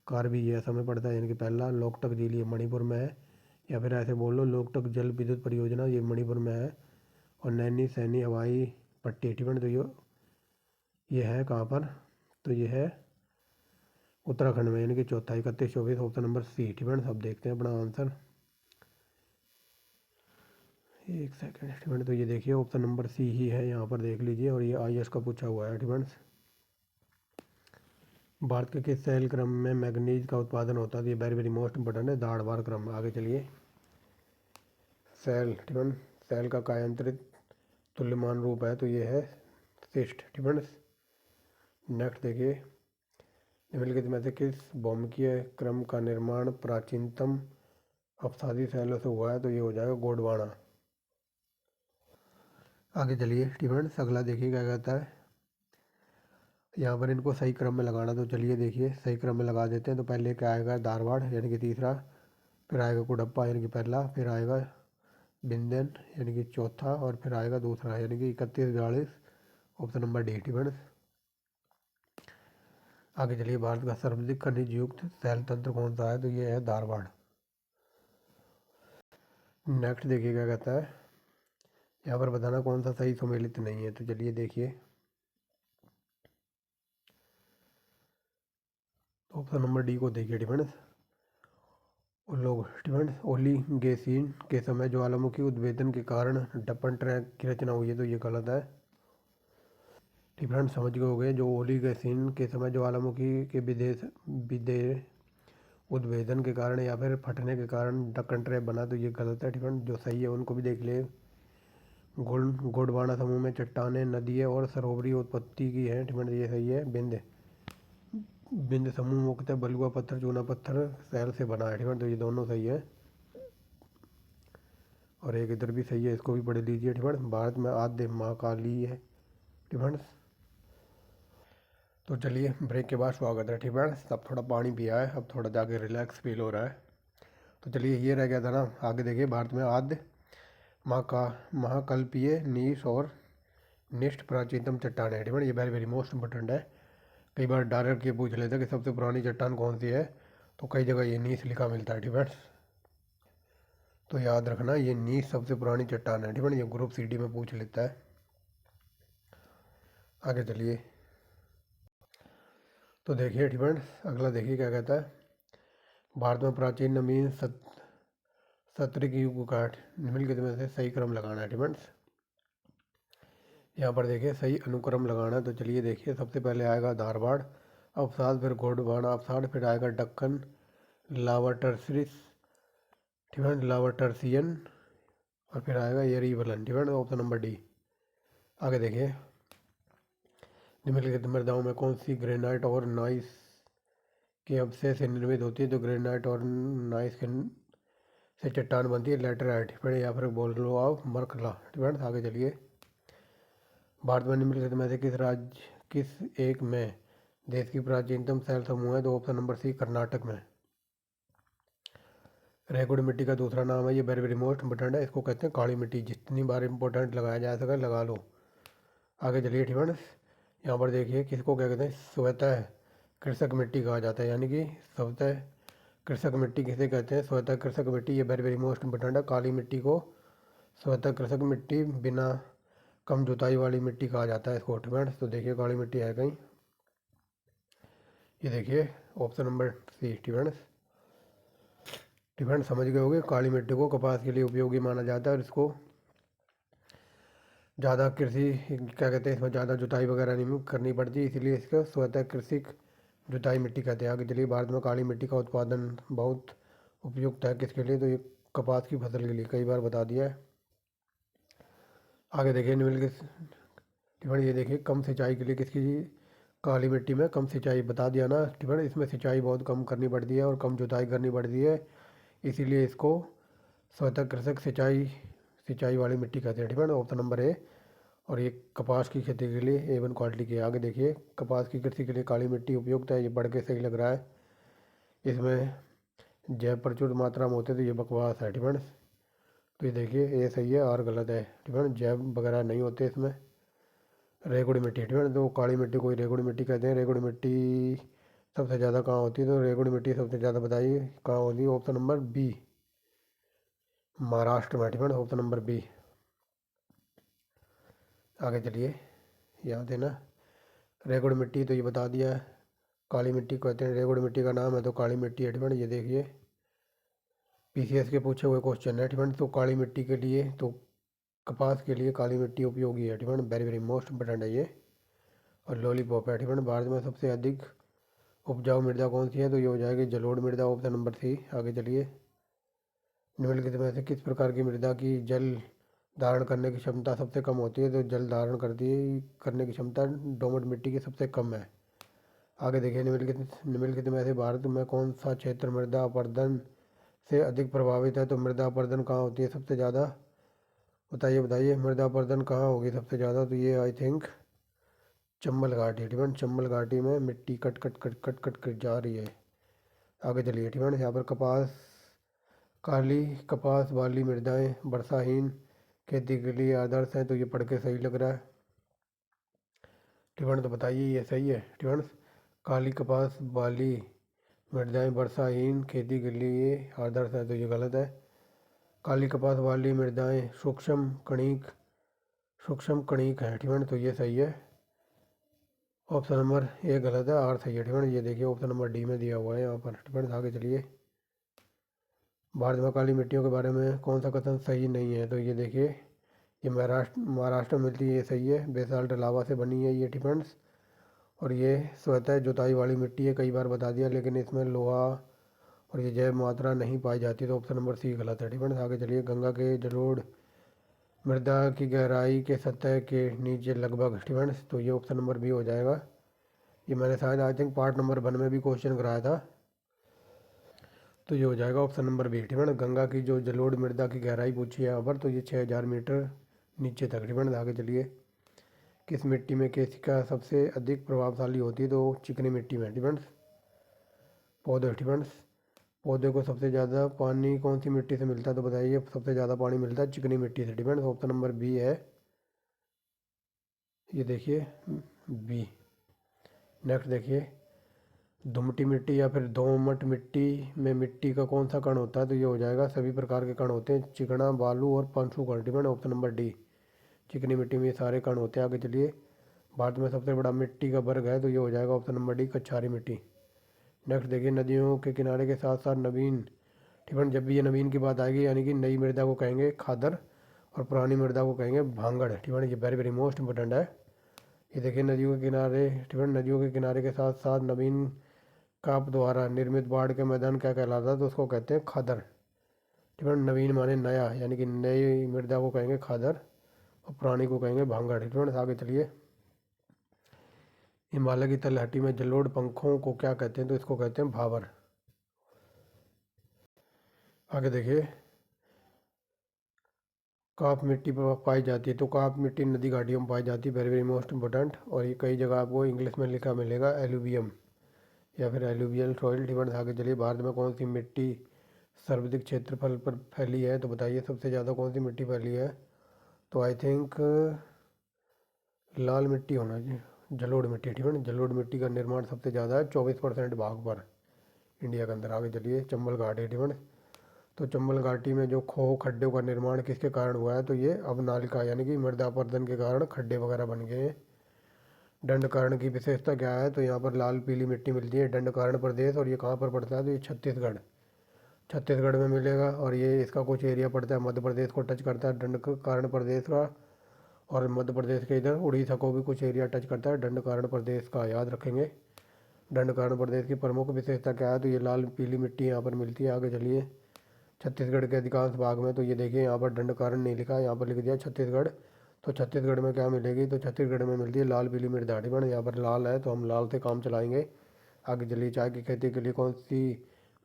कार्बी ये असम में पड़ता है, यानी कि पहला। लोकटक झील ये मणिपुर में है, या फिर ऐसे बोल लो लोकटक जल विद्युत परियोजना ये मणिपुर में है। और नैनी सैनी हवाई पट्टी एस्टिमेट, तो ये है कहाँ पर, तो ये है उत्तराखंड में, यानी कि चौथा 3124 ऑप्शन नंबर सी एस्टिमेट। अब देखते हैं अपना आंसर। एक सेकेंड एस्टिमेट, तो ये देखिए ऑप्शन नंबर सी ही है, यहाँ पर देख लीजिए। और ये आईएएस का पूछा हुआ है एस्टिमेट। भारत के किस सेल क्रम में मैग्नीज का उत्पादन होता है, ये वेरी वेरी मोस्ट इंपोर्टेंट है, दाढ़वार क्रम। आगे चलिए। सेल टिफन, सेल का कायांतरित तुल्यमान रूप है, तो ये है सिस्ट टिफन। नेक्स्ट देखिए, निम्नलिखित में से किस भौमिकीय क्रम का निर्माण प्राचीनतम अपसादी सेलों से हुआ है, तो ये हो जाएगा गोंडवाना। आगे चलिए टिफन, अगला देखिए क्या कहता है। यहाँ पर इनको सही क्रम में लगाना, तो चलिए देखिए सही क्रम में लगा देते हैं। तो पहले क्या आएगा, धारवाड़ यानी कि तीसरा, फिर आएगा कुडप्पा यानी कि पहला, फिर आएगा बिंदन यानी कि चौथा, और फिर आएगा दूसरा यानी कि 3142 ऑप्शन नंबर डी टिफन। आगे चलिए, भारत का सर्वाधिक खनिज युक्त सेल तंत्र कौन सा है, तो ये है धारवाड़। नेक्स्ट देखिए क्या कहता है, यहाँ पर बताना कौन सा सही सुमेलित नहीं है। तो चलिए देखिए, ऑप्शन नंबर डी को देखिए डिफेंस। डिफेंस ओलीगेसीन के समय ज्वालामुखी उद्भेदन के कारण डपन ट्रैक की रचना हुई है, तो ये गलत है। डिफरेंट समझ गए हो गए, जो ओलीगेसीन के समय ज्वालामुखी के विदेश उद्भेदन के कारण या फिर फटने के कारण डक्कन ट्रैप बना, तो ये गलत है। डिफरेंट जो सही है उनको भी देख ले। गोंडवाना समूह में चट्टानें, नदियाँ और सरोवरी उत्पत्ति की है, डिफरेंट ये सही है। बिंद बिंद समूह मुख्यतः बलुआ पत्थर, चूना पत्थर सैल से बना है, डिफरेंट तो ये दोनों सही है। और एक इधर भी सही है, इसको भी पढ़ लीजिए। डिफरेंट भारत में आद्य महाकाली है, डिफरेंट। तो चलिए ब्रेक के बाद स्वागत है, ठीक है। तब थोड़ा पानी पिया है, अब थोड़ा जाके रिलैक्स फील हो रहा है। तो चलिए ये रह गया था ना, आगे देखिए। भारत में आद्य महाकल्पीय नीस और निष्ठ प्राचीनतम चट्टान है, ठीक है। ये वेरी वेरी मोस्ट इंपोर्टेंट है। कई बार डायरेक्ट ये पूछ लेते हैं कि सबसे पुरानी चट्टान कौन सी है, तो कई जगह ये नीस लिखा मिलता है, ठीक है। तो याद रखना ये नीस सबसे पुरानी चट्टान है, ठीक है। ये ग्रुप CD में पूछ लेता है। आगे चलिए, तो देखिए ठीक है। अगला देखिए क्या कहता है। भारत में प्राचीन नवीन सत्रिक युग का निम्नलिखित में से सही क्रम लगाना है, ठीक। यहाँ पर देखिए सही अनुक्रम लगाना है। तो चलिए देखिए, सबसे पहले आएगा धारवाड़ अवसाद, फिर गोंडवाना अवसाद, फिर आएगा दक्कन लावा टर्सरिस, ठीक है, लावा टर्सियन, और फिर आएगा यरीवलन, ठीक है, ऑप्शन नंबर डी। आगे देखिए, निम्नलिखित मृदाओं में कौन सी ग्रेनाइट और नाइस के अवशेष से निर्मित होती है, तो ग्रेनाइट और नाइस के से चट्टान बनती है, लैटेराइट, फिर या फिर बोल लो आप मरकला, ठीक है। आगे चलिए, भारत में निम्नलिखित में से किस एक में देश की प्राचीनतम शैल समूह है, तो ऑप्शन नंबर सी कर्नाटक में। रेगुड़ मिट्टी का दूसरा नाम है, ये वेरी वेरी मोस्ट इंपोर्टेंट है, इसको कहते हैं काली मिट्टी। जितनी बार इंपॉर्टेंट लगाया जा सके लगा लो। आगे चलिए ठीक है। यहाँ पर देखिए, किसको क्या कहते हैं, स्वतः कृषक मिट्टी कहा जाता है, यानी कि स्वतः कृषक मिट्टी किसे कहते हैं, स्वतः कृषक मिट्टी। ये वेरी वेरी मोस्ट इंपोर्टेंट है। काली मिट्टी को स्वतः कृषक मिट्टी, बिना कम जुताई वाली मिट्टी कहा जाता है इसको, ठीक है। तो देखिए काली मिट्टी है कहीं, ये देखिए ऑप्शन नंबर सी, ठीक है। डिफरेंट समझ गए होंगे। काली मिट्टी को कपास के लिए उपयोगी माना जाता है, और इसको ज़्यादा कृषि क्या कहते हैं, इसमें ज़्यादा जुताई वगैरह नहीं करनी पड़ती, इसीलिए इसको स्वतः कृषि जुताई मिट्टी कहते हैं। आगे चलिए, भारत में काली मिट्टी का उत्पादन बहुत उपयुक्त है किसके लिए, तो ये कपास की फसल के लिए, कई बार बता दिया है। आगे देखिए, निम्नलिखित ये देखिए, कम सिंचाई के लिए किसकी काली मिट्टी में कम सिंचाई बता दिया ना, ठीक है। इसमें सिंचाई बहुत कम करनी पड़ती है और कम जुताई करनी पड़ती है, इसीलिए इसको स्वतः कृषक सिंचाई वाली मिट्टी कहते हैं, ठीक है। ऑप्शन नंबर ए और ये कपास की खेती के लिए A1 क्वालिटी की है। आगे देखिए, कपास की कृषि के लिए काली मिट्टी उपयुक्त है, ये पढ़ के सही लग रहा है। इसमें जैव प्रचुर मात्रा में होते हैं, तो ये बकवास है। ठीक है, तो ये देखिए, ये सही है और गलत है। ठीक है, जैव वगैरह नहीं होते इसमें। रेगुड़ी मिट्टी, ठीक है, तो काली मिट्टी कोई रेगुड़ी मिट्टी कहते हैं। रेगुड़ी मिट्टी सबसे ज़्यादा कहाँ होती है, तो रेगुड़ी मिट्टी सबसे ज़्यादा बताइए कहाँ होती है। ऑप्शन नंबर बी, महाराष्ट्र में। ठीक है, ऑप्शन नंबर बी। आगे चलिए, यहाँ देना रेगुड़ मिट्टी तो ये बता दिया है। काली मिट्टी कहते हैं, रेगुड़ मिट्टी का नाम है तो काली मिट्टी है। ठीक है, ये देखिए पीसीएस के पूछे हुए क्वेश्चन है। ठीक है, तो काली मिट्टी के लिए तो कपास के लिए काली मिट्टी उपयोगी है। ठीक है, वेरी वेरी मोस्ट इंपॉर्टेंट है ये। और लॉलीपॉप है। ठीक है, भारत में सबसे अधिक उपजाऊ मृदा कौन सी है, तो ये हो जाएगी जलोढ़ मृदा, ऑप्शन नंबर सी। आगे चलिए, निम्नलिखित में से किस प्रकार की मृदा की जल धारण करने की क्षमता सबसे कम होती है, तो जल धारण करने की क्षमता दोमट मिट्टी की सबसे कम है। आगे देखिए, निम्नलिखित में से भारत में कौन सा क्षेत्र मृदा अपरदन से अधिक प्रभावित है, तो मृदा अपरदन कहाँ होती है सबसे ज़्यादा, बताइए बताइए मृदा अपरदन कहाँ होगी सबसे ज़्यादा, तो ये आई थिंक चंबल घाटी। ठीक है, चंबल घाटी में मिट्टी cut cut cut cut cut cut जा रही है। आगे चलिए, ठीक है, यहाँ पर काली कपास वाली मृदाएं वर्षाहीन खेती के लिए आदर्श हैं, तो ये पढ़ के सही लग रहा है। ठीक है, तो बताइए ये सही है। ठीक है, काली कपास वाली मृदाएं वर्षाहीन खेती के लिए आदर्श है, तो ये गलत है। काली कपास वाली मृदाएं सूक्ष्म कणिक है। ठीक है, तो ये सही है। ऑप्शन नंबर ए गलत है, आर सही है। ठीक है, ये देखिए ऑप्शन नंबर डी में दिया हुआ है यहाँ पर। ठीक है, आगे चलिए, भारत में काली मिट्टियों के बारे में कौन सा कथन सही नहीं है, तो ये देखिए, ये महाराष्ट्र में मिलती है, ये सही है। बेसाल्ट लावा से बनी है ये डिफेंस। और ये स्वतः जुताई वाली मिट्टी है, कई बार बता दिया, लेकिन इसमें लोहा और ये जैव मात्रा नहीं पाई जाती, तो ऑप्शन नंबर सी गलत है। डिफेंस। आगे चलिए, गंगा के जलोढ़ मृदा की गहराई के सतह के नीचे लगभग, डिफेंस, तो ये ऑप्शन नंबर बी हो जाएगा। ये मैंने शायद आई थिंक पार्ट नंबर 1 में भी क्वेश्चन कराया था, तो ये हो जाएगा ऑप्शन नंबर बी। ठीक है, गंगा की जो जलोढ़ मृदा की गहराई पूछी है यहाँ पर, तो ये 6000 मीटर नीचे तक। ठीक है, आगे चलिए, किस मिट्टी में केसिका सबसे अधिक प्रभावशाली होती है, तो चिकनी मिट्टी में। ठीक है, पौधे। ठीक है, पौधे को सबसे ज़्यादा पानी कौन सी मिट्टी से मिलता है, तो बताइए सबसे ज़्यादा पानी मिलता है चिकनी मिट्टी से। ठीक है, ऑप्शन नंबर बी है, ये देखिए बी। नेक्स्ट देखिए, दुमटी मिट्टी या फिर दोमट मिट्टी में मिट्टी का कौन सा कण होता है, तो ये हो जाएगा सभी प्रकार के कण होते हैं, चिकना, बालू और पंशु कण। ठीक है, ऑप्शन नंबर डी, चिकनी मिट्टी में ये सारे कण होते हैं। आगे चलिए, भारत में सबसे बड़ा मिट्टी का वर्ग है, तो ये हो जाएगा ऑप्शन नंबर डी, कछारी मिट्टी। नेक्स्ट देखिए, नदियों के किनारे के साथ साथ नवीन। ठीक है, जब भी ये नवीन की बात आएगी, यानी कि नई मृदा को कहेंगे खादर और पुरानी मृदा को कहेंगे भांगड़। ठीक है, ये वेरी वेरी मोस्ट इंपॉर्टेंट है। ये देखिए, नदियों के किनारे। ठीक है, नदियों के किनारे के साथ साथ नवीन काप द्वारा निर्मित बाढ़ के मैदान क्या कहलाता है, तो उसको कहते हैं खादर। ठीक है, नवीन माने नया, यानी कि नई मृदा को कहेंगे खादर और पुरानी को कहेंगे भांगड़। ठीक है, आगे चलिए, हिमालय की तलहटी में जलोढ़ पंखों को क्या कहते हैं, तो इसको कहते हैं भावर। आगे देखिए, काप मिट्टी पर पाई जाती है, तो काप मिट्टी नदी घाटियों में पाई जाती है, वेरी वेरी मोस्ट इंपॉर्टेंट। और ये कई जगह आपको इंग्लिश में लिखा मिलेगा एलुवियम या फिर एलुवियल सॉइल। ठीक है, आगे चलिए, भारत में कौन सी मिट्टी सर्वाधिक क्षेत्रफल पर फैली है, तो बताइए सबसे ज़्यादा कौन सी मिट्टी फैली है, तो आई थिंक लाल मिट्टी होना चाहिए, जलोढ़ मिट्टी। ठीक है, जलोढ़ मिट्टी का निर्माण सबसे ज़्यादा है 24% भाग पर इंडिया के अंदर। आगे चलिए, चंबल घाटी। ठीक है, तो चंबल घाटी में जो खो खड्डों का निर्माण किसके कारण हुआ है, तो ये अवनालिका यानी कि मृदा अपरदन के कारण खड्डे वगैरह बन गए हैं। दंडकारण्य की विशेषता क्या है, तो यहाँ पर लाल पीली मिट्टी मिलती है, दंडकारण्य प्रदेश, और ये कहाँ पर पड़ता है, तो ये छत्तीसगढ़ में मिलेगा। और ये इसका कुछ एरिया पड़ता है मध्य प्रदेश को टच करता है दंडकारण्य प्रदेश का, और मध्य प्रदेश के इधर उड़ीसा को भी कुछ एरिया टच करता है दंडकारण्य प्रदेश का, याद रखेंगे। दंडकारण्य प्रदेश की प्रमुख विशेषता क्या है, तो ये लाल पीली मिट्टी यहाँ पर मिलती है। आगे चलिए, छत्तीसगढ़ के अधिकांश भाग में, तो ये देखिए यहाँ पर दंडकारण्य नहीं लिखा है, यहाँ पर लिख दिया छत्तीसगढ़। तो छत्तीसगढ़ में क्या मिलेगी, तो छत्तीसगढ़ में मिलती है लाल पीली मृदा। ठीक है, यहाँ पर लाल है तो हम लाल से काम चलाएंगे। आगे चलिए, चाय की खेती के लिए कौन सी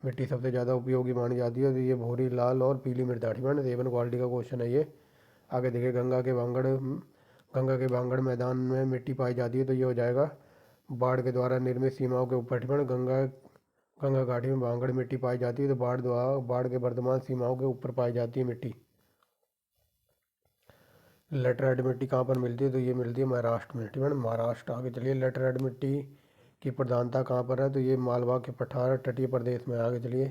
मिट्टी सबसे ज़्यादा उपयोगी मानी जाती है, तो ये भूरी, लाल और पीली मृदा। ठीक है, A1 क्वालिटी का क्वेश्चन है ये। आगे देखिए, गंगा के भांगड़ गंगा के भांगड़ मैदान में मिट्टी पाई जाती है तो ये हो जाएगा बाढ़ के द्वारा निर्मित सीमाओं के ऊपर। ठीक है, गंगा गंगा घाटी में भांगड़ मिट्टी पाई जाती है तो बाढ़ के वर्तमान सीमाओं के ऊपर पाई जाती है मिट्टी। लेटराइट मिट्टी कहाँ पर मिलती है तो ये मिलती है महाराष्ट्र में। ठीक है, महाराष्ट्र। आगे चलिए, लेटराइट मिट्टी की प्रधानता कहाँ पर है तो ये मालवा के पठार तटीय प्रदेश में। आगे चलिए,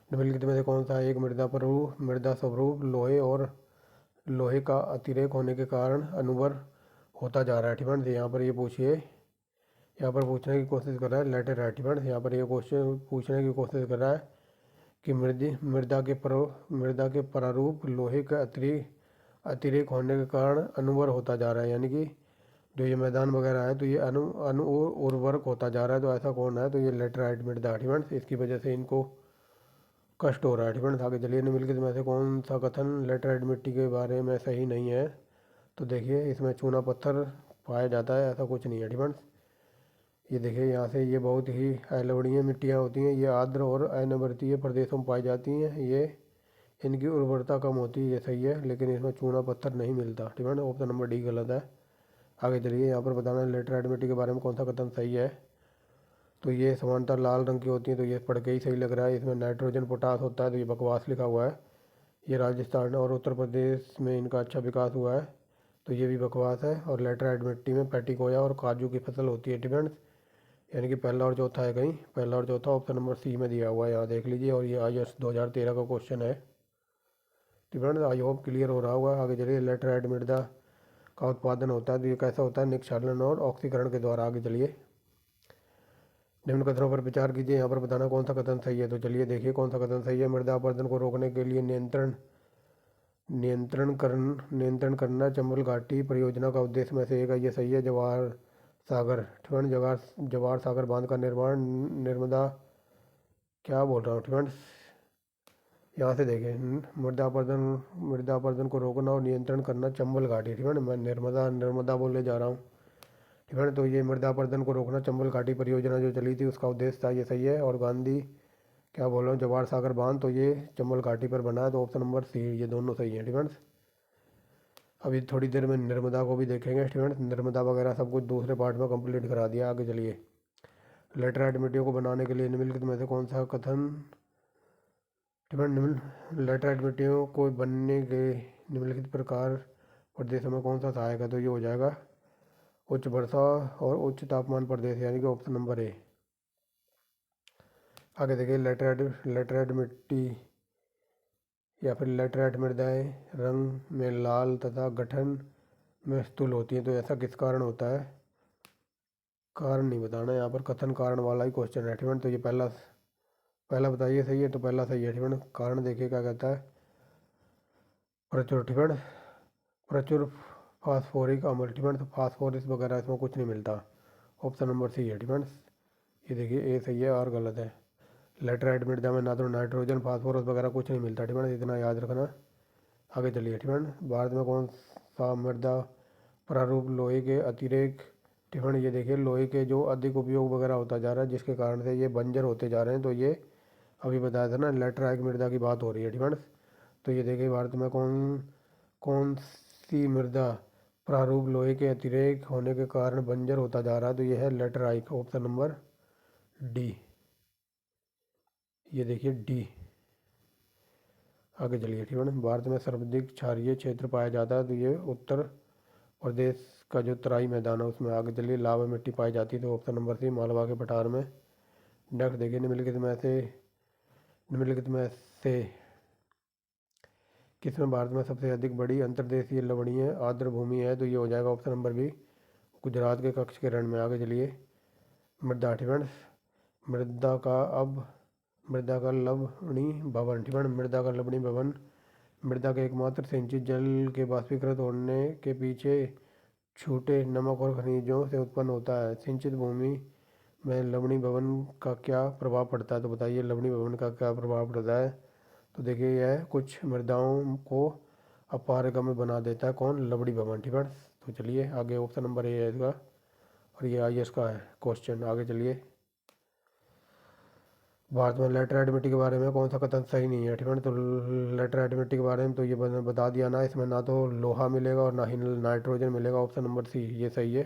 निम्नलिखित में से कौन सा एक मृदा स्वरूप लोहे का अतिरेक होने के कारण अनुवर होता जा रहा है। ठीक है, यहाँ पर ये पूछिए, यहाँ पर पूछने की कोशिश कर रहा है लेटराइट। ठीक है, यहाँ पर ये क्वेश्चन पूछने की कोशिश कर रहा है कि मृदा के प्रारूप लोहे का अतिरेक होने के कारण अनुवर होता जा रहा है, यानी कि जो ये मैदान वगैरह है तो ये अनु उर्वरक होता जा रहा है। तो ऐसा कौन है तो ये लेटराइट मृदा। ठीक है, इसकी वजह से इनको कष्ट हो रहा है। ठीक है, आगे चलिए, निम्नलिखित में से कौन सा कथन लेटराइट मिट्टी के बारे में सही नहीं है तो देखिए, इसमें चूना पत्थर पाया जाता है, ऐसा कुछ नहीं है। ठीक है, ये देखिए यहाँ से, ये बहुत ही अलवणीय मिट्टियाँ होती हैं, ये आर्द्र और अनवर्तीय प्रदेशों में पाई जाती हैं, ये इनकी उर्वरता कम होती है, ये सही है, लेकिन इसमें चूना पत्थर नहीं मिलता। ठीक है, ऑप्शन नंबर डी गलत है। आगे चलिए, यहाँ पर बताना लेटराइट मिट्टी के बारे में कौन सा कथन सही है तो ये समानता लाल रंग की होती है तो ये पढ़ के ही सही लग रहा है। इसमें नाइट्रोजन पोटास होता है तो ये बकवास लिखा हुआ है। ये राजस्थान और उत्तर प्रदेश में इनका अच्छा विकास हुआ है तो ये भी बकवास है। और लेटराइट मिट्टी में पैटिकोया और काजू की फसल होती है। डिपेंड्स, यानी कि पहला और चौथा है, कहीं पहला और चौथा ऑप्शन नंबर सी में दिया हुआ है, यहाँ देख लीजिए। और ये IAS 2013 का क्वेश्चन है। डिपेंड्स, आई होप क्लियर हो रहा होगा। आगे चलिए, लेटराइट मृदा का उत्पादन होता है तो ये कैसा होता है, निक्षालन और ऑक्सीकरण के द्वारा। आगे चलिए, निम्न कथनों पर विचार कीजिए, यहाँ पर बताना कौन सा कथन सही है तो चलिए देखिए कौन सा कथन सही है। मृदा अपरदन को रोकने के लिए नियंत्रण करना चंबल घाटी परियोजना का उद्देश्य में से एक है, ये सही है। जवाहर सागर, ठीक, जवाहर सागर बांध का निर्माण नर्मदा, क्या बोल रहा हूँ, ठीक, यहाँ से देखें, मृदा अपरदन को रोकना और नियंत्रण करना चंबल घाटी। ठीक है, मैं नर्मदा बोलने जा रहा हूँ। ठीक है, तो ये मृदा अपरदन को रोकना चंबल घाटी परियोजना जो चली थी उसका उद्देश्य था, ये सही है। और गांधी, क्या बोल रहा हूँ, जवाहर सागर बांध तो ये चंबल घाटी पर बना है तो ऑप्शन नंबर सी, ये दोनों सही है। ठीक है, अभी थोड़ी देर में नर्मदा को भी देखेंगे। ठीक है, नर्मदा वगैरह सब कुछ दूसरे पार्ट में कंप्लीट करा दिया। आगे चलिए, लेटराइट मिट्टियों को बनाने के लिए निम्नलिखित में से कौन सा कथन, ठीक है, लेटराइट मिट्टियों को बनने के निम्नलिखित प्रकार प्रदेशों में कौन सा सहायक है तो ये हो जाएगा उच्च वर्षा और उच्च तापमान प्रदेश, यानी कि ऑप्शन नंबर ए। आगे देखिए, लेटराइट मिट्टी या फिर लेटराइट मृदाएं रंग में लाल तथा गठन में स्थूल होती हैं तो ऐसा किस कारण होता है, कारण नहीं बताना, यहाँ पर कथन कारण वाला ही क्वेश्चन है। ठीक है, तो ये पहला बताइए सही है तो पहला सही है। ठीक है, कारण देखिए क्या कहता है, प्रचुर, ठीक है, प्रचुर फास्फोरिक अम्ल। ठीक है, तो फास्फोरस वगैरह इसमें कुछ नहीं मिलता, ऑप्शन नंबर सी है। ठीक है, ये देखिए ए सही है और गलत है। लेटराइट मृदा में ना तो नाइट्रोजन फास्फोरस वगैरह कुछ नहीं मिलता। ठीक है, इतना याद रखना। आगे चलिए, ठीक है, भारत में कौन सा मृदा प्रारूप लोहे के अतिरेक, ठीक है, ये देखिए लोहे के जो अधिक उपयोग वगैरह होता जा रहा है जिसके कारण से ये बंजर होते जा रहे हैं तो ये अभी बताया था ना, लेटराइट मृदा की बात हो रही है। ठीक है, तो ये देखिए भारत में कौन कौन सी मृदा प्रारूप लोहे के अतिरेक होने के कारण बंजर होता जा रहा है तो ये है लेटराइट, ऑप्शन नंबर डी, ये देखिए डी। आगे चलिए, ठीक है, भारत में सर्वाधिक क्षारीय क्षेत्र पाया जाता है तो ये उत्तर प्रदेश का जो तराई मैदान है उसमें। आगे चलिए, लावा मिट्टी पाई जाती है तो ऑप्शन नंबर सी, मालवा के पठार में। नेक्स्ट देखिए, निम्नलिखित में से किसमें भारत में सबसे अधिक बड़ी अंतर्देशीय लवणीय आर्द्र भूमि है तो ये हो जाएगा ऑप्शन नंबर बी, गुजरात के कच्छ के रण में। आगे चलिए, मृदा, ठीक है, मृदा का अब मृदा का लवणी भवन, ठीक है, मृदा का लवणी भवन मृदा के एकमात्र सिंचित जल के बाष्पीकृत होने के पीछे छूटे नमक और खनिजों से उत्पन्न होता है। सिंचित भूमि में लवणी भवन का क्या प्रभाव पड़ता है तो बताइए, लवणी भवन का क्या प्रभाव पड़ता है तो देखिए यह कुछ मृदाओं को अपारगम्य बना देता है, कौन, लवणी भवन। ठीक है, तो चलिए आगे, ऑप्शन नंबर ए है इसका और ये IAS का है क्वेश्चन। आगे चलिए, भारत में लेटराइट मिट्टी के बारे में कौन सा कथन सही नहीं है, ठीक है। तो लेटराइट मिट्टी के बारे में तो ये बता दिया ना, इसमें ना तो लोहा मिलेगा और ना ही नाइट्रोजन मिलेगा, ऑप्शन नंबर सी ये सही है,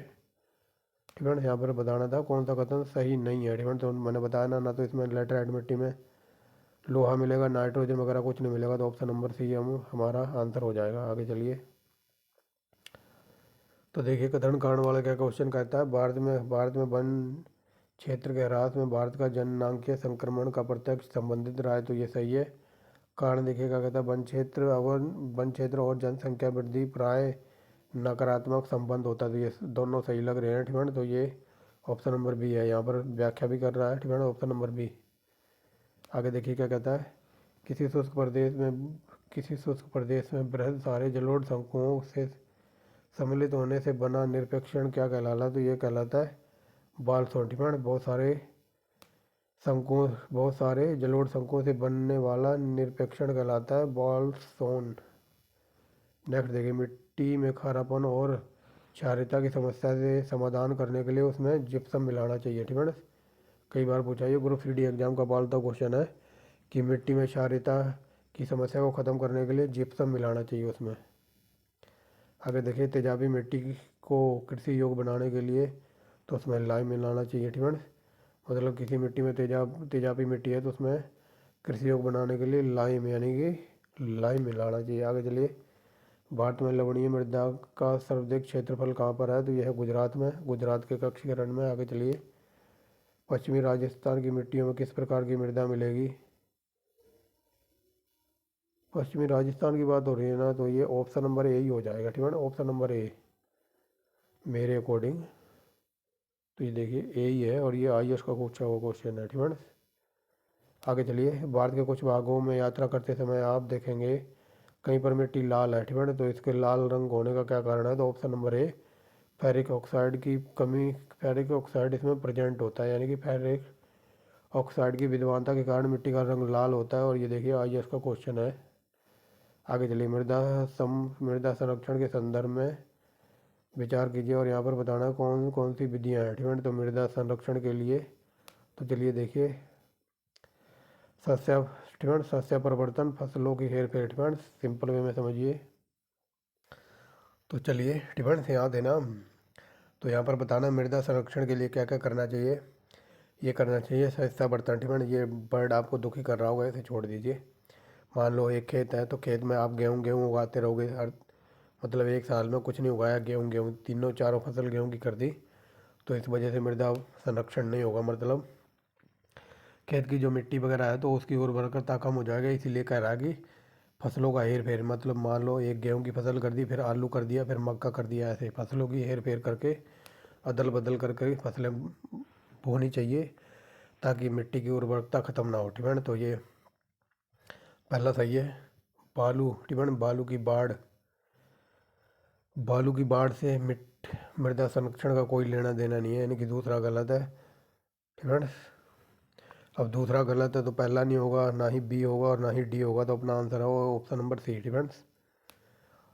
ठीक है। यहाँ पर बताना था कौन सा कथन सही नहीं है, ठीक है। तो मैंने बताया ना तो इसमें लेटराइट मिट्टी में लोहा मिलेगा, नाइट्रोजन वगैरह कुछ नहीं मिलेगा, तो ऑप्शन नंबर सी हमारा आंसर हो जाएगा। आगे चलिए। तो देखिए कथन कारण वाला क्या क्वेश्चन कहता है, भारत में वन क्षेत्र के ह्रास में भारत का जननांकीय संक्रमण का प्रत्यक्ष संबंधित रहा है, तो ये सही है। कारण देखिए क्या कहता है, वन क्षेत्र और जनसंख्या वृद्धि प्राय नकारात्मक संबंध होता है, तो ये दोनों सही लग रहे हैं, ठीक है। तो ये ऑप्शन नंबर बी है, यहाँ पर व्याख्या भी कर रहा है, ठीक है, ऑप्शन नंबर बी। आगे देखिए क्या कहता है, किसी शुष्क प्रदेश में बृहद सारे जलोढ़ शंकुओं से सम्मिलित होने से बना निरपेक्षण क्या कहलाता है, तो ये कहलाता है बालसोन, ठीक है। बहुत सारे जलोढ़ शंकुओं से बनने वाला निरपेक्षण कहलाता है बालसोन। नेक्स्ट देखिए, मिट्टी में खारापन और क्षारीयता की समस्या से समाधान करने के लिए उसमें जिप्सम मिलाना चाहिए, ठीक है। कई बार पूछा ये ग्रुप 3D एग्जाम का पालता क्वेश्चन है कि मिट्टी में क्षारीयता की समस्या को ख़त्म करने के लिए जिप्सम मिलाना चाहिए उसमें। आगे देखिए, तेजाबी मिट्टी को कृषि योग्य बनाने के लिए तो उसमें लाइम मिलाना चाहिए, ठीक है। मतलब किसी मिट्टी में तेजाबी मिट्टी है तो उसमें कृषि योग्य बनाने के लिए लाइम यानी कि लाइम मिलाना चाहिए। आगे चलिए, भारत में लवणीय मृदा का सर्वाधिक क्षेत्रफल कहाँ पर है, तो यह है गुजरात में, गुजरात के कक्षीकरण में। आगे चलिए, पश्चिमी राजस्थान की मिट्टियों में किस प्रकार की मृदा मिलेगी, पश्चिमी राजस्थान की बात हो रही है ना, तो ये ऑप्शन नंबर ए ही हो जाएगा, ठीक है ना, ऑप्शन नंबर ए मेरे अकॉर्डिंग। तो ये देखिए ए ही है और ये IAS का पूछा हुआ क्वेश्चन है, ठीक है। आगे चलिए, भारत के कुछ भागों में यात्रा करते समय आप देखेंगे कहीं पर मिट्टी लाल है, ठीक है। तो इसके लाल रंग होने का क्या कारण है, तो option number A ferric oxide की कमी, फेरिक ऑक्साइड इसमें प्रेजेंट होता है, यानी कि फेरिक ऑक्साइड की विद्वानता के कारण मिट्टी का रंग लाल होता है, और ये देखिए IAS का क्वेश्चन है। आगे चलिए, मृदा संरक्षण के संदर्भ में विचार कीजिए और यहाँ पर बताना कौन कौन सी विधियाँ हैं, ठीक है। तो मृदा संरक्षण के लिए तो चलिए देखिए, सस्या ठीक है, सस्या परिवर्तन, फसलों की हेर फेर, ठीक है, सिंपल वे में समझिए। तो चलिए ठीक है, यहाँ देना, तो यहाँ पर बताना मृदा संरक्षण के लिए क्या क्या करना चाहिए। ये करना चाहिए सस्या बर्तन, ठीक है। ये बर्ड आपको दुखी कर रहा होगा, इसे छोड़ दीजिए। मान लो एक खेत है, तो खेत में आप गेहूँ उगाते रहोगे, हर मतलब एक साल में कुछ नहीं उगाया, गेहूँ तीनों चारों फसल गेहूँ की कर दी, तो इस वजह से मृदा संरक्षण नहीं होगा, मतलब खेत की जो मिट्टी वगैरह है तो उसकी उर्वरकता कम हो जाएगा। इसीलिए कह रहा है कि फसलों का हेर फेर, मतलब मान लो एक गेहूं की फसल कर दी, फिर आलू कर दिया, फिर मक्का कर दिया, ऐसे फसलों की हेर फेर करके अदल बदल करके फसलें बोनी चाहिए ताकि मिट्टी की उर्वरकता ख़त्म ना हो, ठीक है। तो ये पहला सही है। बालू, ठीक है, बालू की बाढ़ से मृदा संरक्षण का कोई लेना देना नहीं है, यानी कि दूसरा गलत है, ठीक है। अब दूसरा गलत है तो पहला नहीं होगा, ना ही बी होगा और ना ही डी होगा, तो अपना आंसर होगा ऑप्शन नंबर सी, ठीक है।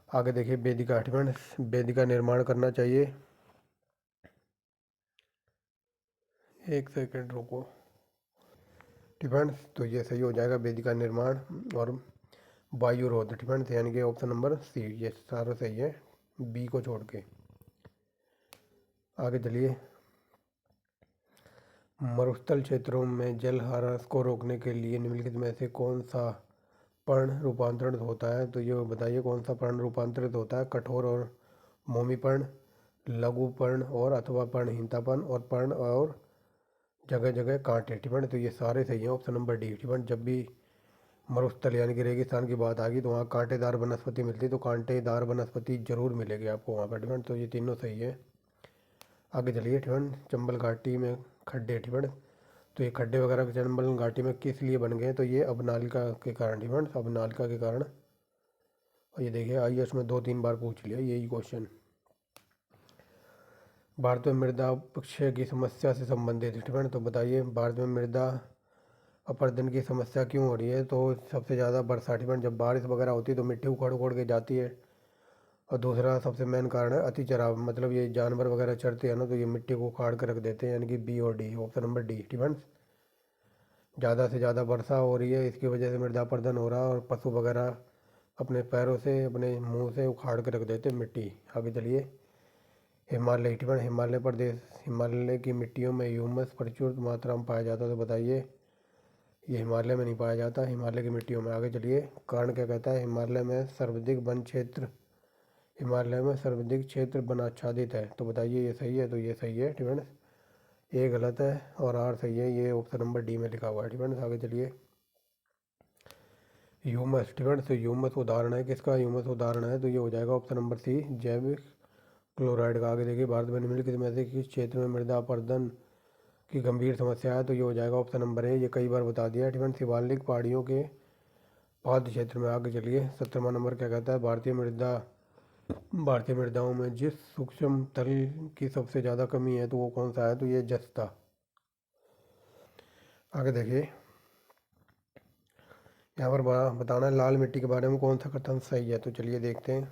आगे देखिए, वेदिका, ठीक है, वेदिका निर्माण करना चाहिए, एक सेकंड रुको, ठीक है। तो ये सही हो जाएगा, वेदिका निर्माण और वायुरोध, ठीक है, यानी कि ऑप्शन नंबर सी, ये सारा सही है बी को छोड़ के। आगे चलिए, मरुस्थल क्षेत्रों में जल ह्रास को रोकने के लिए निम्नलिखित में से कौन सा पर्ण रूपांतरित होता है, तो ये बताइए कौन सा पर्ण रूपांतरित होता है, कठोर और मोमी पर्ण, लघु पर्ण और अथवा पर्णहीनतापन, और पर्ण और जगह जगह कांटे, ठीक है। तो ये सारे सही हैं, ऑप्शन नंबर डी, ठीक है। जब भी मरुस्थल यानी कि रेगिस्तान की बात आ गई तो वहाँ कांटेदार वनस्पति मिलती है, तो कांटेदार वनस्पति जरूर मिलेगी आपको वहाँ पर, ठीक है। तो ये तीनों सही है। आगे चलिए, ठीक है, चंबल घाटी में खड्डे, ठीक है। तो ये खड्डे वगैरह चंबल घाटी में किस लिए बन गए, तो ये अवनालिका के कारण, ठीक है, अवनालिका के कारण। और ये देखिए IAS में 2-3 बार पूछ लिया यही क्वेश्चन। भारत में मृदा अपक्षय की समस्या से संबंधित, ठीक है, तो बताइए भारत में मृदा अपरदन की समस्या क्यों हो रही है, तो सबसे ज़्यादा बरसात, ठीक है, जब बारिश वगैरह होती है तो मिट्टी उखड़ उखड़ के जाती है, और दूसरा सबसे मेन कारण है अति चराव, मतलब ये जानवर वगैरह चरते हैं ना, तो ये मिट्टी को उखाड़ कर रख देते हैं, यानी कि बी और डी, ऑप्शन नंबर डी, ठीक है। ज़्यादा से ज़्यादा वर्षा हो रही है, इसकी वजह से मृदा अपरदन हो रहा है और पशु वगैरह अपने पैरों से अपने मुंह से उखाड़ के रख देते मिट्टी। आगे चलिए। हिमालय टिबन हिमालय प्रदेश हिमालय की मिट्टियों में ह्यूमस प्रचुर मात्रा में पाया जाता है, तो बताइए। ये हिमालय में नहीं पाया जाता, हिमालय की मिट्टियों में। आगे चलिए। कारण क्या कहता है, हिमालय में सर्वाधिक वन क्षेत्र हिमालय में सर्वाधिक क्षेत्र वन आच्छादित है, तो बताइए ये सही है, तो ये सही है टिबन। ए गलत है और आर सही है, ये ऑप्शन नंबर डी में लिखा हुआ है टिबन। आगे चलिए। ह्यूमस टिबन, तो ह्यूमस उदाहरण है किसका, ह्यूमस उदाहरण है, तो ये हो जाएगा ऑप्शन नंबर सी, जैविक क्लोराइड का। आगे देखिए। भारत में निम्नलिखित में से किस क्षेत्र में मृदा अपरदन की गंभीर समस्या है, तो ये हो जाएगा ऑप्शन नंबर ए। ये कई बार बता दिया टिबन, शिवालिक पहाड़ियों के पाद क्षेत्र में। आगे चलिए। 17वां नंबर क्या कहता है, भारतीय मृदाओं में जिस सूक्ष्म तल की सबसे ज़्यादा कमी है, तो वो कौन सा है, तो ये जस्ता। आगे देखिए। यहाँ पर बताना है लाल मिट्टी के बारे में कौन सा कथन सही है, तो चलिए देखते हैं।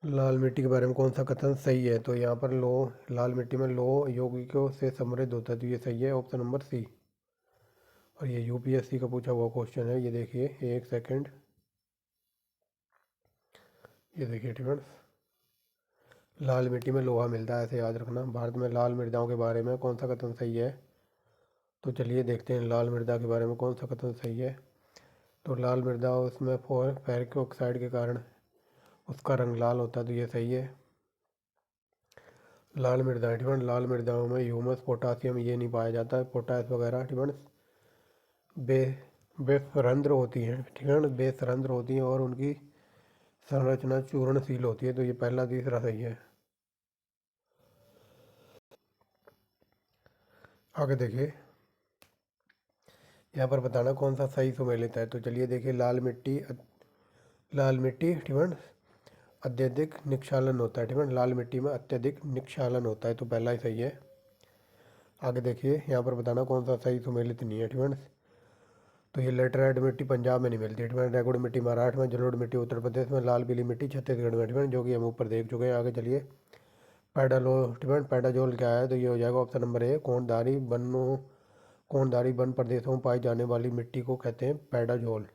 लाल मिट्टी के बारे में कौन सा कथन सही है, तो यहाँ पर लाल मिट्टी में लोह यौगिकों से समृद्ध होता है, तो ये सही है ऑप्शन नंबर सी। और ये यूपीएससी का पूछा हुआ क्वेश्चन है, ये देखिए। एक सेकंड, ये देखिए टिबन। लाल मिट्टी में लोहा मिलता है, ऐसे याद रखना। भारत में लाल मृदाओं के बारे में कौन सा कथन सही है, तो चलिए देखते हैं लाल मृदा के बारे में कौन सा कथन सही है। तो लाल मृदा, उसमें फेरिक ऑक्साइड के कारण उसका रंग लाल होता है, तो ये सही है। लाल मृदा टिबन, लाल मृदाओं में ह्यूमस पोटासियम ये नहीं पाया जाता है, पोटास वगैरह टिबन बे बेसरंध्र होती हैं, ठीक है ना, बेसरंध्र होती हैं और उनकी संरचना चूर्णशील होती है, तो ये पहला तीसरा सही है। आगे देखिए। यहाँ पर बताना कौन सा सही सुमेलित है, तो चलिए देखिए। लाल मिट्टी टिबन अत्यधिक निक्षालन होता है, टिबन लाल मिट्टी में अत्यधिक निक्षालन होता है, तो पहला ही सही है। आगे देखिए। यहाँ पर बताना कौन सा सही सुमेलित नहीं है टिबन, तो ये लेटराइट मिट्टी पंजाब में नहीं मिलती टिबन, रेगुड़ मिट्टी महाराष्ट्र में, जलोढ़ मिट्टी उत्तर प्रदेश में, लाल पीली मिट्टी छत्तीसगढ़ में टिबन, जो कि हम ऊपर देख चुके हैं। आगे चलिए। पैडाजोल क्या है, तो ये हो जाएगा ऑप्शन नंबर ए, कोणधारी वन प्रदेशों में पाई जाने वाली मिट्टी को कहते हैं पैडाजोल।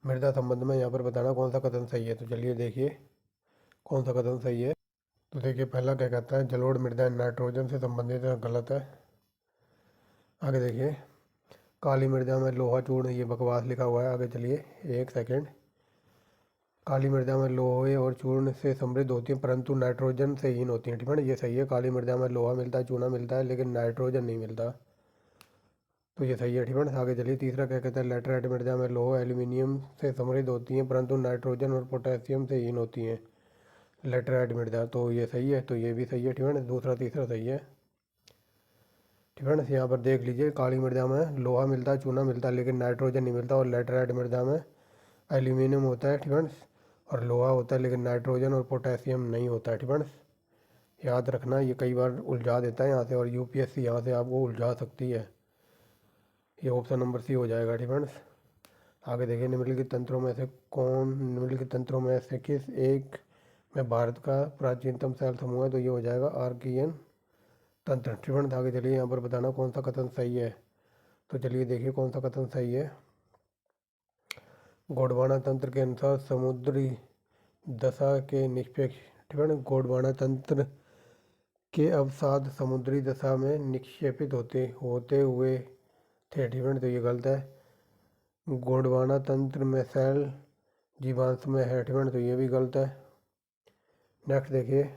मृदा संबंध में यहाँ पर बताना कौन सा कथन सही है, तो चलिए देखिए कौन सा कथन सही है। तो देखिए पहला क्या कहता है, जलोढ़ मृदा नाइट्रोजन से संबंधित है, गलत है। आगे देखिए। काली मृदा में लोहा चूर्ण, ये बकवास लिखा हुआ है। आगे चलिए। एक सेकेंड। काली मृदा में लोहे और चूर्ण से समृद्ध होती है, परंतु नाइट्रोजन से हीन होती है, ठीक है ना, ये सही है। काली मृदा में लोहा मिलता है, चूना मिलता है, लेकिन नाइट्रोजन नहीं मिलता, तो ये सही है, ठीक है। आगे चलिए। तीसरा क्या कहता है, लैटेराइट मृदा में लोहा एल्यूमिनियम से समृद्ध होती हैं, परंतु नाइट्रोजन और पोटेशियम से हीन होती हैं, लैटेराइट मृदा, तो ये सही है, तो ये भी सही है, ठीक है। दूसरा तीसरा सही है, ठीक है। यहाँ पर देख लीजिए। काली मृदा में लोहा मिलता है, चूना मिलता है, लेकिन नाइट्रोजन नहीं मिलता, और लैटेराइट मृदा में एल्यूमिनियम होता है, ठीक है, और लोहा होता है, लेकिन नाइट्रोजन और पोटेशियम नहीं होता है, ठीक है। याद रखना, ये कई बार उलझा देता है यहाँ से, और यूपीएससी यहाँ से आपको उलझा सकती है। ये ऑप्शन नंबर सी हो जाएगा, ठीक है। आगे देखिए। निम्नलिखित तंत्रों में से किस एक में भारत का प्राचीनतम शैल समूह है, तो ये हो जाएगा आर्कियन तंत्र, ठीक है। आगे चलिए। यहाँ पर बताना कौन सा कथन सही है, तो चलिए देखिए कौन सा कथन सही है। गोंडवाना तंत्र के अनुसार समुद्री दशा के निष्पेक्ष, ठीक है ना, गोंडवाना तंत्र के अवसाद समुद्री दशा में निक्षेपित होते होते हुए थे, ठीक है, तो ये गलत है। गोंडवाना तंत्र में सेल जीवांश में है, ठीक है, तो ये भी गलत है। नेक्स्ट देखिए।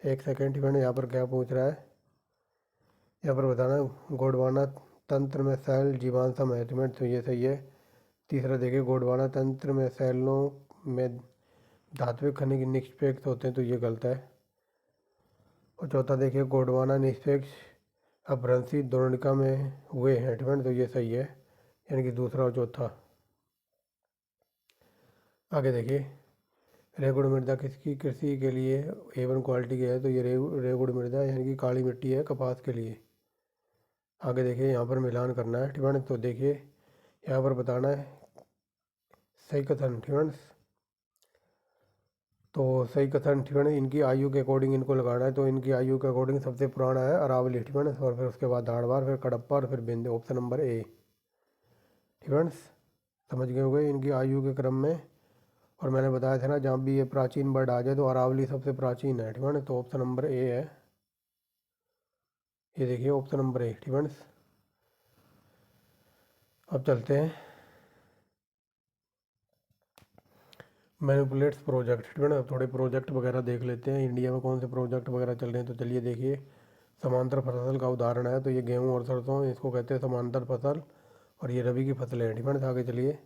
एक सेकेंड, ठीक है, यहाँ पर क्या पूछ रहा है, यहाँ पर बताना गोंडवाना तंत्र में सेल जीवांशम है, ठीक है, तो ये सही है। तीसरा देखिए। गोंडवाना तंत्र में सेलों में धात्विक खनिज निष्पेक्ष होते हैं, तो ये गलत है। और चौथा देखिए। गोंडवाना निष्पेक्ष अपभ्रंशी द्रोणिका में हुए हैं, ठीक है, तो ये सही है, यानी कि दूसरा और चौथा। आगे देखिए। रेगुड़ मृदा किसकी कृषि के लिए A1 क्वालिटी की है, तो ये रेगुड़ मृदा यानी कि काली मिट्टी है कपास के लिए। आगे देखिए। यहाँ पर मिलान करना है, ठीक है, तो देखिए यहाँ पर बताना है सही कथन, ठीक है। तो सही कथन ठीक है ना, इनकी आयु के अकॉर्डिंग इनको लगाना है। तो इनकी आयु के अकॉर्डिंग सबसे पुराना है अरावली ठीक है ना, और फिर उसके बाद धारवाड़, फिर कडप्पा और फिर बिंद। ऑप्शन नंबर ए ठीक है। समझ गए होंगे इनकी आयु के क्रम में। और मैंने बताया था ना, जहाँ भी ये प्राचीन वर्ड आ जाए तो अरावली सबसे प्राचीन है ठीक है ना, तो ऑप्शन नंबर ए है। ये देखिए ऑप्शन नंबर ए ठीक है। अब चलते हैं मैनिपुलेट्स प्रोजेक्ट ठीक है ना, थोड़े प्रोजेक्ट वगैरह देख लेते हैं इंडिया में कौन से प्रोजेक्ट वगैरह चल रहे हैं। तो चलिए देखिए, समांतर फसल का उदाहरण है तो ये गेहूँ और सरसों, इसको कहते हैं समांतर फसल, और ये रबी की फसलें हैं ठीक है। आगे चलिए,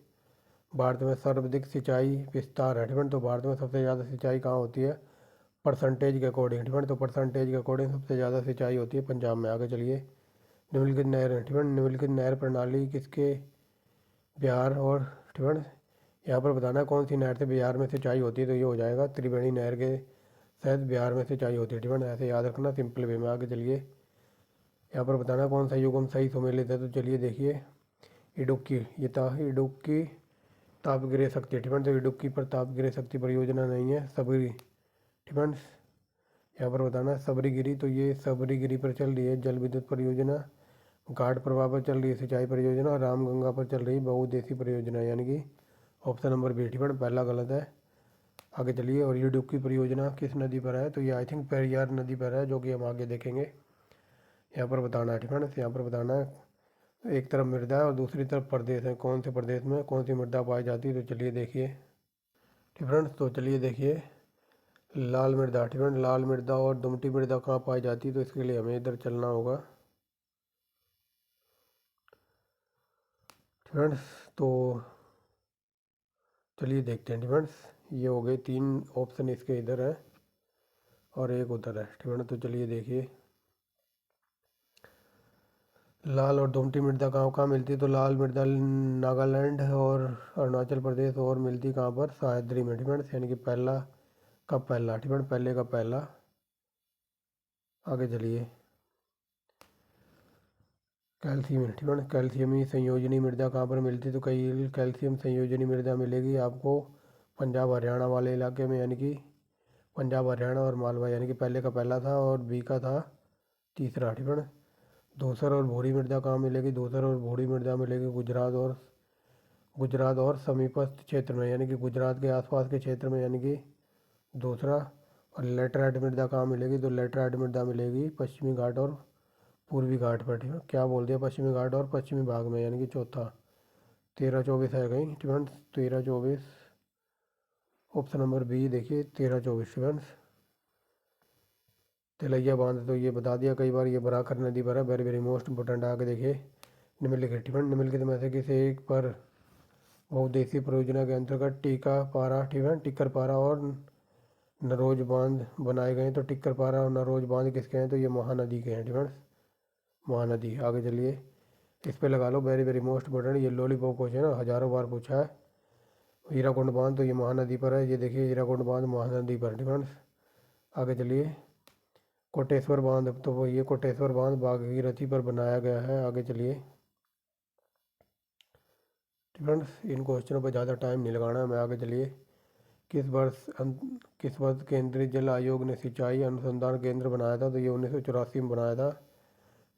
भारत में सर्वाधिक सिंचाई विस्तार है ठीक है, तो भारत में सबसे ज़्यादा सिंचाई कहाँ होती है, परसेंटेज के अकॉर्डिंग ठीक है, तो परसेंटेज के अकॉर्डिंग सबसे ज़्यादा सिंचाई होती है पंजाब में। आगे चलिए, निम्नलिखित नहर ठीक है, निम्नलिखित नहर प्रणाली किसके बिहार और ठीक है, यहाँ पर बताना है कौन सी नहर से बिहार में सिंचाई होती है, तो ये हो जाएगा त्रिवेणी नहर के तहत बिहार में सिंचाई होती है ठीक है, ऐसे याद रखना सिंपल वे में। आगे चलिए, यहाँ पर बताना कौन सा युग्म सही सुमेलित है, तो चलिए देखिए, इडुक्की, ये था इडुक्की तापगृह शक्ति ठीक है, तो इडुक्की पर तापगृह शक्ति परियोजना नहीं है, सबरी ठीक है। यहाँ पर बताना है सबरीगिरी, तो ये सबरीगिरी पर चल रही है जल विद्युत परियोजना, घाट प्रवाह पर चल रही है सिंचाई परियोजना, और रामगंगा पर चल रही बहुउद्देशीय परियोजना, यानी कि ऑप्शन नंबर बी ठीक है, पहला गलत है। आगे चलिए, और इडुक्की परियोजना किस नदी पर है, तो ये आई थिंक पेरियार नदी पर है, जो कि हम आगे देखेंगे। यहाँ पर बताना है ठीक है, यहाँ पर बताना है एक तरफ मृदा है और दूसरी तरफ प्रदेश है, कौन से प्रदेश में कौन सी मृदा पाई जाती है, तो चलिए देखिए ठीक फ्रेंड्स। तो चलिए देखिए, लाल मृदा ठीक है, लाल मृदा और दुमटी मृदा कहाँ पाई जाती है, तो इसके लिए हमें इधर चलना होगा फ्रेंड्स। तो चलिए देखते हैं फ्रेंड्स, ये हो गए 3 ऑप्शन इसके इधर है और एक उधर है ठीक है। तो चलिए देखिए, लाल और दोमटी मृदा कहाँ कहाँ मिलती है, तो लाल मृदा नागालैंड और अरुणाचल प्रदेश, और मिलती कहाँ पर, सह्याद्री में ठीक है, यानी कि पहला का पहला ठीक है, पहले का पहला। आगे चलिए, कैल्शियम ठीक है, कैल्शियम ही संयोजनी मृदा कहाँ पर मिलती है, तो कई कैल्शियम संयोजनी मृदा मिलेगी आपको पंजाब हरियाणा वाले इलाके में, यानी कि पंजाब हरियाणा और मालवा, यानी कि पहले का पहला था और बी का था तीसरा ठीक है। धूसर और भूरी मृदा कहाँ मिलेगी, धूसर और भूरी मृदा मिलेगी गुजरात और समीपस्थ क्षेत्र में, यानी कि गुजरात के आसपास के क्षेत्र में, यानी कि दूसरा। और लेटराइट मृदा कहाँ मिलेगी, तो लेटराइट मृदा मिलेगी पश्चिमी घाट और पूर्वी घाट पर ठीक है, क्या बोल दिया, पश्चिमी घाट और पश्चिमी भाग में, यानी कि चौथा। 13-24 है कहीं स्टूडेंट्स, 13-24 ऑप्शन नंबर बी देखिए, 13-24 स्टूडेंट्स। तिलैया बांध, तो ये बता दिया कई बार, ये बराकर नदी पर है, वेरी वेरी मोस्ट इंपोर्टेंट। आगे देखिए, निम्नलिखित ठीक है, निम्नलिखित में से किसी एक पर बहुउद्देशीय परियोजना के अंतर्गत टीका पारा ठीक है, टिक्कर पारा और नरोज बांध बनाए गए, तो टिक्कर पारा और नरोज बांध किसके हैं, तो ये महानदी के हैं ठीक है, महानदी। आगे चलिए, इस पे लगा लो वेरी वेरी मोस्ट इंपोर्टेंट, ये लॉलीपॉप क्वेश्चन है, हज़ारों बार पूछा है। हीराकुंड बांध, तो ये महानदी पर है, ये देखिए हीराकुंड बांध महानदी पर ठीक है। आगे चलिए, कोटेश्वर बांध, तो वो ये कोटेश्वर बांध भागीरथी पर बनाया गया है। आगे चलिए फ्रेंड्स, इन क्वेश्चनों पर ज़्यादा टाइम नहीं लगाना है मैं। आगे चलिए, किस वर्ष केंद्रीय जल आयोग ने सिंचाई अनुसंधान केंद्र बनाया था, तो ये 1984 में बनाया था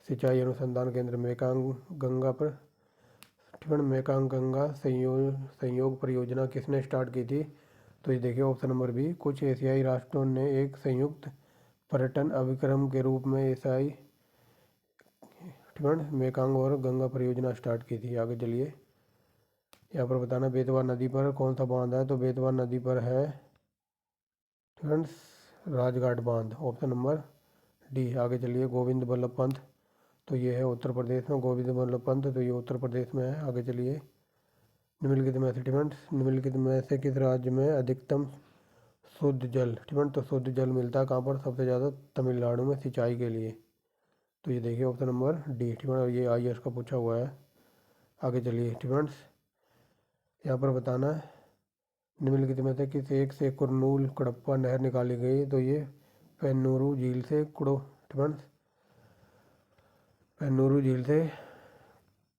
सिंचाई अनुसंधान केंद्र, मेकांग गंगा पर ठीक है। मेकांग गंगा संयोग परियोजना किसने स्टार्ट की थी, तो ये देखिए ऑप्शन नंबर बी, कुछ एशियाई राष्ट्रों ने एक संयुक्त पर्यटन अभिक्रम के रूप में एशियाई ठीक है मेकांग और गंगा परियोजना स्टार्ट की थी। आगे चलिए, यहाँ पर बताना बेतवा नदी पर कौन सा बांध है, तो बेतवा नदी पर है फ्रेंड्स राजघाट बांध, ऑप्शन नंबर डी। आगे चलिए, गोविंद बल्लभ पंत, तो ये है उत्तर प्रदेश में, गोविंद बल्लभ पंत, तो ये उत्तर प्रदेश में है। आगे चलिए, निम्नलिखित में से फ्रेंड्स, निम्नलिखित में से किस राज्य में अधिकतम शुद्ध जल ठीक है, तो शुद्ध जल मिलता है कहाँ पर, सबसे ज़्यादा तमिलनाडु में सिंचाई के लिए, तो ये देखिए ऑप्शन नंबर डी ठीक है, ये IAS का पूछा हुआ है। आगे चलिए फ्रेंड्स, यहाँ पर बताना है निम्नलिखित में से किस एक से कुरनूल कडप्पा नहर निकाली गई, तो ये पेन्नूरू झील से पेन्नूरू झील से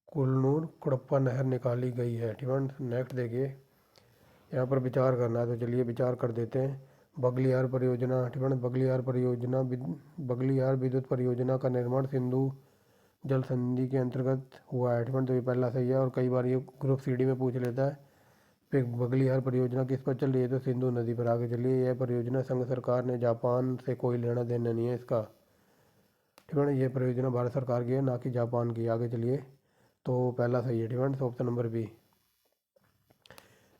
कुरनूल कडप्पा नहर निकाली गई है ठीक है। नेक्स्ट देखिए, यहाँ पर विचार करना है, तो चलिए विचार कर देते हैं। बगलियार परियोजना ठीक है, बगलियार विद्युत परियोजना का निर्माण सिंधु जल संधि के अंतर्गत हुआ है ठीक है। तो ये पहला सही है और कई बार ये ग्रुप सी डी में पूछ लेता है। फिर बगलियार परियोजना किस पर चल रही है, तो सिंधु नदी पर। आगे चलिए, यह परियोजना संघ सरकार ने, जापान से कोई लेना देना नहीं है इसका ठीक है ना। ये परियोजना भारत सरकार की है, ना कि जापान की। आगे चलिए, तो पहला सही है ठीक है, तो ऑप्शन नंबर बी।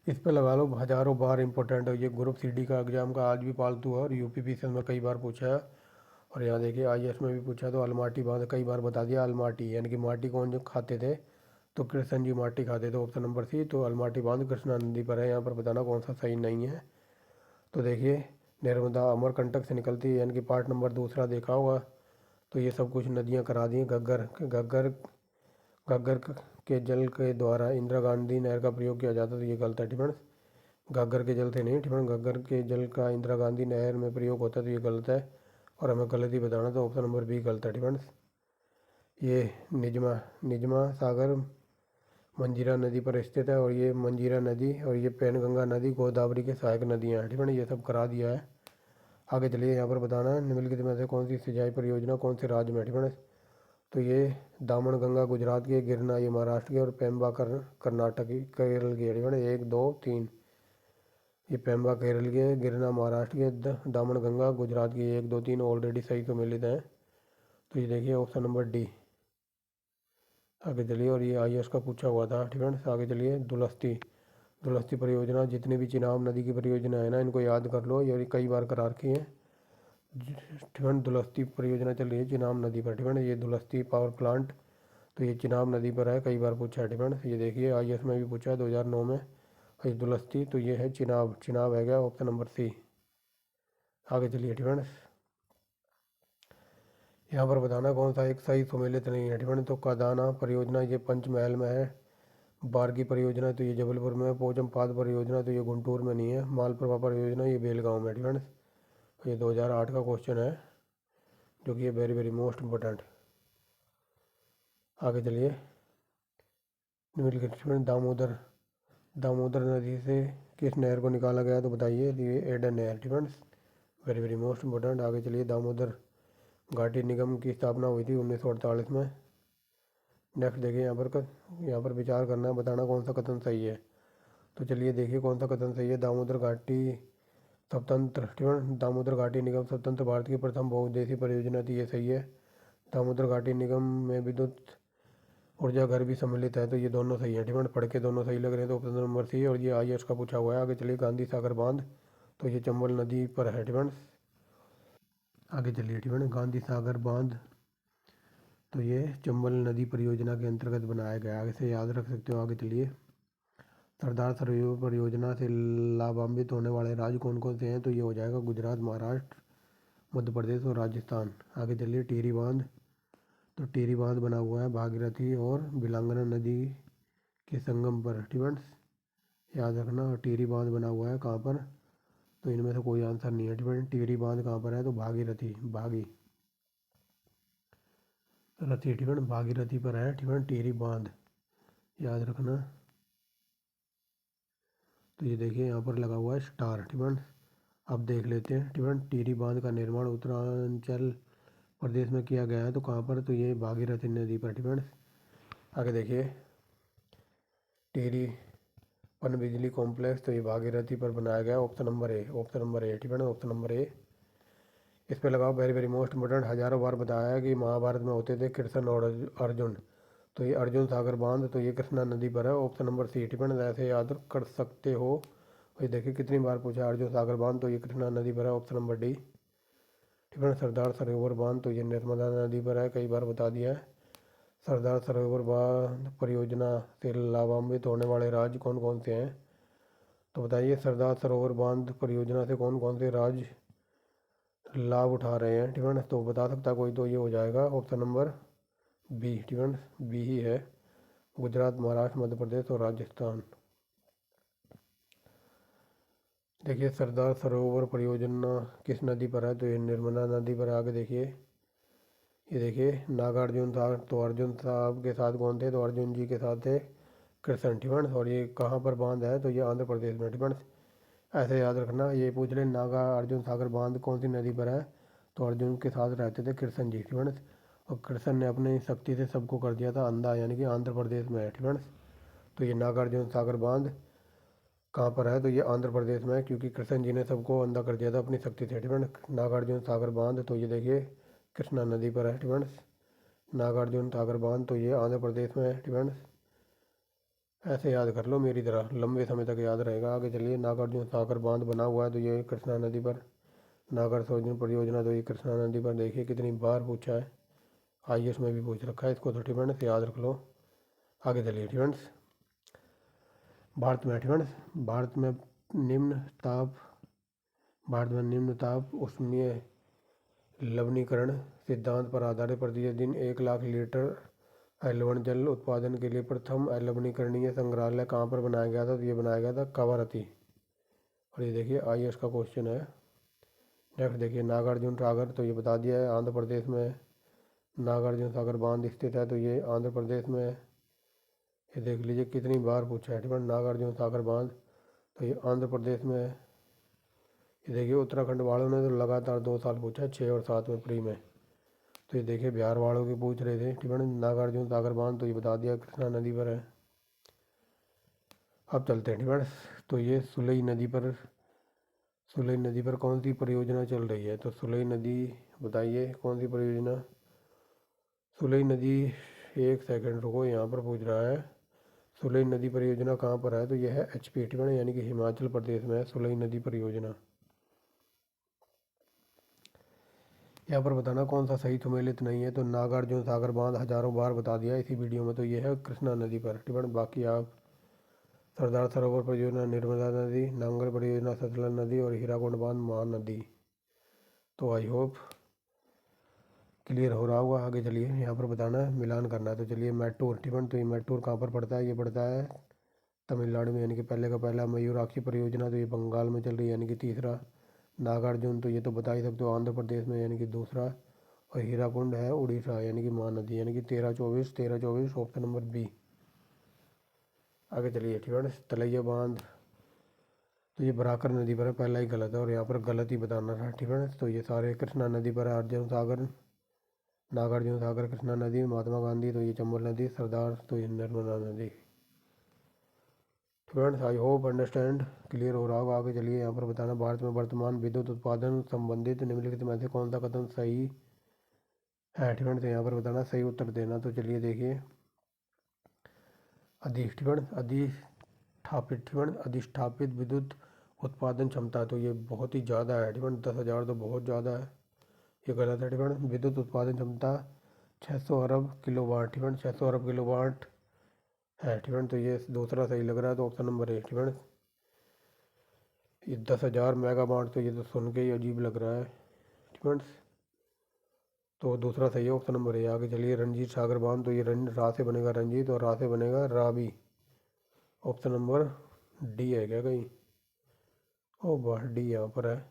इस पे लगा लो हज़ारों बार इंपॉर्टेंट है ये ग्रुप सी डी का एग्जाम का, आज भी पालतू है और यूपीपीसीएल में कई बार पूछा है। और यहाँ देखिए आईएएस में भी पूछा, तो अलमाटी बांध कई बार बता दिया। अलमाटी यानी कि माटी कौन जो खाते थे, तो कृष्ण जी माटी खाते थे, ऑप्शन नंबर सी। तो अलमाटी बांध कृष्णा नदी पर है, यहाँ पर बताना कौन सा सही नहीं है। तो देखिए, नर्मदा अमरकंटक से निकलती है, यानी कि पार्ट नंबर दूसरा देखा होगा। तो ये सब कुछ नदियाँ करा दी हैं। घग्गर के जल के द्वारा इंदिरा गांधी नहर का प्रयोग किया जाता, तो ये गलत है ठीक है। घग्गर के जल से नहीं ठीक है, घग्गर के जल का इंदिरा गांधी नहर में प्रयोग होता है, तो ये गलत है और हमें गलत ही बताना, तो ऑप्शन नंबर बी गलत है ठीक है। ये निजमा निजमा सागर मंजीरा नदी पर स्थित है और ये मंजीरा नदी और ये पैनगंगा नदी गोदावरी के सहायक नदियाँ हैं ठीक है ना। ये सब करा दिया है। आगे चलिए, यहाँ पर बताना है निम्नलिखित में से कौन सी सिंचाई परियोजना कौन से राज्य में है ठीक है ना। तो ये दामन गंगा गुजरात की, गिरना ये महाराष्ट्र की और पेम्बा कर्नाटक की, केरल की है ठीक है ना। 1 2 3, ये पेम्बा केरल की है, गिरना महाराष्ट्र की है, दामन गंगा गुजरात की। 1 2 3 ऑलरेडी सही सम्मिलित हैं, तो ये देखिए ऑप्शन नंबर डी। आगे चलिए, और ये आईएएस का पूछा हुआ था ठीक है ना। आगे चलिए, दुलस्ती परियोजना, जितनी भी चिनाब नदी की परियोजना है ना, इनको याद कर लो, ये कई बार करा रखी है ठीक है। दुलस्ती परियोजना चल रही है चिनाब नदी पर ठीक है ना। ये दुलस्ती पावर प्लांट, तो ये चिनाब नदी पर है, कई बार पूछा है ठीक है ना। ये देखिए आईएएस में भी पूछा है 2009 में। ये दुलस्ती, तो ये है चिनाब है गया ऑप्शन नंबर सी। आगे चलिए ठीक है ना। यहाँ पर बताना कौन सा एक सही सुमेलित नहीं है ठीक है। तो कादाना परियोजना ये पंचमहल में है, बारगी परियोजना तो ये जबलपुर में है, पोचमपाद परियोजना तो ये गुंटूर में नहीं है, मालप्रभा परियोजना ये बेलगांव में ठीक है। ये 2008 का क्वेश्चन है, जो कि ये वेरी वेरी मोस्ट इम्पोर्टेंट। आगे चलिए, निम्नलिखित में दामोदर नदी से किस नहर को निकाला गया, तो बताइए। ये एडन नहर ठीक है, वेरी वेरी मोस्ट इम्पोर्टेंट। आगे चलिए, दामोदर घाटी निगम की स्थापना हुई थी 1948 में। नेक्स्ट देखिए, यहाँ पर विचार करना है, बताना कौन सा कथन सही है। तो चलिए देखिए कौन सा कथन सही है। दामोदर घाटी स्वतंत्र ठीक है, दामोदर घाटी निगम स्वतंत्र भारत की प्रथम बहुउद्देशीय परियोजना थी, ये सही है। दामोदर घाटी निगम में विद्युत ऊर्जा घर भी सम्मिलित है, तो ये दोनों सही है ठीक है। पढ़ के दोनों सही लग रहे हैं, तो ऑप्शन नंबर सी। और ये आईएएस का पूछा हुआ है। आगे चलिए, गांधी सागर बांध, तो ये चंबल नदी पर है ठीक है। आगे चलिए ठीक है, गांधी सागर बांध तो ये चंबल नदी परियोजना के अंतर्गत बनाया गया है, इसे याद रख सकते हो। आगे चलिए, सरदार सरोवर परियोजना से लाभान्वित होने वाले राज्य कौन कौन से हैं, तो ये हो जाएगा गुजरात, महाराष्ट्र, मध्य प्रदेश और राजस्थान। आगे चलिए, टिहरी बांध, तो टिहरी बांध बना हुआ है भागीरथी और बिलांगना नदी के संगम पर ठीक है, याद रखना। टिहरी बांध बना हुआ है कहाँ पर, तो इनमें से कोई आंसर नहीं है ठीक है। टिहरी बांध कहाँ पर है, तो रथी ठीक है, भागीरथी पर है ठीक है टिहरी बांध, याद रखना। तो ये देखिए यहाँ पर लगा हुआ है स्टार ठीक है। अब देख लेते हैं ठीक है, टिहरी बांध का निर्माण उत्तरांचल प्रदेश में किया गया है, तो कहाँ पर, तो ये भागीरथी नदी पर ठीक है। आगे देखिए, टिहरी पनबिजली कॉम्प्लेक्स, तो ये भागीरथी पर बनाया गया, ऑप्शन नंबर ए ठीक है ना, ऑप्शन नंबर ए। इस पर लगाओ, वेरी वेरी मोस्ट इंपोर्टेंट, हजारों बार बताया है कि महाभारत में होते थे कृष्ण और अर्जुन, तो ये अर्जुन सागर बांध, तो ये कृष्णा नदी पर है, ऑप्शन नंबर सी ठीक है ना, ऐसे याद कर सकते हो। ये देखिए कितनी बार पूछा है, अर्जुन सागर बांध, तो ये कृष्णा नदी पर है, ऑप्शन नंबर डी ठीक है ना। सरदार सरोवर बांध, तो ये नर्मदा नदी पर है, कई बार बता दिया है। सरदार सरोवर बांध परियोजना से लाभान्वित होने वाले राज्य कौन कौन से हैं, तो बताइए। सरदार सरोवर बांध परियोजना से कौन कौन से राज्य लाभ उठा रहे हैं ठीक है ना, तो बता सकता कोई, तो ये हो जाएगा ऑप्शन नंबर बी ठीक है ना, बी ही है, गुजरात, महाराष्ट्र, मध्य प्रदेश और राजस्थान। देखिए, सरदार सरोवर परियोजना किस नदी पर है, तो ये नर्मदा नदी पर। आगे देखिए, ये देखिए नागार्जुन साहब, तो अर्जुन साहब के साथ कौन थे, तो अर्जुन जी के साथ थे कृष्ण ठीक है। और ये कहाँ पर बांध है, तो ये आंध्र प्रदेश में ठीक है। ऐसे याद रखना। ये पूछ ले नागा अर्जुन सागर बांध कौन सी नदी पर है, तो अर्जुन के साथ रहते थे कृष्ण जी, ठीक है। और कृष्ण ने अपनी शक्ति से सबको कर दिया था अंधा, यानी कि आंध्र प्रदेश में है, ठीक है। तो ये नागार्जुन सागर बांध कहाँ पर है, तो ये आंध्र प्रदेश में है, क्योंकि कृष्ण जी ने सबको अंधा कर दिया था अपनी शक्ति से, ठीक है। नागार्जुन सागर बांध तो ये देखिए कृष्णा नदी पर है, ठीक है। नागार्जुन सागर बांध तो ये आंध्र प्रदेश में है, ठीक है। ऐसे याद कर लो मेरी तरह, लंबे समय तक याद रहेगा। आगे चलिए, नागार्जुन सागर बांध बना हुआ है तो ये कृष्णा नदी पर। नागार्जुन परियोजना तो ये कृष्णा नदी पर, देखिए कितनी बार पूछा है, आईएएस में भी पूछ रखा है इसको, तो ठीक है याद रख लो। आगे चलिए, ठीक है। भारत में, ठीक है, निम्न ताप भारत में निम्न ताप उष्मीय लवणीकरण सिद्धांत पर आधारित प्रतिदिन 1 लाख लीटर लवण जल उत्पादन के लिए प्रथम लवणीकरणीय संग्रहालय कहाँ पर बनाया गया था, तो ये बनाया गया था कावारती। और ये देखिए आईएएस का क्वेश्चन है। नेक्स्ट देखिए, नागार्जुन सागर तो ये बता दिया है, आंध्र प्रदेश में है। नागार्जुन सागर बांध स्थित है तो ये आंध्र प्रदेश में है। ये देख लीजिए कितनी बार पूछा है, ठीक है। नागार्जुन सागर बांध तो ये आंध्र प्रदेश में है। ये देखिए उत्तराखंड वालों ने तो लगातार 2 साल पूछा है, 6 और 7 में प्री में। तो ये देखिए बिहार वालों के पूछ रहे थे, ठीक है। नागार्जुन सागर बांध तो ये बता दिया कृष्णा नदी पर है। अब चलते हैं, ठीक है। तो ये सुलई नदी पर कौन सी परियोजना चल रही है, तो सुलई नदी बताइए कौन सी परियोजना। सुलई नदी, एक सेकंड रुको, यहाँ पर पूछ रहा है सुलई नदी परियोजना कहाँ पर है, तो यह है एचपी, ठीक है, यानी कि हिमाचल प्रदेश में है सुलई नदी परियोजना। यहाँ पर बताना कौन सा सही सुमेलित नहीं है, तो नागार्जुन सागर बांध हजारों बार बता दिया इसी वीडियो में, तो ये है कृष्णा नदी पर, ठीक है। बाकी आप सरदार सरोवर परियोजना नर्मदा नदी, नांगल परियोजना सतलज नदी और हीराकुंड बांध महानदी। तो आई होप क्लियर हो रहा होगा। आगे चलिए, यहाँ पर बताना है मिलान करना है, तो चलिए मैटूर, ठीक है। तो ये मैटूर कहाँ पर पड़ता है, ये पड़ता है तमिलनाडु में, यानी कि पहले का पहला। मयूराक्षी परियोजना तो ये बंगाल में चल रही है, यानी कि तीसरा। नागार्जुन तो ये तो बता ही सकते हो आंध्र प्रदेश में, यानी कि दूसरा। और हीराकुंड है उड़ीसा, यानी कि महानदी, यानी कि 13-24 ऑप्शन नंबर बी। आगे चलिए, ठीक है। तलैया बांध तो ये बराकर नदी पर है, पहला ही गलत है और यहाँ पर गलत ही बताना था, ठीक है। तो ये सारे कृष्णा नदी पर है, अर्जुन सागर, नागार्जुन सागर, कृष्णा नदी, महात्मा गांधी तो ये चंबल नदी, सरदार तो ये नर्मदा नदी। Friends I hope understand clear हो रहा होगा। आगे चलिए, यहाँ पर बताना भारत में वर्तमान विद्युत उत्पादन संबंधित निम्नलिखित में से कौन सा कथन सही है, ठीक है। तो यहाँ पर बताना सही उत्तर देना। तो चलिए देखिए, अधिष्ठापित विद्युत उत्पादन क्षमता तो ये बहुत ही ज़्यादा है, ठीक है। 10,000 तो बहुत ज़्यादा है, ये गलत है, ठीक है। विद्युत उत्पादन क्षमता 600 अरब किलोवाट, ठीक है, 600 अरब किलोवाट है, ठीक है। तो ये दूसरा सही लग रहा है, तो ऑप्शन नंबर ए, ठीक है। ये 10,000 मेगावाट तो ये तो सुन के ही अजीब लग रहा है, ठीक है। तो दूसरा सही है, ऑप्शन नंबर ए। आगे चलिए, रंजीत सागर बांध तो ये रा से बनेगा रंजीत और रा से बनेगा रावी, ऑप्शन नंबर डी है क्या कहीं, ओ वाह डी यहाँ पर है।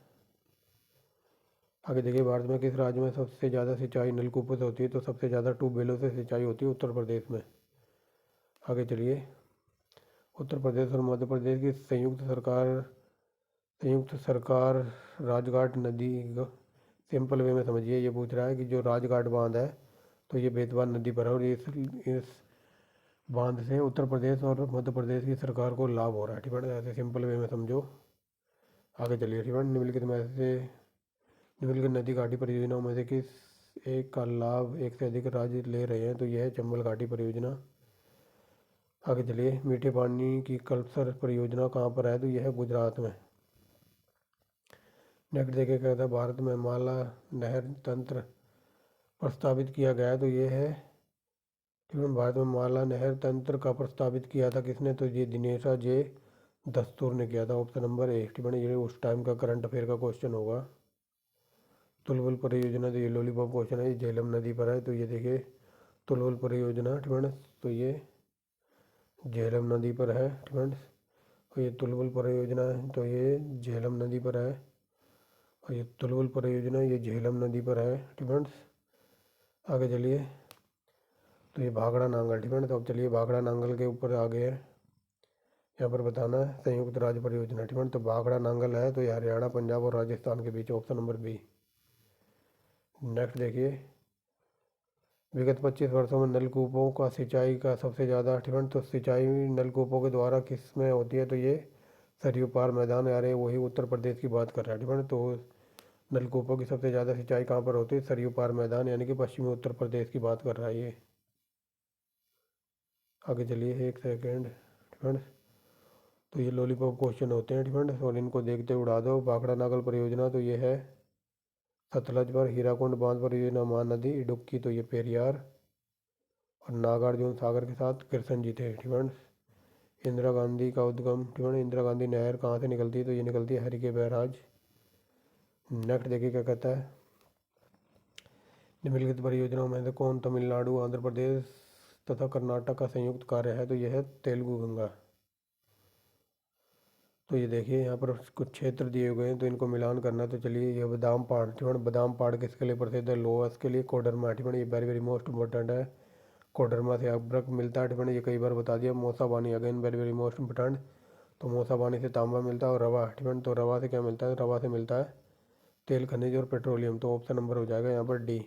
आगे देखिए, भारत में किस राज्य में सबसे ज़्यादा सिंचाई नलकूपों से होती है, तो सबसे ज़्यादा ट्यूबवेलों से सिंचाई होती है उत्तर प्रदेश में। आगे चलिए, उत्तर प्रदेश और मध्य प्रदेश की संयुक्त सरकार राजघाट नदी सिंपल वे में समझिए। ये पूछ रहा है कि जो राजघाट बांध है तो ये बेतवा नदी पर है और इस बांध से उत्तर प्रदेश और मध्य प्रदेश की सरकार को लाभ हो रहा है, ठीक है। ऐसे सिंपल वे में समझो। आगे चलिए, ठीक है। निम्नलिखित नदी घाटी परियोजनाओं में से किस एक का लाभ एक से अधिक राज्य ले रहे हैं, तो यह है चंबल घाटी परियोजना। आगे चलिए, मीठे पानी की कल्पसर परियोजना कहाँ पर है, तो यह है गुजरात में। नेक्स्ट देखिए क्या था, भारत में माला नहर तंत्र प्रस्तावित किया गया है, तो ये है, ठीक है। भारत में माला नहर तंत्र का प्रस्तावित किया था किसने, तो ये दिनेशा जे दस्तूर ने किया था, ऑप्शन नंबर ए, ठीक है। ये उस टाइम का करंट अफेयर का क्वेश्चन होगा। तुलवुल परियोजना तो ये लॉलीपॉप क्वेश्चन है, ये झेलम नदी पर है, तो ये देखिए तुलवुल परियोजना, ठीक है। तो ये झेलम नदी पर है, ठीक है। और ये तुलवुल परियोजना है तो ये झेलम नदी पर है, और ये तुलवुल परियोजना ये झेलम नदी पर है, ठीक है। आगे चलिए, तो ये भाखड़ा नांगल, ठीक है। तो अब चलिए भाखड़ा नांगल के ऊपर आगे है, यहाँ पर बताना है संयुक्त राज्य परियोजना। ठीक है, तो भाखड़ा नांगल है तो ये हरियाणा, पंजाब और राजस्थान के बीच, ऑप्शन नंबर बी। नेक्स्ट देखिए, विगत 25 वर्षों में नलकूपों का सिंचाई का सबसे ज़्यादा, ठीक है, तो सिंचाई नलकूपों के द्वारा किस में होती है, तो ये सरयू पार मैदान, यार वही उत्तर प्रदेश की बात कर रहा है। ठीक है, तो नलकूपों की सबसे ज़्यादा सिंचाई कहाँ पर होती है, सरयू पार मैदान, यानी कि पश्चिमी उत्तर प्रदेश की बात कर रहा है ये। आगे चलिए एक सेकेंड। ठीक है, तो ये लॉलीपॉप क्वेश्चन होते हैं। ठीक है, और इनको देखते उड़ा दो। भाखड़ा नागल परियोजना तो ये है सतलज पर, हीराकुंड बांध परियोजना महानदी, इडुक्की तो ये पेरियार, और नागार्जुन सागर के साथ कृष्ण जी थे। ठीक है, इंदिरा गांधी का उद्गम, ठीक है, इंदिरा गांधी नहर कहाँ से निकलती है, तो ये निकलती है हरिके बैराज। नेक्स्ट देखिए क्या कहता है, निम्नलिखित परियोजनाओं में से कौन तमिलनाडु, आंध्र प्रदेश तथा कर्नाटक का संयुक्त कार्य है, तो यह है तेलुगु गंगा। तो ये देखिए यहाँ पर कुछ क्षेत्र दिए हुए हैं तो इनको मिलान करना है। तो चलिए, ये बादाम पहाड़, ठीक है, बादाम पहाड़ किसके लिए प्रसिद्ध है, लोअस के लिए, कोडरमा, ठीक है, ये वेरी वेरी मोस्ट इंपॉर्टेंट है। कोडरमा से अभ्रक मिलता है, ठीक है, ये कई बार बता दिया। मौसा पानी again very very most important, तो मौसा पानी से तांबा मिलता है। और रवा, ठीक है, तो रवा से क्या मिलता है, रवा से मिलता है तेल, खनिज और पेट्रोलियम, तो ऑप्शन नंबर हो जाएगा यहाँ पर डी।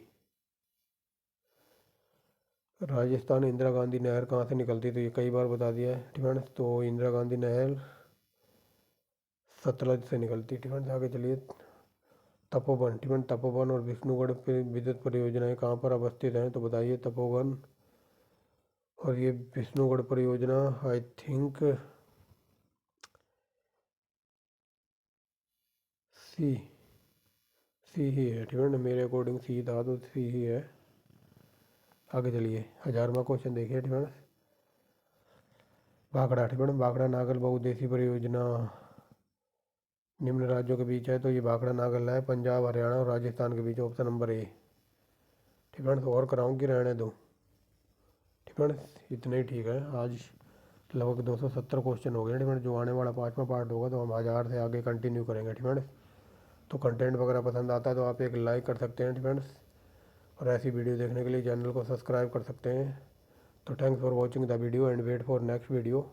राजस्थान इंदिरा गांधी नहर कहाँ से निकलती है, तो ये कई बार बता दिया है। ठीक है, तो इंदिरा गांधी नहर सतलज से निकलती है। ठीक है, आगे चलिए, तपोवन, ठीक है, तपोवन और विष्णुगढ़ विद्युत परियोजनाएं कहाँ पर अवस्थित हैं, तो बताइए। तपोवन और ये विष्णुगढ़ परियोजना आई थिंक सी सी ही है। ठीक है ना, मेरे अकॉर्डिंग सी था तो सी ही है। आगे चलिए, 1000वां क्वेश्चन देखिए। ठीक है, भाखड़ा, ठीक है, भाखड़ा नागल बहुउद्देशीय परियोजना निम्न राज्यों के बीच है, तो ये भाखड़ा नागल है पंजाब, हरियाणा और राजस्थान के बीच, ऑप्शन नंबर ए। ठीक है, तो और कराऊँ कि रहने दो। ठीक है, इतना ही ठीक है। आज लगभग 270 क्वेश्चन हो गए। ठीक है, जो आने वाला 5वां पार्ट होगा तो हम 1000 से आगे कंटिन्यू करेंगे। ठीक है, तो कंटेंट वगैरह पसंद आता है तो आप एक लाइक कर सकते हैं। ठीक है, और ऐसी वीडियो देखने के लिए चैनल को सब्सक्राइब कर सकते हैं। तो thanks for watching the video and wait for next video.